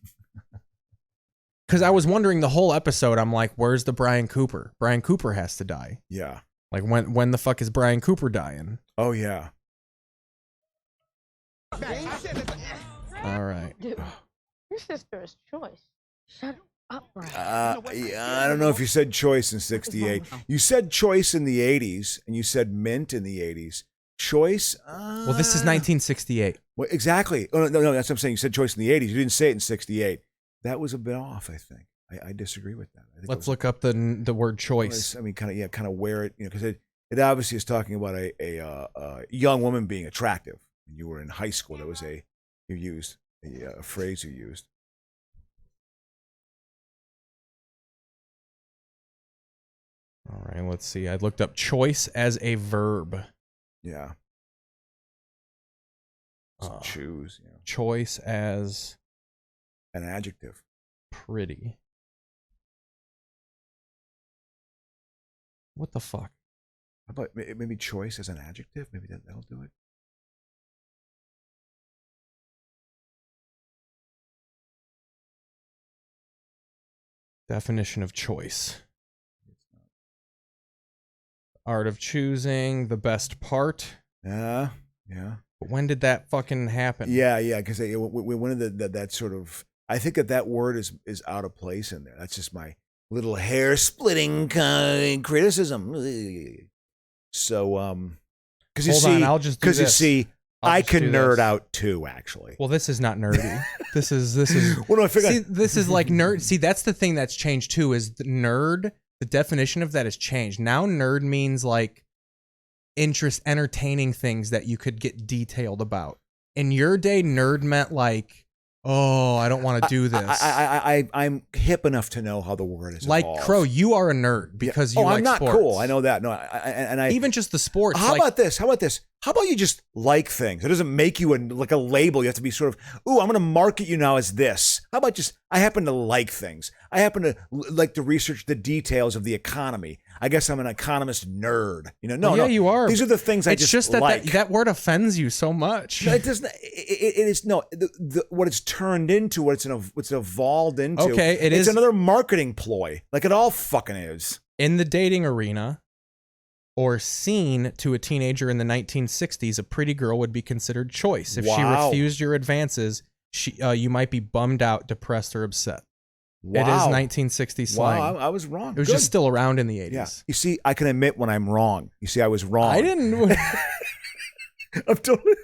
Because I was wondering the whole episode, I'm like, where's the Brian Cooper? Brian Cooper has to die. Yeah. Like when the fuck is Brian Cooper dying? Oh yeah. All right. Dude, your sister is Choice. Shut up, Brian. I don't know if you said Choice in 68. You said Choice in the 80s, and you said Mint in the 80s. Choice? Well, this is 1968. Well, exactly. Oh, no, that's what I'm saying. You said Choice in the 80s. You didn't say it in 68. That was a bit off, I think. I disagree with that. Let's look up the word choice. I mean, kind of where it, because it obviously is talking about a young woman being attractive. When you were in high school, that was a phrase you used. All right, let's see. I looked up choice as a verb. Yeah. Choose. Yeah. Choice as an adjective. Pretty. What the fuck? How about maybe choice as an adjective? Maybe that'll do it. Definition of choice. Art of choosing, the best part. Yeah. But when did that fucking happen? Yeah, because one of that sort of, I think that word is out of place in there. That's just my little hair splitting criticism. So, because you see, I can nerd out too. Actually, well, this is not nerdy. this is. Well, no, I figured. See, this is like nerd. See, that's the thing that's changed too. Is the nerd? The definition of that has changed. Now, nerd means like entertaining things that you could get detailed about. In your day, nerd meant like, oh, I don't want to do this. I'm hip enough to know how the word is. Like evolved. Crow, you are a nerd because you like I'm not sports. cool. I know that. No, I even just the sports. How about this? How about you just like things? It doesn't make you like a label. You have to be sort of, ooh, I'm going to market you now as this. How about just, I happen to like things. I happen to like to research the details of the economy. I guess I'm an economist nerd. No, you are. These are the things it's just like. That word offends you so much. No, it doesn't. It is what it's turned into, what's evolved into. Okay, it's another marketing ploy, like it all fucking is. In the dating arena, or seen to a teenager in the 1960s, a pretty girl would be considered choice. If she refused your advances, you might be bummed out, depressed, or upset. Wow. It is 1960s slang. Wow, I was wrong. It was just still around in the 80s. Yeah. You see, I can admit when I'm wrong. You see, I was wrong. I didn't. I'm totally.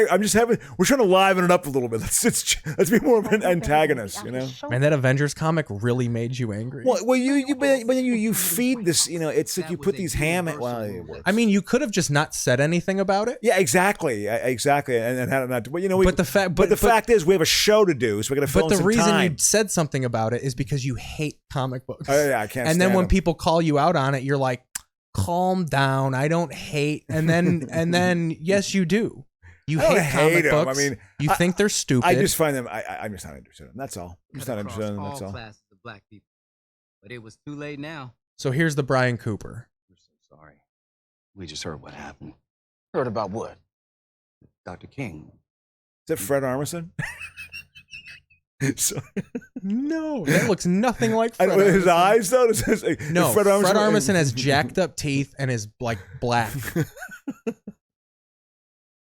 I'm just we're trying to liven it up a little bit. Let's be more of an antagonist, And that Avengers comic really made you angry. Well, you feed this, it's like you put these I mean, you could have just not said anything about it. Yeah, exactly, and had it not. But the fact is, we have a show to do, so we're gonna fill in some time. But the reason you said something about it is because you hate comic books. Oh yeah, I can't. And then when people call you out on it, you're like, calm down. I don't hate. And then yes, you do. You hate comic books. I mean, you think they're stupid. I just find them. I'm just not interested in them. That's all. I'm just not interested in them. That's all. Classes of black people, but it was too late now. So here's the Brian Cooper. We're so sorry. We just heard what happened. Heard about what? Dr. King. Is that Fred Armisen? No, that looks nothing like Fred Armisen. His eyes, though? No, Fred Armisen has jacked up teeth and is like black.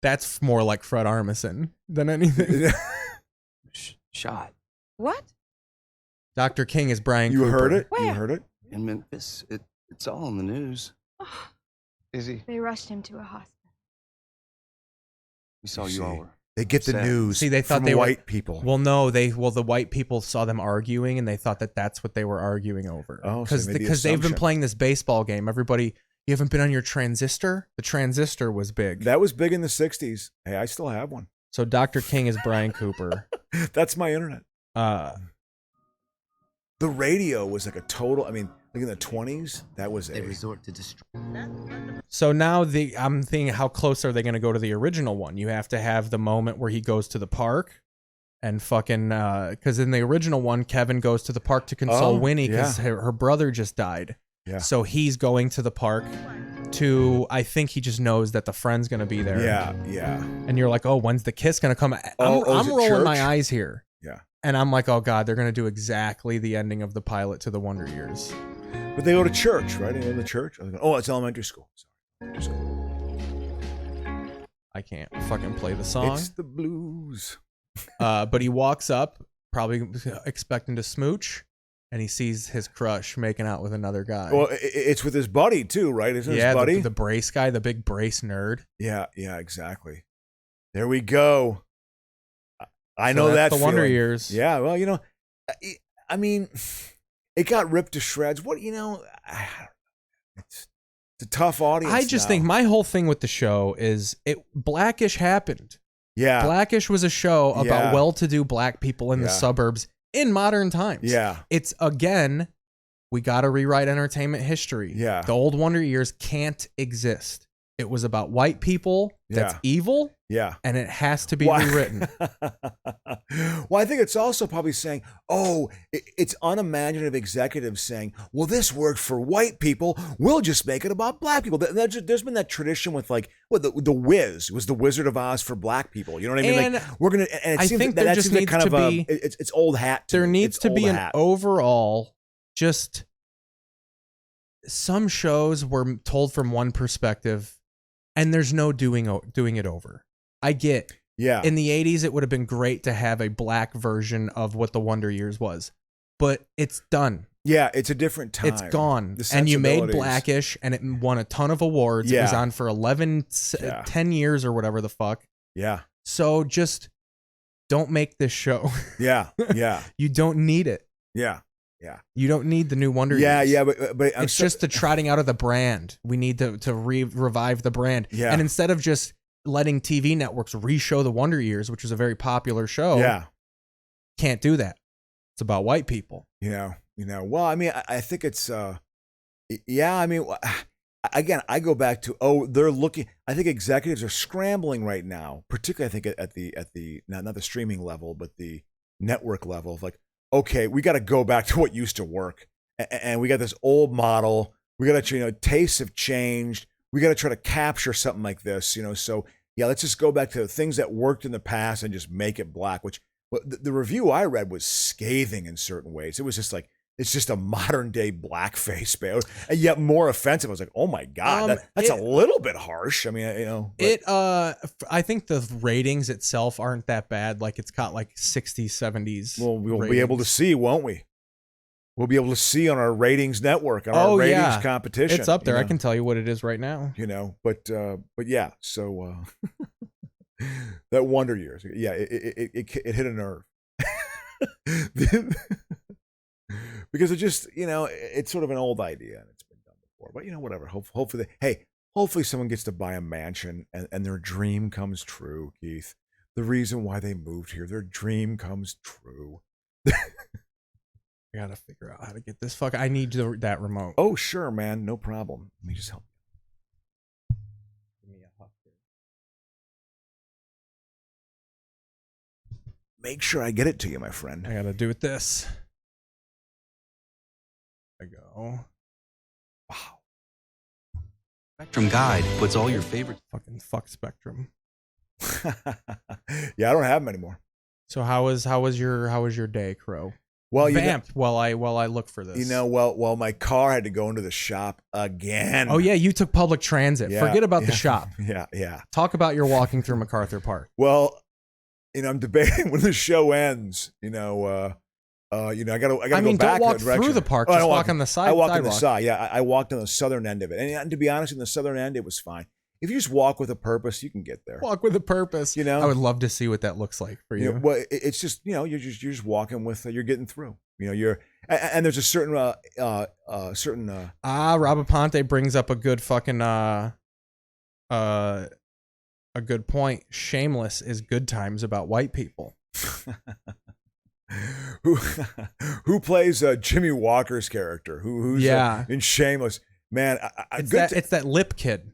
That's more like Fred Armisen than anything. Shot. What? Dr. King is Brian You Cooper. heard it? Where? You heard it? In Memphis. It's all in the news. Is he? They rushed him to a hospital. We saw you all were. They get the news. See, they thought from they white were, people. Well, no, the white people saw them arguing, and they thought that that's what they were arguing over. Oh, because they've been playing this baseball game. Everybody, you haven't been on your transistor? The transistor was big. That was big in the 60s. Hey, I still have one. So Dr. King is Brian Cooper. That's my internet. Uh, The radio was like a total. I mean, like in the 20s, that was They resort to destroy. So now I'm thinking, how close are they going to go to the original one? You have to have the moment where he goes to the park and fucking, because in the original one, Kevin goes to the park to console Winnie because her brother just died. Yeah. So he's going to the park I think he just knows that the friend's going to be there. Yeah. And you're like, oh, when's the kiss going to come? I'm rolling my eyes here. Yeah. And I'm like, oh God, they're going to do exactly the ending of the pilot to the Wonder Years. But they go to church, right? They go to church. Oh, it's elementary school. Sorry. I can't fucking play the song. It's the blues. But he walks up, probably expecting to smooch, and he sees his crush making out with another guy. Well, it's with his buddy too, right? Isn't his buddy? The brace guy, the big brace nerd. Yeah, exactly. There we go. I So know that's that the Wonder feeling. Years. Yeah, well, I mean, it got ripped to shreds. It's a tough audience. I just think my whole thing with the show is Blackish happened. Yeah. Blackish was a show about well-to-do black people in the suburbs in modern times. Yeah. It's, again, we got to rewrite entertainment history. Yeah. The old Wonder Years can't exist. It was about white people that's evil. Yeah. And it has to be rewritten. Well, I think it's also probably saying, it's unimaginative executives saying, well, this worked for white people. We'll just make it about black people. There's been that tradition with the Wiz was the Wizard of Oz for black people. You know what I mean? And like we're going to, and it I seems think that there seems just like needs kind to of be, it's old hat. There needs to be an overall, just some shows were told from one perspective and there's no doing it over. I get. Yeah. In the 80s, it would have been great to have a black version of what the Wonder Years was, but it's done. Yeah, it's a different time. It's gone. The And you made sensibilities. Blackish, and it won a ton of awards. It was Yeah. on for 10 years or whatever the fuck. Yeah. So just don't make this show. Yeah. You don't need it. Yeah. You don't need the new Wonder Yeah, Years. yeah, but it's just the trotting out of the brand. We need to revive the brand. Yeah. And instead of just letting TV networks re-show the Wonder Years, which was a very popular show, can't do that. It's about white people. Well, I mean, I think it's, I mean, again, I go back to, they're looking, I think executives are scrambling right now, particularly I think at the not the streaming level, but the network level of like, okay, we got to go back to what used to work. And we got this old model. We got to, tastes have changed. We got to try to capture something like this, so yeah, let's just go back to the things that worked in the past and just make it black, which the review I read was scathing in certain ways. It was just like, it's just a modern day blackface, and yet more offensive. I was like, oh my God, that's a little bit harsh. I mean, I think the ratings itself aren't that bad. Like it's got like 60s, 70s. Well, we'll ratings. be able to see, won't we? We'll be able to see on our ratings network, on our ratings competition. It's up there. I can tell you what it is right now. But yeah. So that Wonder Years, yeah, it hit a nerve because it just it's sort of an old idea and it's been done before. But whatever. Hopefully someone gets to buy a mansion and their dream comes true, Keith. The reason why they moved here, their dream comes true. I gotta figure out how to get this. I need that remote. Oh, sure, man. No problem. Let me just help. Give me a huff here. Make sure I get it to you, my friend. I gotta do it this. There I go. Wow. Spectrum Guide puts all your favorite. Fucking fuck Spectrum. Yeah, I don't have them anymore. So how was your day, Crow? Well, vamped while I look for this. Well, my car had to go into the shop again. Oh yeah, you took public transit. Yeah, Forget about the shop. Yeah. Talk about your walking through MacArthur Park. Well, I'm debating when the show ends. I gotta go back. Don't walk that direction. through the park. Just walk on the side. I walked on sidewalk. the side. Yeah, I walked on the southern end of it, and to be honest, in the southern end, it was fine. If you just walk with a purpose, you can get there. Walk with a purpose. I would love to see what that looks like for you. Well, it's just you're just walking with you're getting through. And there's a certain Rob Aponte brings up a good fucking a good point. Shameless is Good Times about white people. Who plays Jimmy Walker's character? Who's in Shameless? Man, it's that lip kid.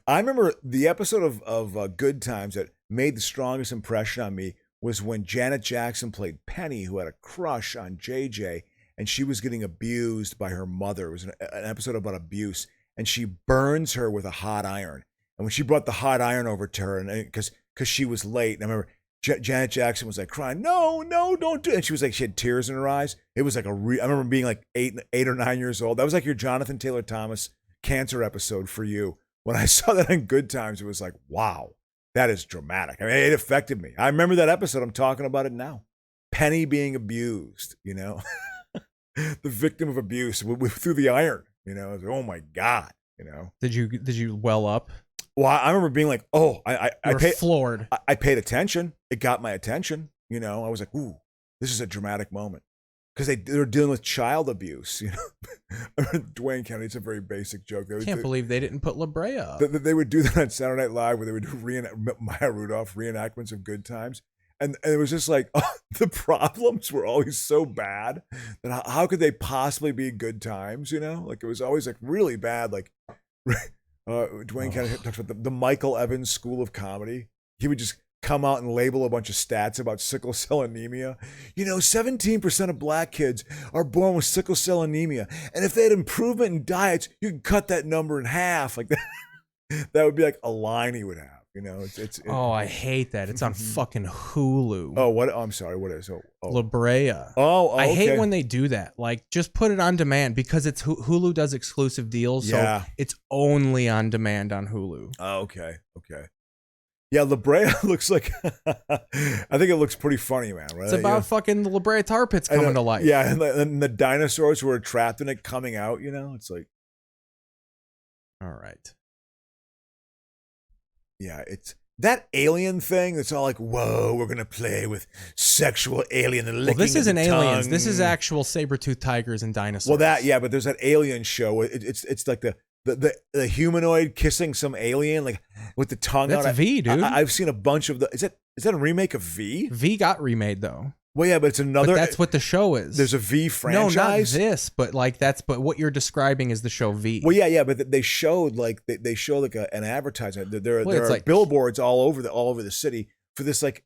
I remember the episode of Good Times that made the strongest impression on me was when Janet Jackson played Penny, who had a crush on JJ, and she was getting abused by her mother. It was an episode about abuse, and she burns her with a hot iron. And when she brought the hot iron over to her, and because she was late, and I remember Janet Jackson was like crying, no, don't do it. And she was like, she had tears in her eyes. It was like I remember being like 8 or 9 years old. That was like your Jonathan Taylor Thomas cancer episode for you. When I saw that in Good Times, it was like, wow, that is dramatic. I mean, it affected me. I remember that episode. I'm talking about it now. Penny being abused, you know, the victim of abuse through the iron, you know. Was, oh my God, you know. Did you well up? Well, I remember being like, oh, I floored. I paid attention. It got my attention. You know, I was like, ooh, this is a dramatic moment. Because they're dealing with child abuse, you know. Dwayne Kennedy, it's a very basic joke. I can't believe they didn't put LaBrea up. They would do that on Saturday Night Live, where they would do Maya Rudolph reenactments of Good Times. And it was just like, oh, the problems were always so bad that how could they possibly be good times, you know? Like, it was always like really bad. Like, Dwayne Kennedy talks about the Michael Evans School of Comedy. He would just come out and label a bunch of stats about sickle cell anemia. You know, 17% of black kids are born with sickle cell anemia. And if they had improvement in diets, you could cut that number in half. Like that, that would be like a line he would have. You know, I hate that. It's on fucking Hulu. Oh, what? Oh, I'm sorry. What is it? Oh. LaBrea. I hate when they do that. Like, just put it on demand because it's Hulu does exclusive deals. Yeah. So it's only on demand on Hulu. Oh, okay. Yeah, LaBrea looks like, I think it looks pretty funny, man. Right? It's about fucking the LaBrea tar pits coming to life. Yeah, and the dinosaurs who are trapped in it coming out, you know? It's like. All right. Yeah, it's that alien thing that's all like, whoa, we're going to play with sexual alien and licking. Well, this isn't aliens. Tongue. This is actual saber-toothed tigers and dinosaurs. Well, but there's that alien show. It's like the humanoid kissing some alien, like with the tongue That's out. V, dude. I've seen a bunch of is that a remake of V? V got remade, though. Well, yeah, but it's another. But that's what the show is. There's a V franchise. No, not this, but but what you're describing is the show V. Well, yeah, but they showed like they show like an advertisement. There are like billboards all over the city for this like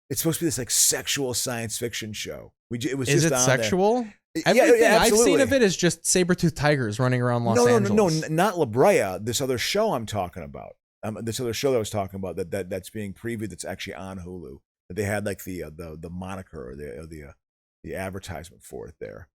it's supposed to be this like sexual science fiction show. It was is just it on sexual? There. Everything yeah, I've seen of it is just saber-toothed tigers running around Los Angeles. No, not La Brea. This other show I'm talking about. This other show that I was talking about that's being previewed that's actually on Hulu. That they had like the moniker or the advertisement for it there,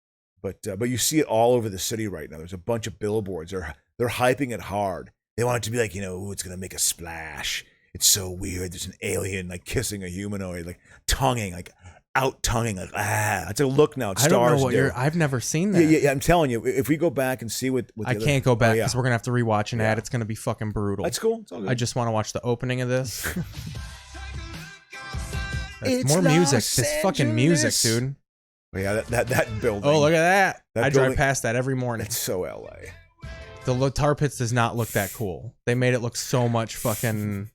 but you see it all over the city right now. There's a bunch of billboards. They're hyping it hard. They want it to be like, you know, it's gonna make a splash. It's so weird. There's an alien like kissing a humanoid, like tonguing, like out tonguing, like It's a look now. I don't know what I've never seen that. Yeah. I'm telling you, if we go back and see what I can't go back because we're gonna have to rewatch an ad. It's gonna be fucking brutal. That's cool. It's all good. I just want to watch the opening of this. It's more music. Los This fucking music, dude. Yeah, that building. Oh, look at that! I building, drive past that every morning. It's so LA. The tar pits does not look that cool. They made it look so much fucking.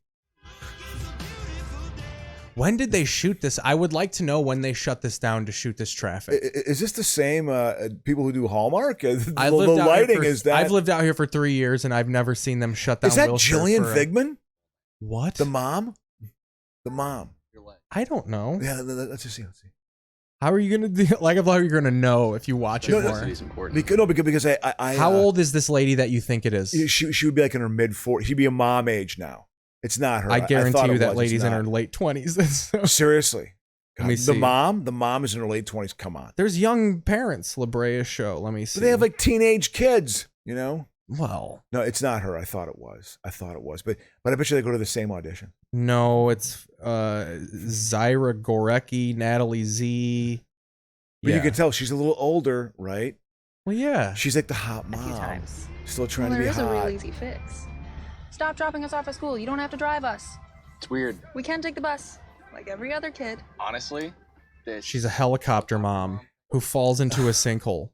When did they shoot this? I would like to know when they shut this down to shoot this traffic. Is this the same people who do Hallmark? The lighting is that. I've lived out here for 3 years and I've never seen them shut down. Is that Wilshire Jillian Figman? What? The mom? The mom. I don't know. Yeah, let's see. How are you gonna do? Like, how are you gonna know if you watch it more? Because I. How old is this lady that you think it is? She would be like in her mid-40s. She'd be a mom age now. It's not her. I guarantee you that lady's in her late 20s. Seriously. Let me see. The mom is in her late 20s. Come on. There's young parents. LaBrea show. Let me see. But they have like teenage kids. You know. Well, no, it's not her. I thought it was, but I bet you they go to the same audition. No, it's Zyra Gorecki, Natalie Z. But you can tell she's a little older, right? Well, yeah. She's like the hot mom. Still trying to be hot. There is a real easy fix. Stop dropping us off at school. You don't have to drive us. It's weird. We can take the bus, like every other kid. Honestly, she's a helicopter mom who falls into a sinkhole.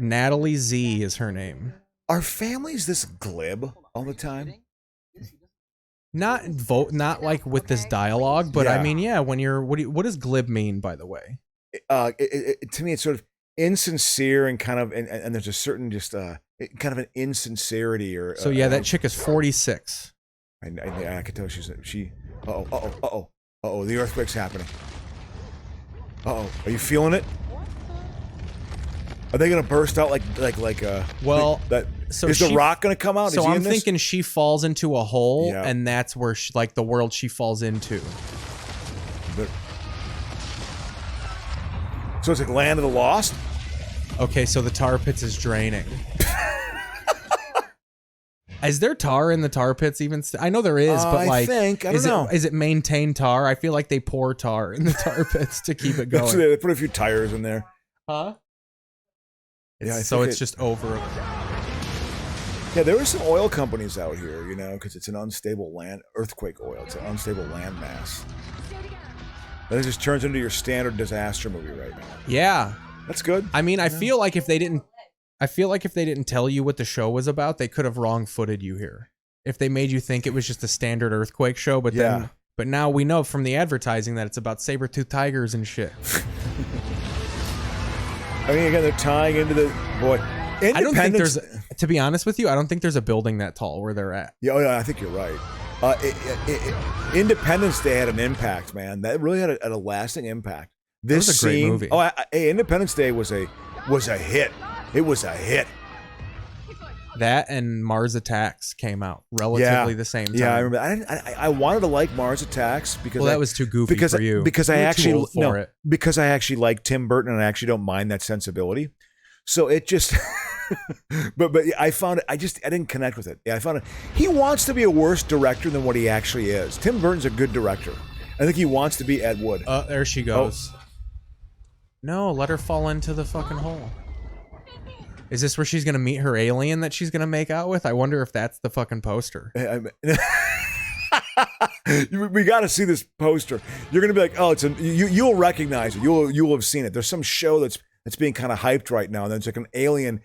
Natalie Z is her name. Are families this glib all the time? Not like with this dialogue, but I Yeah. mean, yeah. When you're, what does glib mean, by the way? To me, it's sort of insincere and kind of, and there's a certain just kind of an insincerity or. So yeah, that chick is 46. I could tell she. The earthquake's happening. Are you feeling it? Are they gonna burst out like Well, that? So is the rock gonna come out? So is he I'm in this? thinking she falls into a hole, Yeah. and that's where like the world she falls into. So it's like Land of the Lost. Okay, so the tar pits is draining. Is there tar in the tar pits even? I know there is, but like, I don't know. Is it maintained tar? I feel like they pour tar in the tar pits to keep it going. They put a few tires in there. Huh? Yeah, So it's just over. Yeah, there were some oil companies out here, because it's an unstable earthquake oil. It's an unstable land mass. Then it just turns into your standard disaster movie right now. Yeah, that's good. I mean, I feel like if they didn't tell you what the show was about, they could have wrong-footed you here. If they made you think it was just a standard earthquake show, but now we know from the advertising that it's about saber-toothed tigers and shit. I mean, again, they're tying into the I don't think there's, to be honest with you, I don't think there's a building that tall where they're at. Yeah, I think you're right. Independence Day had an impact, man. That really had a lasting impact. This was a great movie. Independence Day was a hit. It was a hit. That and Mars Attacks came out relatively the same time. Yeah, I remember. I wanted to like Mars Attacks because that was too goofy for you. Because You I were too actually old for it. because I actually like Tim Burton and I actually don't mind that sensibility. So it just, but I found it. I didn't connect with it. Yeah, I found it. He wants to be a worse director than what he actually is. Tim Burton's a good director. I think he wants to be Ed Wood. There she goes. No, let her fall into the fucking hole. Is this where she's gonna meet her alien that she's gonna make out with? I wonder if that's the fucking poster. We got to see this poster. You're gonna be like, oh, you'll recognize it. You'll have seen it. There's some show that's being kind of hyped right now. And then it's like an alien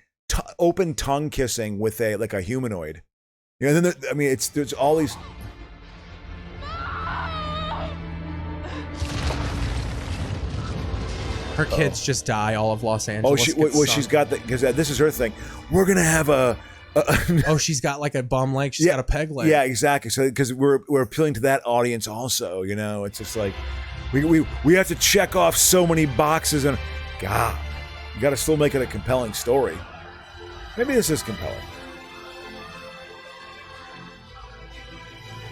open tongue kissing with a humanoid. And then there's all these. Her kids just die. All of Los Angeles. She's got because this is her thing. We're gonna have she's got like a bum leg. She's got a peg leg. Yeah, exactly. So because we're appealing to that audience also. It's just like we have to check off so many boxes and God, you got to still make it a compelling story. Maybe this is compelling.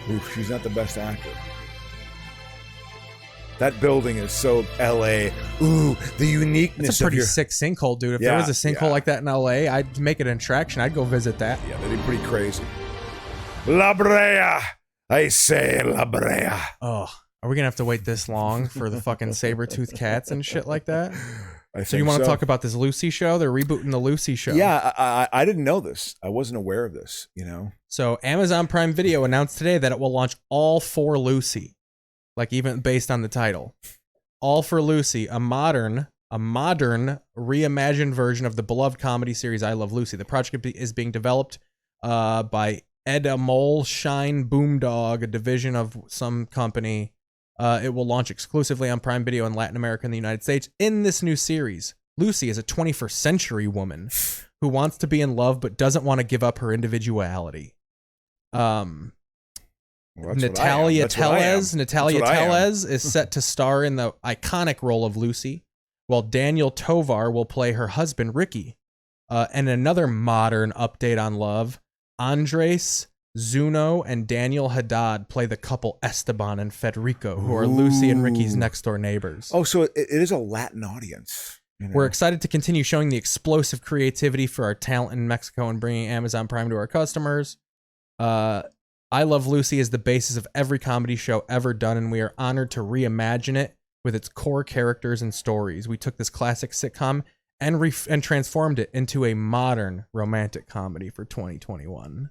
Oof, she's not the best actor. That building is so LA. Ooh, the uniqueness It's a pretty of your sick sinkhole, dude. If there was a sinkhole like that in LA, I'd make it an attraction. I'd go visit that. Yeah, that'd be pretty crazy. LaBrea. I say LaBrea. Oh, are we gonna have to wait this long for the fucking saber-toothed cats and shit like that? So you want to talk about this Lucy show? They're rebooting the Lucy show. Yeah, I didn't know this. I wasn't aware of this, So Amazon Prime Video announced today that it will launch All for Lucy. Like even based on the title. All for Lucy, a modern reimagined version of the beloved comedy series I Love Lucy. The project is being developed by Edamolshine Boomdog, a division of some company. It will launch exclusively on Prime Video in Latin America and the United States. In this new series, Lucy is a 21st century woman who wants to be in love but doesn't want to give up her individuality. Natalia Tellez is set to star in the iconic role of Lucy, while Daniel Tovar will play her husband Ricky. And another modern update on love, Andres Zuno and Daniel Haddad play the couple Esteban and Federico, who are Lucy and Ricky's next door neighbors. Oh, so it is a Latin audience. We're excited to continue showing the explosive creativity for our talent in Mexico and bringing Amazon Prime to our customers. I Love Lucy is the basis of every comedy show ever done, and we are honored to reimagine it with its core characters and stories. We took this classic sitcom and transformed it into a modern romantic comedy for 2021.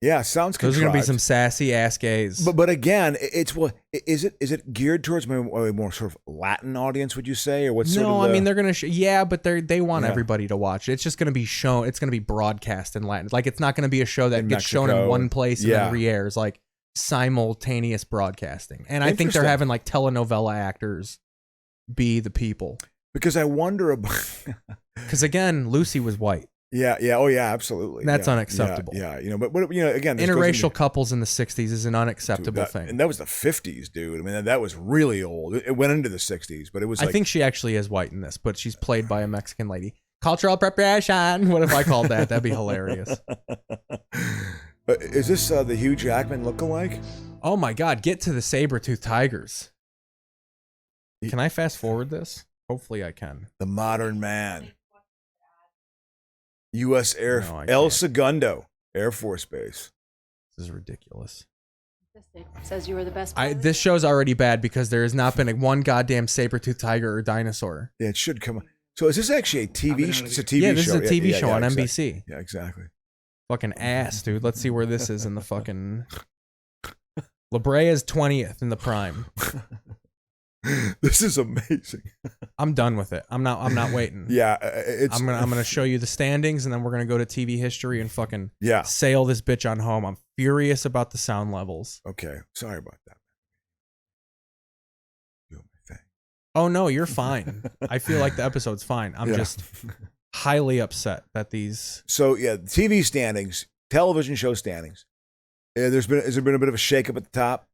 Yeah, sounds contrived. Those are going to be some sassy ass gays. But again, it's is it geared towards maybe a more sort of Latin audience? Would you say, or what's? No, I mean they're going to but they want everybody to watch it. It's just going to be shown. It's going to be broadcast in Latin. Like it's not going to be a show that gets shown in one place and then re-airs. Like simultaneous broadcasting. And I think they're having like telenovela actors be the people. Because I wonder about. Because again, Lucy was white. Yeah. Oh, yeah. Absolutely. That's unacceptable. Yeah. But again, interracial couples in the '60s is an unacceptable thing, and that was the '50s, dude. I mean, that was really old. It went into the '60s, but it was. I think she actually is white in this, but she's played by a Mexican lady. Cultural appropriation. What if I called that? That'd be hilarious. Is this the Hugh Jackman lookalike? Oh my God! Get to the saber-toothed tigers. Can I fast forward this? Hopefully, I can. The modern man. U.S. El Segundo Air Force Base. This is ridiculous. Says you were the best. This show's already bad because there has not been one goddamn saber-toothed tiger or dinosaur. Yeah, it should come. So is this actually a TV show? It's a TV show. Yeah, this is a TV show on NBC. Yeah, exactly. Fucking ass, dude. Let's see where this is in the fucking... LaBrea is 20th in the prime. This is amazing. I'm done with it. I'm not waiting. Yeah, I'm gonna show you the standings, and then we're gonna go to TV history and fucking sail this bitch on home. I'm furious about the sound levels. Okay, sorry about that. Oh no, you're fine. I feel like the episode's fine. I'm just highly upset that these. So yeah, TV standings, television show standings. Has there been a bit of a shakeup at the top?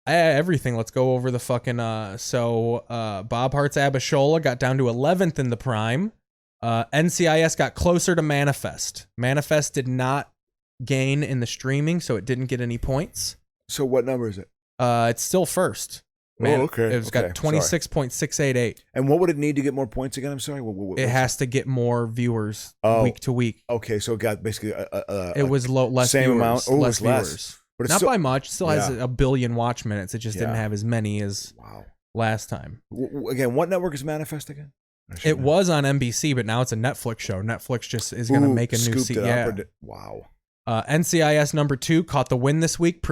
Everything. Let's go over the fucking. Bob Hart's Abishola got down to 11th in the prime. NCIS got closer to Manifest. Manifest did not gain in the streaming, so it didn't get any points. So what number is it? It's still first. Okay. It's got 26.688. And what would it need to get more points again? I'm sorry. It has to get more viewers week to week. Okay, so it got basically it was less same viewers, amount. less viewers. But not by much. It still has a billion watch minutes. It just didn't have as many as last time. Again, what network is Manifest again? It was on NBC, but now it's a Netflix show. Netflix just is going to make a new season. Wow. NCIS number 2 caught the win this week.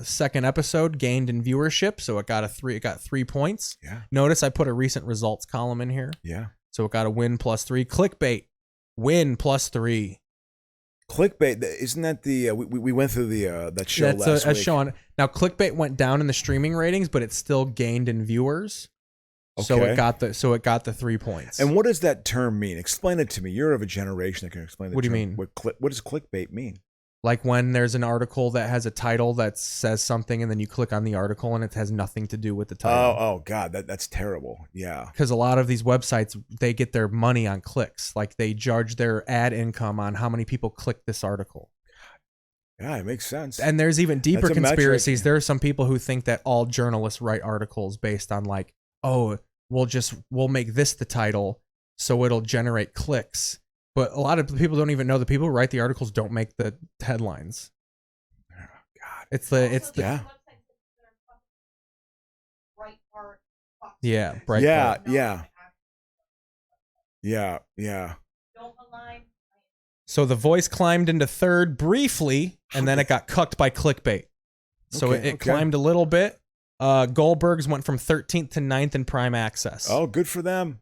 Second episode gained in viewership, so it got 3 points. Yeah. Notice I put a recent results column in here. Yeah. So it got a win +3. Clickbait win +3. Clickbait, isn't that the we went through the that show last week? That's a show on. Now Clickbait went down in the streaming ratings, but it still gained in viewers. Okay. So it got the 3 points. And what does that term mean? Explain it to me. You're of a generation that can explain the What do term. you mean? What does clickbait mean? Like when there's an article that has a title that says something, and then you click on the article and it has nothing to do with the title. Oh God, that's terrible. Yeah. Because a lot of these websites, they get their money on clicks. Like they judge their ad income on how many people click this article. Yeah, it makes sense. And there's even deeper conspiracies. There are some people who think that all journalists write articles based on like, oh, we'll make this the title so it'll generate clicks. But a lot of people don't even know the people who write the articles don't make the headlines. Oh, God. It's the yeah. Breitbart. Yeah. So The Voice climbed into 3rd briefly, and then it got cucked by Clickbait. So it climbed a little bit. Goldberg's went from 13th to 9th in Prime Access. Oh, good for them.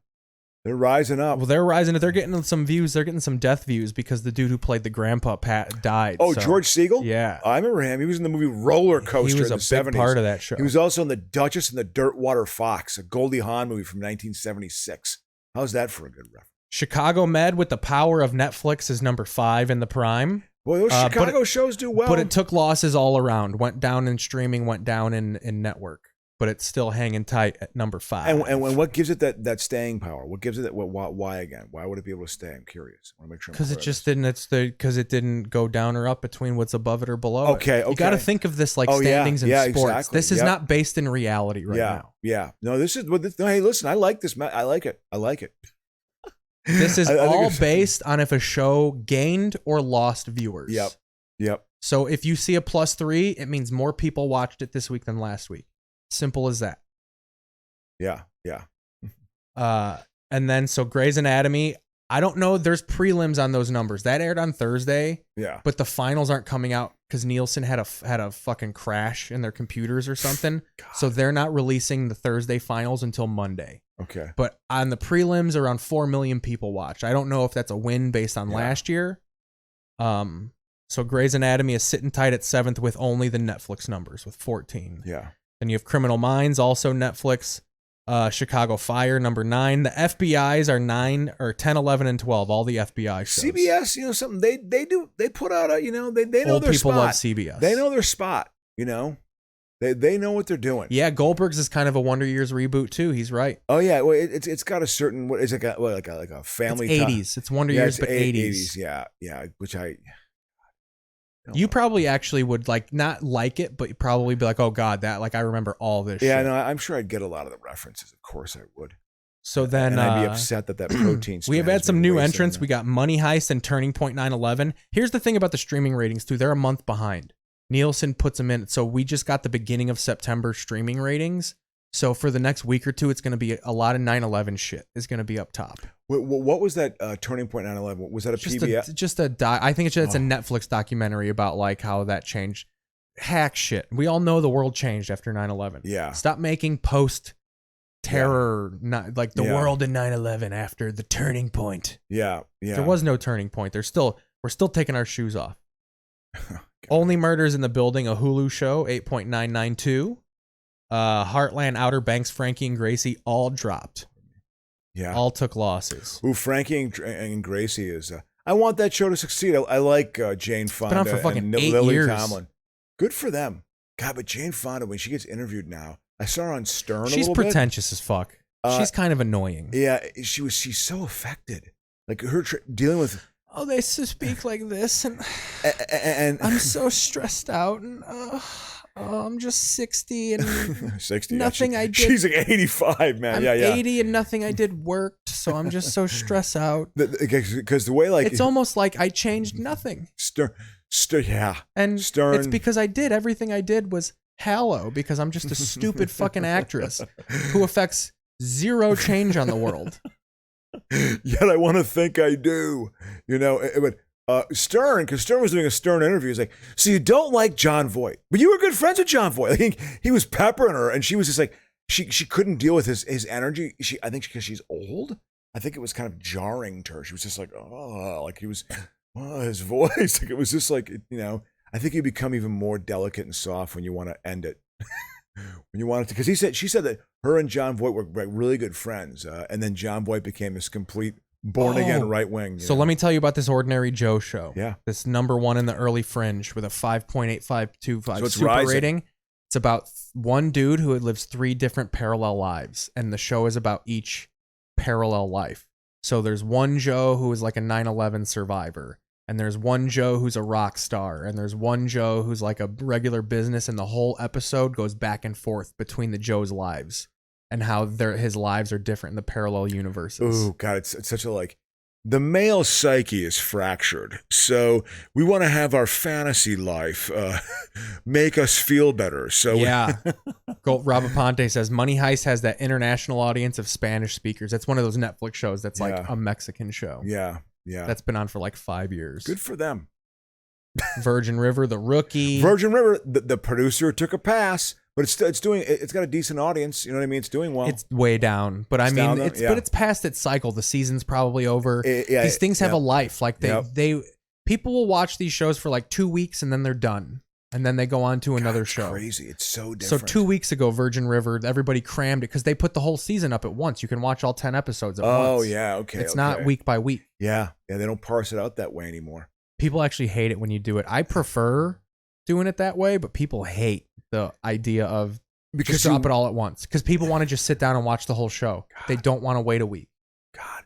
They're rising up. Well, they're rising. They're getting some views. They're getting some death views because the dude who played the grandpa died. Oh, George Siegel? Yeah. I remember him. He was in the movie Roller Coaster in the 70s. He was a big part of that show. He was also in The Duchess and the Dirtwater Fox, a Goldie Hawn movie from 1976. How's that for a good reference? Chicago Med with the Power of Netflix is number 5 in the prime. Boy, those Chicago shows do well. But it took losses all around. Went down in streaming, went down in network. But it's still hanging tight at number 5. And what gives it that staying power? What gives it that? Why again? Why would it be able to stay? I'm curious. I want to make sure. Because it just didn't. Because it didn't go down or up between what's above it or below. Okay. You got to think of this like standings in sports. Exactly. This is not based in reality now. Yeah. No, this is. No, hey, listen. I like this. I like it. This is all based on if a show gained or lost viewers. Yep. So if you see a +3, it means more people watched it this week than last week. Simple as that. Yeah. And then so Grey's Anatomy, I don't know. There's prelims on those numbers. That aired on Thursday. Yeah. But the finals aren't coming out because Nielsen had a fucking crash in their computers or something. So they're not releasing the Thursday finals until Monday. Okay. But on the prelims, around 4 million people watched. I don't know if that's a win based on last year. So Grey's Anatomy is sitting tight at 7th with only the Netflix numbers with 14. Yeah. Then you have Criminal Minds, also Netflix. Chicago Fire, number 9. The FBI's are 9 or 10, 11, and 12. All the FBI shows. CBS, you know, something they put out a, you know, they know Old their people spot. love CBS. They know their spot, you know. They know what they're doing. Yeah, Goldberg's is kind of a Wonder Years reboot too. He's right. Oh yeah, well it's got a certain what is it like a family it's 80s. It's Wonder Years, but 80s. Yeah, which I. You probably actually would not like it, but you'd probably be like, "Oh God, that I remember all this." Yeah, shit. no, I'm sure I'd get a lot of the references. Of course, I would. So then, and I'd be upset that protein. We have had some new entrants. We got Money Heist and Turning Point 9/11. Here's the thing about the streaming ratings too; they're a month behind. Nielsen puts them in, so we just got the beginning of September streaming ratings. So for the next week or two, it's going to be a lot of 9/11 shit is going to be up top. What was that Turning Point 9/11? Was that a PBS? I think it's a Netflix documentary about how that changed. Hack shit. We all know the world changed after 9/11. Yeah. Stop making post-terror, the world in 9/11 after the turning point. Yeah. There was no turning point. We're still taking our shoes off. Only Murders in the Building, a Hulu show, 8.992. Heartland, Outer Banks, Frankie and Gracie all dropped. Yeah. All took losses. Ooh, Frankie and Gracie is. I want that show to succeed. I like Jane Fonda been on for fucking and 8 Lily years. Tomlin. Good for them. God, but Jane Fonda, when she gets interviewed now, I saw her on Stern. She's a little pretentious as fuck. She's kind of annoying. Yeah, she's so affected. Like her dealing with. Oh, they speak like this, and I'm so stressed out, and I'm just 60, and 60. Nothing I did. She's like 85, man. I'm 80, and nothing I did worked, so I'm just so stressed out. Because the way it's almost like I changed nothing. Yeah. And Stern. It's because I did everything I did was hollow because I'm just a stupid fucking actress who affects zero change on the world. Yet I want to think I do, you know. But Stern, because Stern was doing a Stern interview, he's like, "So you don't like John Voight, but you were good friends with John Voight." Like, he was peppering her, and she was just like, she couldn't deal with his energy. I think because she's old. I think it was kind of jarring to her. She was just like, he was, his voice. Like it was just like, you know. I think you become even more delicate and soft when you want to end it. When you wanted to, because she said that her and John Voight were really good friends, and then John Voight became this complete born again right wing. So let me tell you about this Ordinary Joe show. Yeah, this #1 in the early fringe with a 5.8525 super rising. rating. It's about one dude who lives 3 different parallel lives, and the show is about each parallel life. So there's one Joe who is like a 9/11 survivor. And there's one Joe who's a rock star, and there's one Joe who's like a regular business, and the whole episode goes back and forth between the Joe's lives and how his lives are different in the parallel universes. Oh God, it's such a the male psyche is fractured, so we want to have our fantasy life make us feel better. So yeah, Rob Aponte says Money Heist has that international audience of Spanish speakers. That's one of those Netflix shows that's like a Mexican show. Yeah. That's been on for like 5 years. Good for them. Virgin River, The Rookie. Virgin River, the producer took a pass, but it's got a decent audience. You know what I mean? It's doing well. It's way down, but but it's past its cycle. The season's probably over. These things have a life. Like people will watch these shows for like 2 weeks and then they're done. And then they go on to another show. Crazy. It's so different. So 2 weeks ago, Virgin River, everybody crammed it because they put the whole season up at once. You can watch all 10 episodes at once. Oh, yeah. Okay. It's not week by week. Yeah. Yeah. They don't parse it out that way anymore. People actually hate it when you do it. I prefer doing it that way, but people hate the idea of just drop it all at once because people want to just sit down and watch the whole show. God. They don't want to wait a week. God,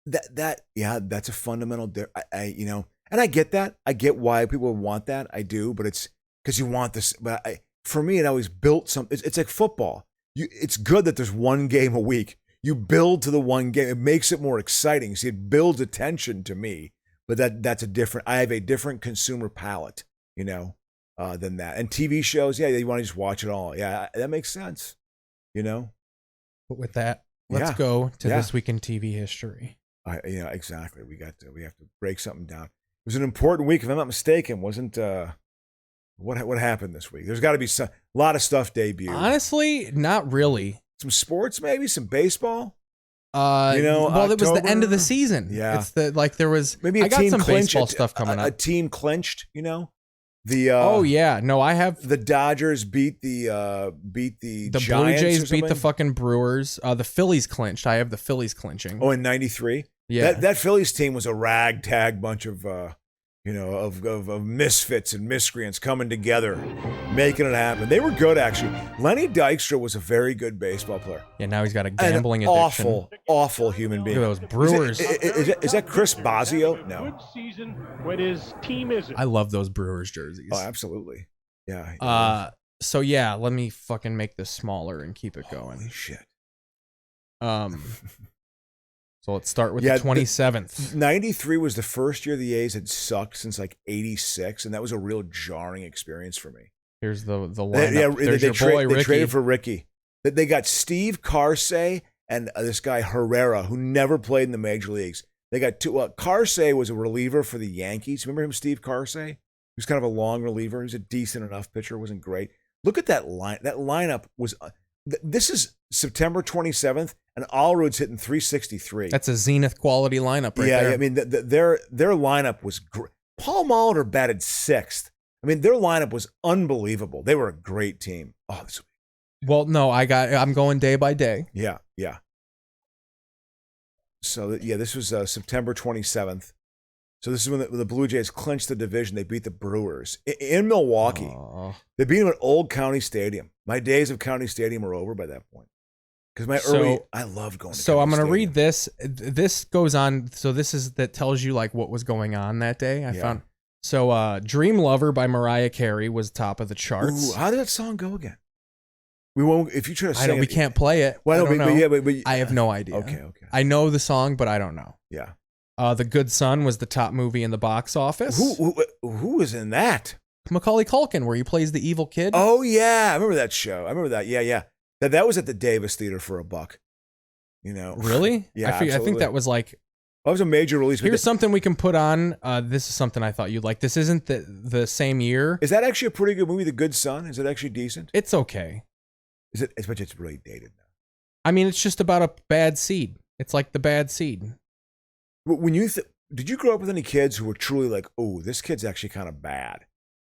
that's a fundamental. And I get that. I get why people want that. I do, but it's because you want this. But for me, it always built something. It's like football. It's good that there's one game a week. You build to the one game. It makes it more exciting. See, it builds attention to me. But that's a different. I have a different consumer palate, than that. And TV shows, you want to just watch it all. Yeah, that makes sense. But with that, let's go to This Week in TV History. Exactly. We have to break something down. It was an important week, if I'm not mistaken. Wasn't what happened this week? There's got to be a lot of stuff debuted. Honestly, not really. Some sports, maybe some baseball. Well, it was the end of the October? season. Yeah, it's there was maybe I got some baseball stuff coming up. A team clinched. Oh yeah, no, I have the Dodgers beat the the Giants Blue Jays or beat the something? fucking Brewers. The Phillies clinched. I have the Phillies clinching. Oh, in '93. Yeah, that Phillies team was a ragtag bunch of of misfits and miscreants coming together, making it happen. They were good, actually. Lenny Dykstra was a very good baseball player. Yeah, now he's got a gambling An addiction. awful human being. Look at those Brewers. Is that Chris Bosio? No. Season when his team is. I love those Brewers jerseys. Oh, absolutely. Yeah. So yeah, let me fucking make this smaller and keep it going. Holy shit. So let's start with the 27th. 93 was the first year the A's had sucked since like 86, and that was a real jarring experience for me. Here's the lineup. There's your boy, they Ricky. traded for Ricky. They got Steve Carsey and this guy Herrera, who never played in the major leagues. They got two. Carsey was a reliever for the Yankees. Remember him, Steve Carsey? He was kind of a long reliever. He was a decent enough pitcher. Wasn't great. Look at that line. That lineup was. This is September 27th, and Allrood's hitting 363. That's a Zenith quality lineup right there. Yeah, I mean, their lineup was great. Paul Molitor batted 6th. I mean, their lineup was unbelievable. They were a great team. Oh, well, no, I'm going day by day. Yeah. So, this was September 27th. So this is when the Blue Jays clinched the division. They beat the Brewers in Milwaukee. Aww. They beat them at Old County Stadium. My days of County Stadium are over by that point. Because I loved going to So County I'm going to Stadium. read this. This goes on. So that tells you like what was going on that day. I found. So Dream Lover by Mariah Carey was top of the charts. Ooh, how did that song go again? We won't. If you try to sing it, we can't play it. Well, I don't know. but I have no idea. Okay. I know the song, but I don't know. Yeah. The Good Son was the top movie in the box office. Who was in that? Macaulay Culkin, where he plays the evil kid. Oh yeah, I remember that show. I remember that. Yeah. That was at the Davis Theater for $1. Really? Yeah, I think that was like. That was a major release. Here's something we can put on. This is something I thought you'd like. This isn't the same year. Is that actually a pretty good movie, The Good Son? Is it actually decent? It's okay. Is it? But it's really dated now. I mean, it's just about a bad seed. It's like The Bad Seed. When did you grow up with any kids who were truly like, oh, this kid's actually kind of bad?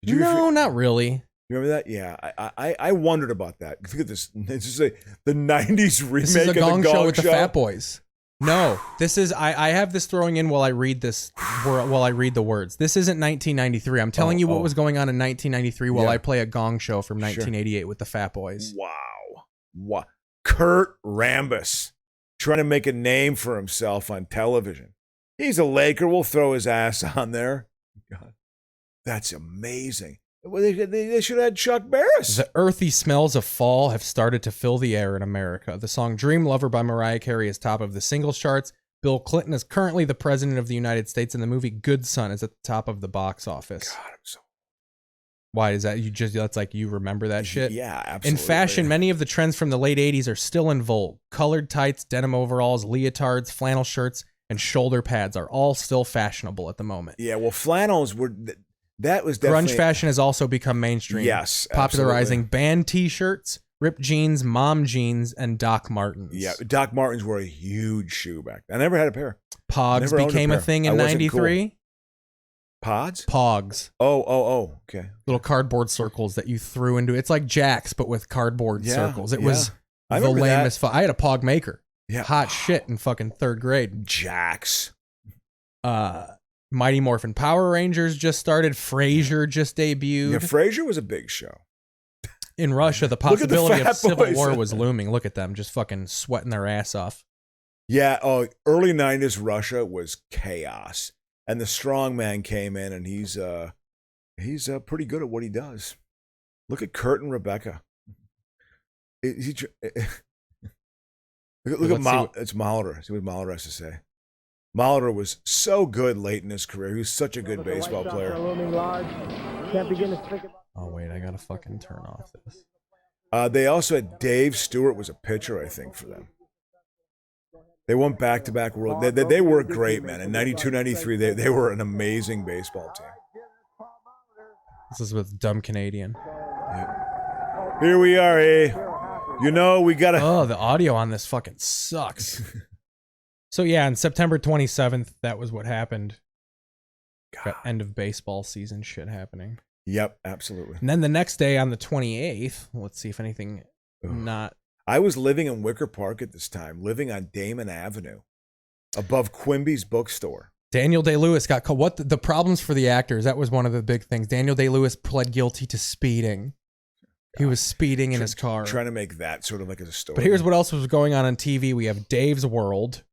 No, not really. You remember that? Yeah, I wondered about that. Look at this. It's just like the '90s remake This is a of the Gong Show with Show. the Fat Boys. No, this is I have this throwing in while I read this while I read the words. This isn't 1993. I'm telling you what was going on in 1993 while I play a Gong Show from 1988 with the Fat Boys. Wow. Kurt Rambis trying to make a name for himself on television. He's a Laker. We'll throw his ass on there. God, that's amazing. Well, they should have had Chuck Barris. The earthy smells of fall have started to fill the air in America. The song Dream Lover by Mariah Carey is top of the singles charts. Bill Clinton is currently the president of the United States, and the movie Good Son is at the top of the box office. God, I'm so... Why is that? That's like you remember that shit? Yeah, absolutely. In fashion, many of the trends from the late 80s are still in vogue. Colored tights, denim overalls, leotards, flannel shirts, and shoulder pads are all still fashionable at the moment. Yeah, well, flannels were... That was definitely... Grunge fashion has also become mainstream. Yes, popularizing absolutely. band t-shirts, ripped jeans, mom jeans, and Doc Martens. Yeah, Doc Martens were a huge shoe back then. I never had a pair. Pogs became a thing in 93. Cool. Pods? Pogs. Oh, okay. Little cardboard circles that you threw into. It's like Jacks, but with cardboard circles. It was the lamest fun. I had a Pog maker. Yeah. Hot shit in fucking 3rd grade. Jacks. Mighty Morphin Power Rangers just started. Frasier just debuted. Yeah, Frasier was a big show. In Russia, the possibility of civil Boys. war was looming. Look at them, just fucking sweating their ass off. Yeah, early 90s Russia was chaos. And the strong man came in, and he's pretty good at what he does. Look at Kurt and Rebecca. Look at it's Molitor. See what Molitor has to say. Molitor was so good late in his career. He was such a good baseball player. Oh wait, I gotta fucking turn off this. They also had Dave Stewart was a pitcher, I think, for them. They won back-to-back world. They were great, man. In 92, 93, they were an amazing baseball team. This is with dumb Canadian. Here we are, eh? You know, we got to... Oh, the audio on this fucking sucks. So, yeah, on September 27th, that was what happened. Got end of baseball season shit happening. Yep, absolutely. And then the next day on the 28th, let's see if anything not... I was living in Wicker Park at this time, living on Damon Avenue, above Quimby's bookstore. Daniel Day-Lewis got caught. What the problems for the actors? That was one of the big things. Daniel Day-Lewis pled guilty to speeding. He was speeding in his car. Trying to make that sort of like as a story. But here's what else was going on TV. We have Dave's World,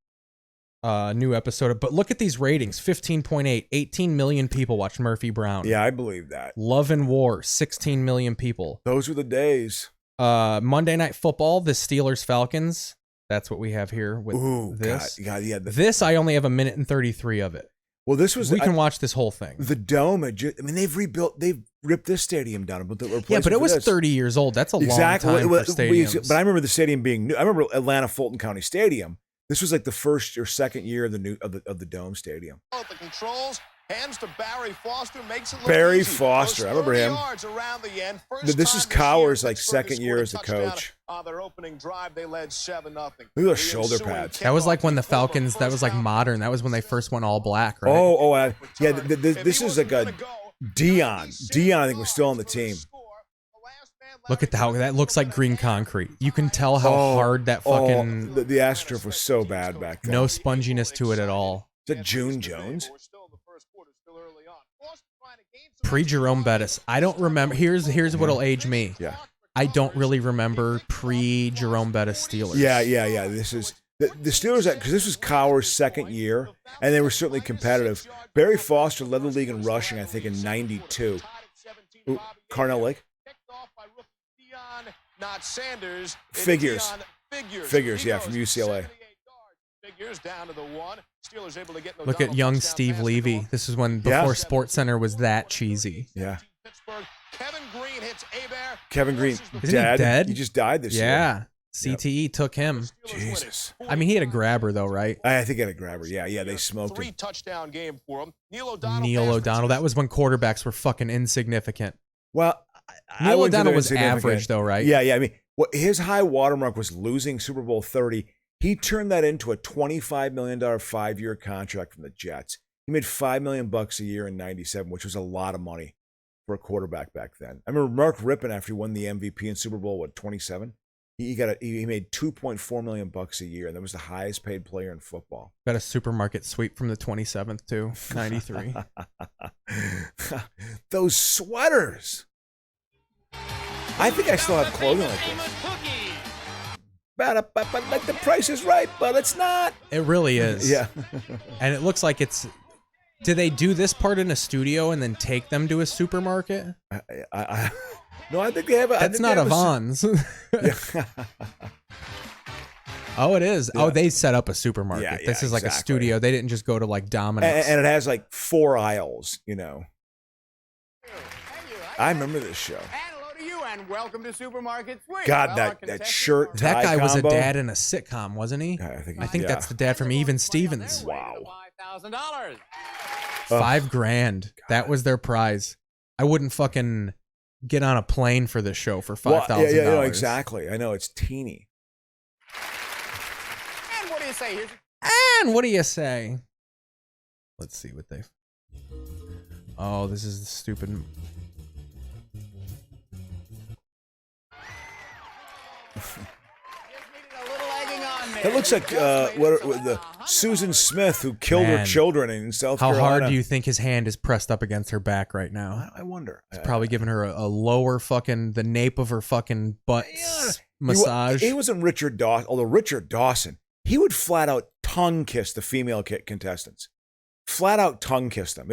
new episode. But look at these ratings. 15.8. 18 million people watched Murphy Brown. Yeah, I believe that. Love and War. 16 million people. Those were the days. Monday Night Football, the Steelers-Falcons. That's what we have here with this. God, yeah. This, I only have 1 minute and 33 of it. Well, this was... We can watch this whole thing. The Dome, they've ripped this stadium down. But it was 30 years old. That's a long time for stadiums. But I remember the stadium being new. I remember Atlanta Fulton County Stadium. This was like the first or second year of the Dome Stadium. The controls, hands to Barry Foster, makes it look Barry easy. Foster, I remember him. This is Cowher's like second year as a coach. Their opening drive, they led 7-0. Look at those shoulder pads. That was like when the Falcons. That was like modern. That was when they first went all black, right? Yeah. This is like a Dion. Dion, I think, was still on the team. Look at how that looks like green concrete. You can tell how hard that fucking... The AstroTurf was so bad back then. No sponginess to it at all. Is that June Jones? Pre-Jerome Bettis. I don't remember. Here's what'll age me. Yeah. I don't really remember pre-Jerome Bettis Steelers. Yeah. This is... The Steelers, because this was Cowher's second year, and they were certainly competitive. Barry Foster led the league in rushing, I think, in 92. Carnell Lake? Not Sanders. Figures, yeah, from UCLA. Look at young Steve Levy. This is before SportsCenter was that cheesy. Yeah. Kevin Green hits Hebert. Kevin Green, Isn't he dead? He just died this year. Yeah. CTE took him. Jesus. I mean, he had a grabber though, right? I think he had a grabber. Yeah, they smoked him. 3-touchdown game for him. Neil O'Donnell. That was when quarterbacks were fucking insignificant. Well, Neil O'Donnell was average though, right? Yeah. I mean, his high watermark was losing Super Bowl 30. He turned that into a $25 million 5-year contract from the Jets. He made $5 million a year in 97, which was a lot of money for a quarterback back then. I remember Mark Rippon, after he won the MVP in Super Bowl, 27? He made $2.4 million a year, and that was the highest paid player in football. Got a supermarket sweep from the 27th too, 93. Those sweaters. I think I still have clothing like this. But like the price is right, but it's not. It really is. Yeah. And it looks like it's... Do they do this part in a studio and then take them to a supermarket? No, I think they have. That's not a Vons. Oh, it is. Yeah. Oh, they set up a supermarket. Yeah, this is like a studio. They didn't just go to like Domino's. And it has like 4 aisles, I remember this show. And welcome to Supermarket Sweep. God, that shirt. That guy was a combo. dad in a sitcom, wasn't he? I think that's the dad from Even Stevens. Wow. $5,000. $5,000. That was their prize. I wouldn't fucking get on a plane for this show for $5,000. Yeah, exactly. I know, it's teeny. And what do you say? Let's see what they... Oh, this is stupid... That looks like the Susan Smith who killed her children in South Carolina. How hard do you think his hand is pressed up against her back right now? I wonder. It's probably giving her a lower fucking, the nape of her fucking butt massage. He wasn't Richard Dawson, although Richard Dawson, he would flat out tongue kiss the female contestants. Flat out tongue kiss them.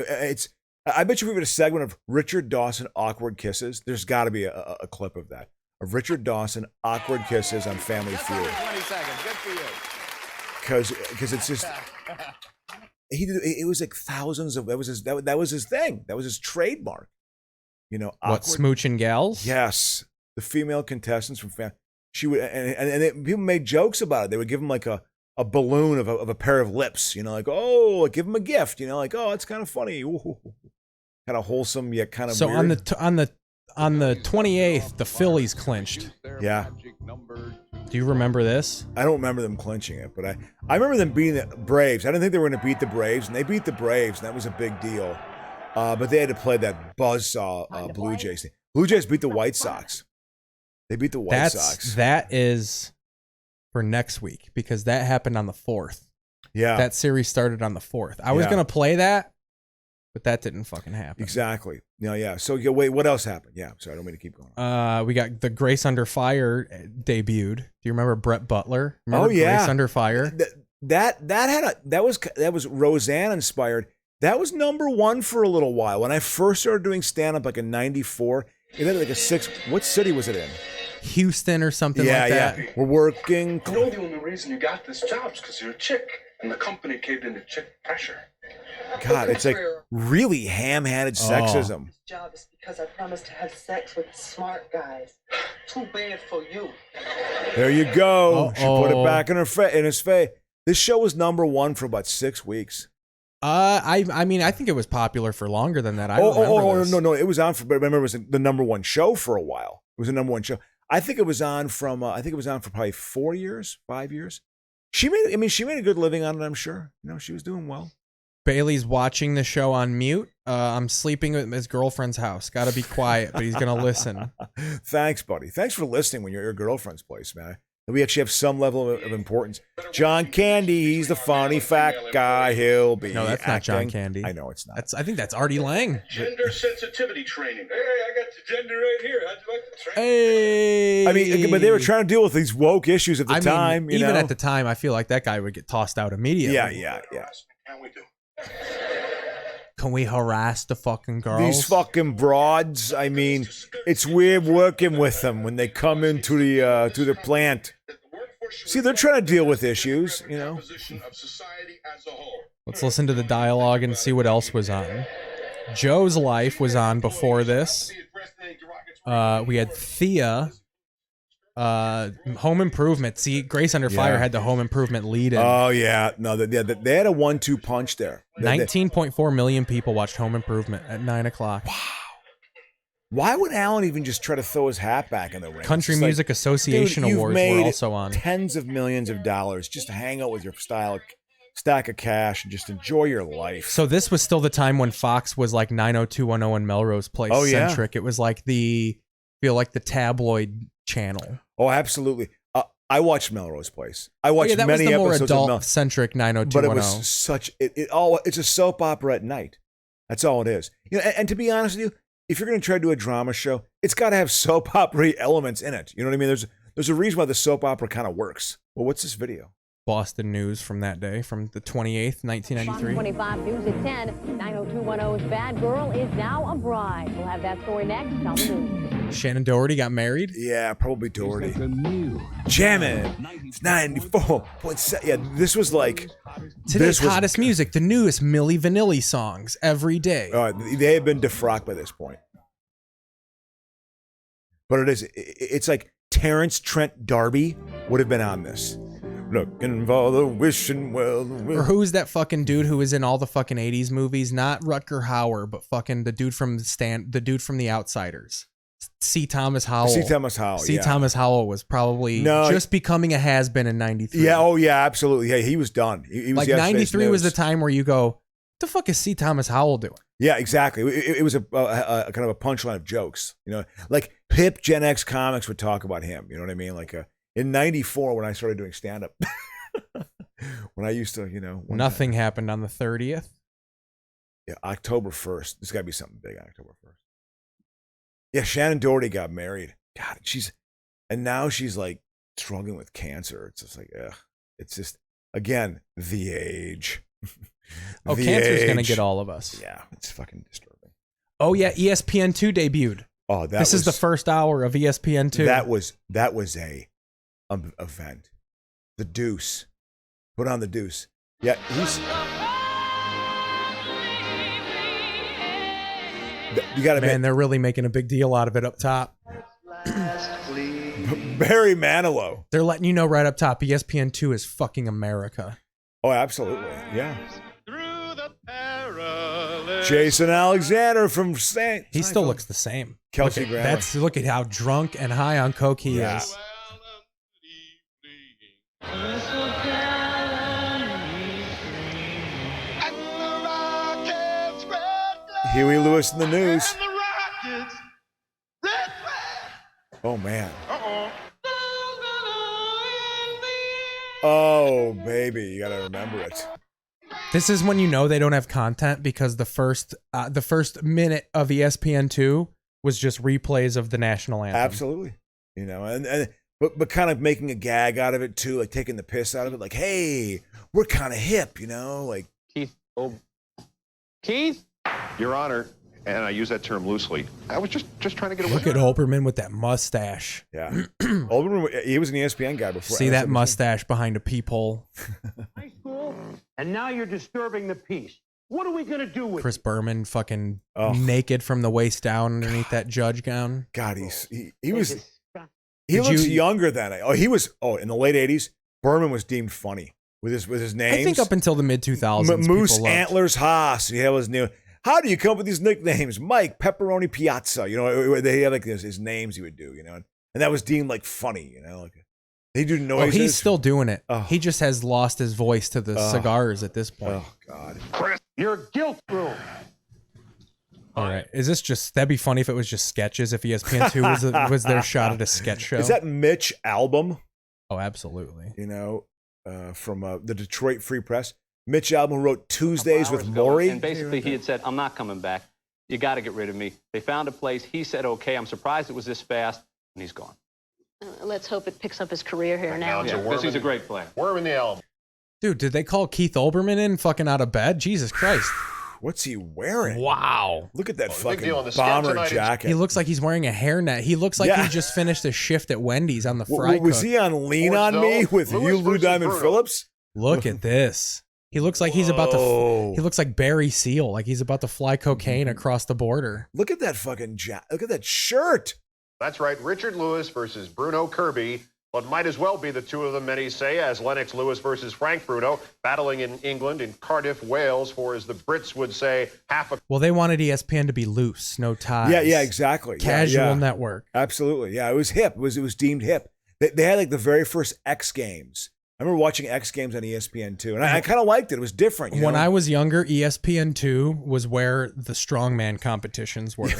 I bet you if we had a segment of Richard Dawson awkward kisses, there's got to be a clip of that. Of Richard Dawson awkward kisses on Family Feud. 20 seconds. Good for you. Because it's just it was like thousands of that was his thing. That was his trademark. What, smooching gals? Yes, the female contestants from Family. She would and people made jokes about it. They would give him like a a balloon of a pair of lips. You know, like, oh, give him a gift. You know, like, oh, it's kind of funny. Kind of wholesome yet kind of So weird. on the 28th, the Phillies clinched. Yeah. Do you remember this? I don't remember them clinching it, but I remember them beating the Braves. I didn't think they were going to beat the Braves, and they beat the Braves, and that was a big deal. But they had to play that buzzsaw Blue Jays thing. Blue Jays beat the White Sox. They beat the White Sox. That is for next week because that happened on the 4th. Yeah. That series started on the 4th. I was going to play that, but that didn't fucking happen. Exactly. Yeah. So wait, what else happened? Yeah. Sorry, I don't mean to keep going. We got the Grace Under Fire debuted. Do you remember Brett Butler? Remember Grace Under Fire? That was Roseanne inspired. That was #1 for a little while. When I first started doing stand-up like in 94, it had like a 6. What city was it in? Houston or something like that. Yeah. We're working. You know the only reason you got this job is because you're a chick, and the company caved into chick pressure. God, it's like really ham-handed sexism. This job is because I promised to have sex with smart guys. Too bad for you. There you go. She put it back in his face. This show was #1 for about 6 weeks. I mean, I think it was popular for longer than that. I remember this. No, it was on for. But remember, it was the #1 show for a while. It was the #1 show. I think it was on from. I think it was on for probably 4 years, 5 years. She made a good living on it. I'm sure. You know, she was doing well. Bailey's watching the show on mute. I'm sleeping at his girlfriend's house. Got to be quiet, but he's gonna listen. Thanks, buddy. Thanks for listening when you're at your girlfriend's place, man. We actually have some level of importance. John Candy, he's the funny fat guy. He'll be. No, that's acting. not John Candy. I know it's not. I think that's Artie Lang. Gender sensitivity training. Hey, I got the gender right here. How'd you like the training? Hey. I mean, but they were trying to deal with these woke issues at the time. Even at the time, I feel like that guy would get tossed out immediately. Yeah. Can we do? Can we harass the fucking girls? These fucking broads. I mean, it's weird working with them when they come into the plant. See, they're trying to deal with issues, you know. Let's listen to the dialogue and see what else was on. Joe's Life was on before this. We had Thea. Home Improvement. See, Grace Under Fire had the Home Improvement lead in. Oh, yeah. No, they had a 1-2 punch there. 19.4 million people watched Home Improvement at 9 o'clock. Wow. Why would Alan even just try to throw his hat back in the ring? Country Music Association Awards were also on. Tens of millions of dollars just to hang out with your stack of cash and just enjoy your life. So this was still the time when Fox was like 90210 and Melrose Place centric. It was like the tabloid channel. Oh, absolutely. I watched Melrose Place. I watched many was the more episodes adult centric 90210. But it was such it's a soap opera at night. That's all it is. You know, and to be honest with you, if you're going to try to do a drama show, it's got to have soap opera elements in it. You know what I mean? There's a reason why the soap opera kind of works. Well, what's this video? Boston News from that day, from the 28th, 1993. 25 News at 10. 90210's Bad Girl is now a bride. We'll have that story next on the news. Shannon Doherty got married? Yeah, probably Doherty. Jam it. It's 94.7. Yeah, this was like... Today's hottest music, the newest Milli Vanilli songs every day. They had been defrocked by this point. But it's like Terrence Trent D'Arby would have been on this. Looking for the wishing well. Or who's that fucking dude who was in all the fucking 80s movies? Not Rutger Hauer, but fucking the dude from The Outsiders. C. Thomas Howell. C. Thomas Howell was probably just becoming a has-been in 93. Yeah, oh yeah, absolutely. Yeah, he was done. He was, like 93 was the time where you go, what the fuck is C. Thomas Howell doing? Yeah, exactly. It was a kind of a punchline of jokes. You know, like hip Gen X comics would talk about him. You know what I mean? Like in 94 when I started doing stand-up. When I used to, you know. Nothing happened on the 30th. Yeah, October 1st. There's got to be something big on October 1st. Yeah, Shannon Doherty got married. God, now she's like struggling with cancer. It's just like, ugh. It's just, again, the age. Cancer's going to get all of us. Yeah, it's fucking disturbing. Oh, yeah, ESPN2 debuted. Oh, this is the first hour of ESPN2. That was a event. The Deuce. Put on the Deuce. Yeah, you got to Man, they're really making a big deal out of it up top. Barry Manilow. They're letting you know right up top, ESPN2 is fucking America. Oh, absolutely. Yeah. Jason Alexander from St. He still looks the same. Kelsey Grammer. Look at how drunk and high on coke he is. Huey Lewis in the news. Oh, man. Oh, baby. You got to remember it. This is when you know they don't have content because the first minute of ESPN2 was just replays of the national anthem. Absolutely. You know, but kind of making a gag out of it too, like taking the piss out of it. Like, hey, we're kind of hip, you know, like Keith? Your Honor, and I use that term loosely. I was just trying to get away. Look at Olbermann with that mustache. Yeah. Olbermann, he was an ESPN guy before. See that mustache behind a peephole. High school, and now you're disturbing the peace. What are we going to do with Chris Berman fucking naked from the waist down underneath that judge gown. God, he looks younger than he was in the late 80s, Berman was deemed funny with his names. I think up until the mid 2000s. Moose Antlers Haas. He had his new. How do you come up with these nicknames? Mike Pepperoni Piazza. You know, they had like his names he would do, you know. And that was deemed like funny, you know, like they do noises. Oh, he's still doing it. Oh. He just has lost his voice to the cigars at this point. Oh God. Chris, you're guilt room. All right. Is this just, that'd be funny if it was just sketches, if ESPN2 was their shot at a sketch show. Is that Mitch Albom? Oh, absolutely. You know, from the Detroit Free Press. Mitch Albom wrote Tuesdays with Maury. And basically he had said, I'm not coming back. You got to get rid of me. They found a place. He said, okay, I'm surprised it was this fast. And he's gone. Let's hope it picks up his career here now. Because he's a great player. Worm in the elbow. Dude, did they call Keith Olbermann in fucking out of bed? Jesus Christ. What's he wearing? Wow. Look at that fucking bomber jacket. He looks like he's wearing a hairnet. He looks like he just finished a shift at Wendy's on the fry Was he on Lean on Me with Lou Diamond Phillips? Look at this. He looks like he's about to. He looks like Barry Seal, like he's about to fly cocaine across the border. Look at that fucking Look at that shirt. That's right, Richard Lewis versus Bruno Kirby. What might as well be the two of them, many say, as Lennox Lewis versus Frank Bruno, battling in England, in Cardiff, Wales, for, as the Brits would say, half a... Well, they wanted ESPN to be loose, no ties. Yeah, exactly. Casual network. Absolutely. Yeah, it was hip. It was deemed hip. They had like the very first X Games. I remember watching X Games on ESPN2, and I kind of liked it. It was different. When I was younger, ESPN2 was where the strongman competitions were.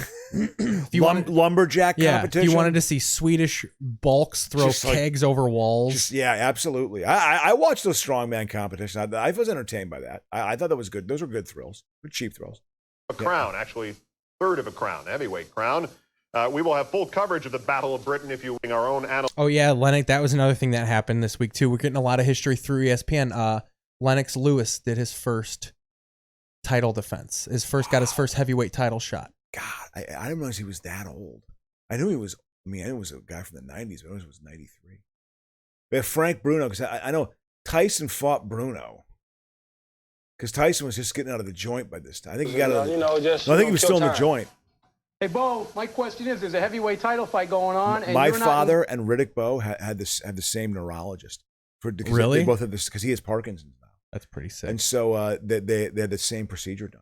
Lumberjack competition. If you wanted to see Swedish bulks throw kegs over walls. Absolutely. I watched those strongman competitions. I was entertained by that. I thought that was good. Those were good thrills. Good cheap thrills. A crown, actually, third of a crown, heavyweight crown. We will have full coverage of the Battle of Britain if you bring our own analysts. Oh, yeah, Lennox, that was another thing that happened this week, too. We're getting a lot of history through ESPN. Lennox Lewis did his first title defense. Got his first heavyweight title shot. God, I didn't realize he was that old. I knew he was, I knew he was a guy from the 90s, but I knew he was 93. But Frank Bruno, because I know Tyson fought Bruno. Because Tyson was just getting out of the joint by this time. I think he got out of I think he was still in the joint. Hey, Bo, my question is, there's a heavyweight title fight going on. And my father and Riddick Bowe had the same neurologist. Really? They both have this, because he has Parkinson's now. That's pretty sick. And so they had the same procedure done.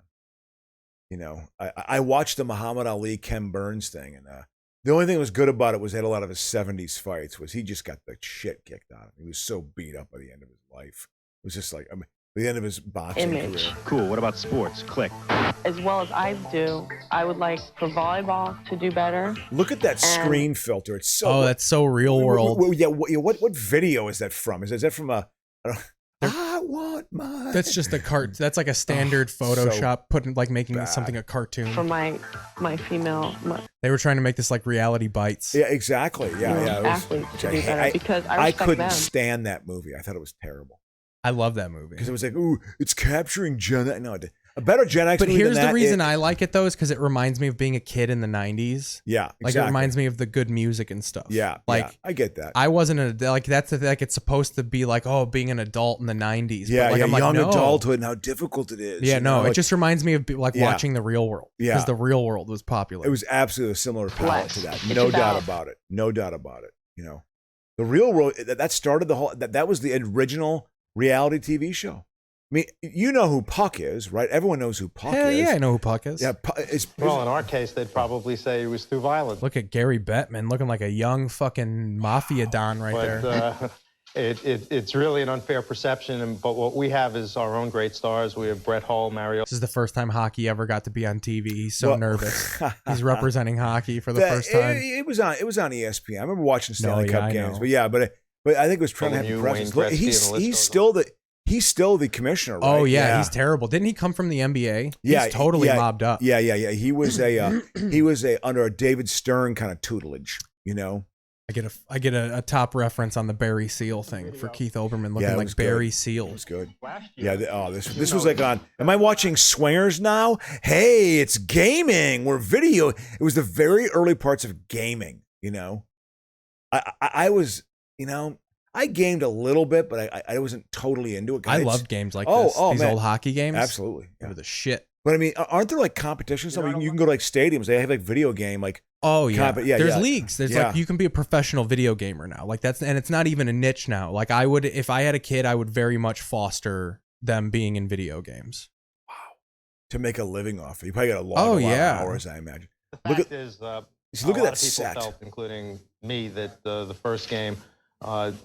You know, I watched the Muhammad Ali, Ken Burns thing, and the only thing that was good about it was they had a lot of his 70s fights, was he just got the shit kicked out of him. He was so beat up by the end of his life. It was just like, the end of his boxing career. Cool. What about sports? Click. As well as I do, I would like for volleyball to do better. Look at that screen filter. It's so. That's so real world. What video is that from? Is that from a? I want my. That's just a cart. That's like a standard Photoshop making something a cartoon. For my female. They were trying to make this like reality bites. Yeah, exactly. Yeah. Athletes to do better because I couldn't stand that movie. I thought it was terrible. I love that movie. Because it was like, ooh, it's capturing Gen X. No, a better Gen X movie than that. But here's the reason I like it, though, is because it reminds me of being a kid in the 90s. Yeah, exactly. Like, it reminds me of the good music and stuff. Yeah, I get that. I wasn't it's supposed to be like, being an adult in the 90s. Yeah, but I'm young adulthood and how difficult it is. Yeah, no, it just reminds me of watching The Real World. Yeah. Because The Real World was popular. It was absolutely a similar palette to that. No doubt about it. The Real World, that started the whole, that was the original reality TV show. I mean, you know who Puck is, right? Everyone knows who Puck Hell is. yeah, I know who Puck is. Yeah, well, in our case, they'd probably say he was too violent. Look at Gary Bettman looking like a young fucking mafia don right there. It's really an unfair perception, but what we have is our own great stars. We have Brett Hull, Mario. This is the first time hockay ever got to be on TV. He's so nervous. He's representing hockey for the first time. It was on ESPN. I remember watching Stanley Cup games, but I think it was trying to have impressions. He's still the commissioner, right? Oh yeah, he's terrible. Didn't he come from the NBA? Yeah, he's totally mobbed up. Yeah. He was under a David Stern kind of tutelage, I get a top reference on the Barry Seal thing for Keith Olbermann looking like Barry Seal. It was good. Yeah. This was like on. Am I watching Swingers now? Hey, it's gaming. We're video. It was the very early parts of gaming. I was. I gamed a little bit, but I wasn't totally into it. I loved games like this. These old hockey games. Absolutely. They were the shit. But I mean, aren't there like competitions? You can go to like stadiums. They have like video game like. Oh yeah. There's leagues. There's like you can be a professional video gamer now. Like and it's not even a niche now. Like I would, if I had a kid, I would very much foster them being in video games. Wow. To make a living off it, you probably got a lot of hours, I imagine. Look at that set. Felt, including me, that the first game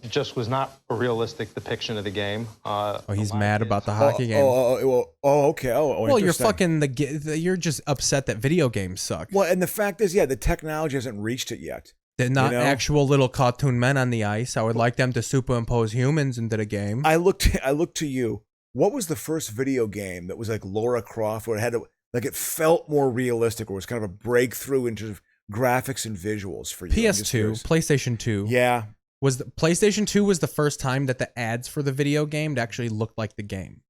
just was not a realistic depiction of the game. He's mad about the hockey game. Okay. Well, you're fucking you're just upset that video games suck. Well, and the fact is, the technology hasn't reached it yet. They're not actual little cartoon men on the ice. I would like them to superimpose humans into the game. I look to you. What was the first video game that was like Lara Croft, where it had it felt more realistic, or was kind of a breakthrough into graphics and visuals for you? PS2, PlayStation 2. Yeah. PlayStation 2 was the first time that the ads for the video game actually looked like the game.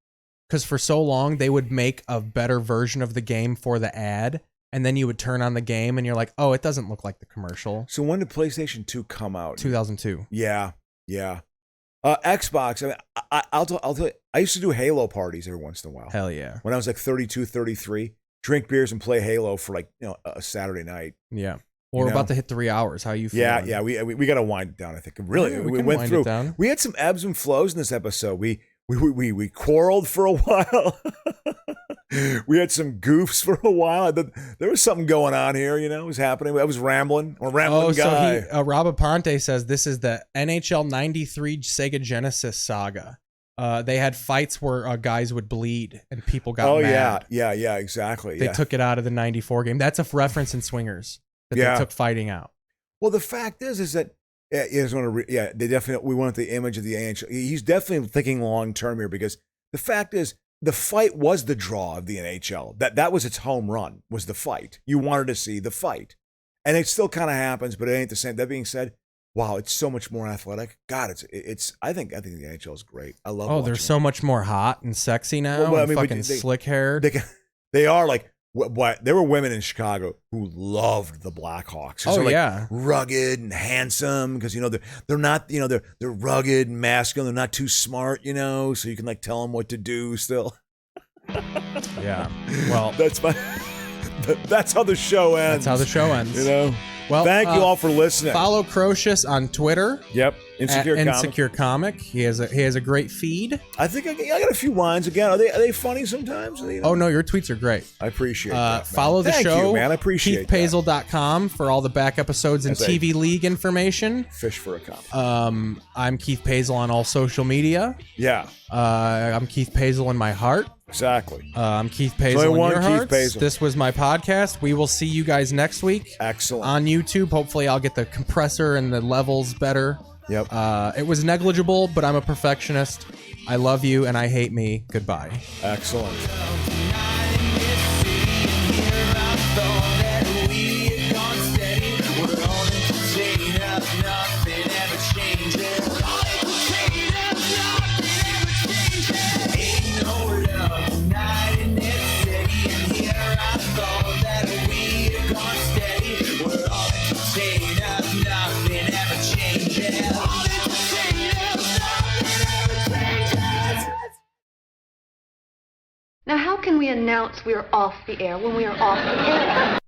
Because for so long, they would make a better version of the game for the ad, and then you would turn on the game, and you're like, oh, it doesn't look like the commercial. So when did PlayStation 2 come out? 2002. Yeah. Xbox, I'll tell you, I used to do Halo parties every once in a while. Hell yeah. When I was like 32, 33, drink beers and play Halo for like, a Saturday night. Yeah. Or we're about to hit 3 hours. How you feeling? Yeah. We got to wind it down. I think really we went through. We had some ebbs and flows in this episode. We quarreled for a while. We had some goofs for a while. There was something going on here. It was happening. I was rambling. I'm a rambling guy. So Rob Aponte says this is the NHL '93 Sega Genesis saga. They had fights where guys would bleed and people got mad. Yeah, exactly. They took it out of the '94 game. That's a reference in Swingers. They took fighting out. Well, the fact is that they definitely, we wanted the image of the NHL. He's definitely thinking long term here, because the fact is the fight was the draw of the NHL. That was its home run, was the fight. You wanted to see the fight, and it still kind of happens, but it ain't the same. That being said, wow, it's so much more athletic. God, it's. I think the NHL is great. I love. Oh, they're so much more hot and sexy now. Well, fucking slick haired. They are like. What there were women in Chicago who loved the Blackhawks. Oh yeah, rugged and handsome, because they're not they're rugged and masculine. They're not too smart, so you can like tell them what to do still. Yeah, well, that's how the show ends. That's how the show ends. Well, thank you all for listening. Follow Crocious on Twitter. Yep, Insecure Comic. He has a great feed. I think I got a few lines again. Are they funny sometimes? Oh no, your tweets are great. I appreciate that. Follow the show. Thank you, man. I appreciate KeithPazel.com for all the back episodes and TV League information. Fish for a comment. I'm Keith Pazel on all social media. Yeah. I'm Keith Pazel in my heart. Exactly. I'm Keith Pazel in your hearts. This was my podcast. We will see you guys next week. Excellent. On YouTube. Hopefully I'll get the compressor and the levels better. Yep. It was negligible, but I'm a perfectionist. I love you and I hate me. Goodbye. Excellent. Now, how can we announce we're off the air when we are off the air?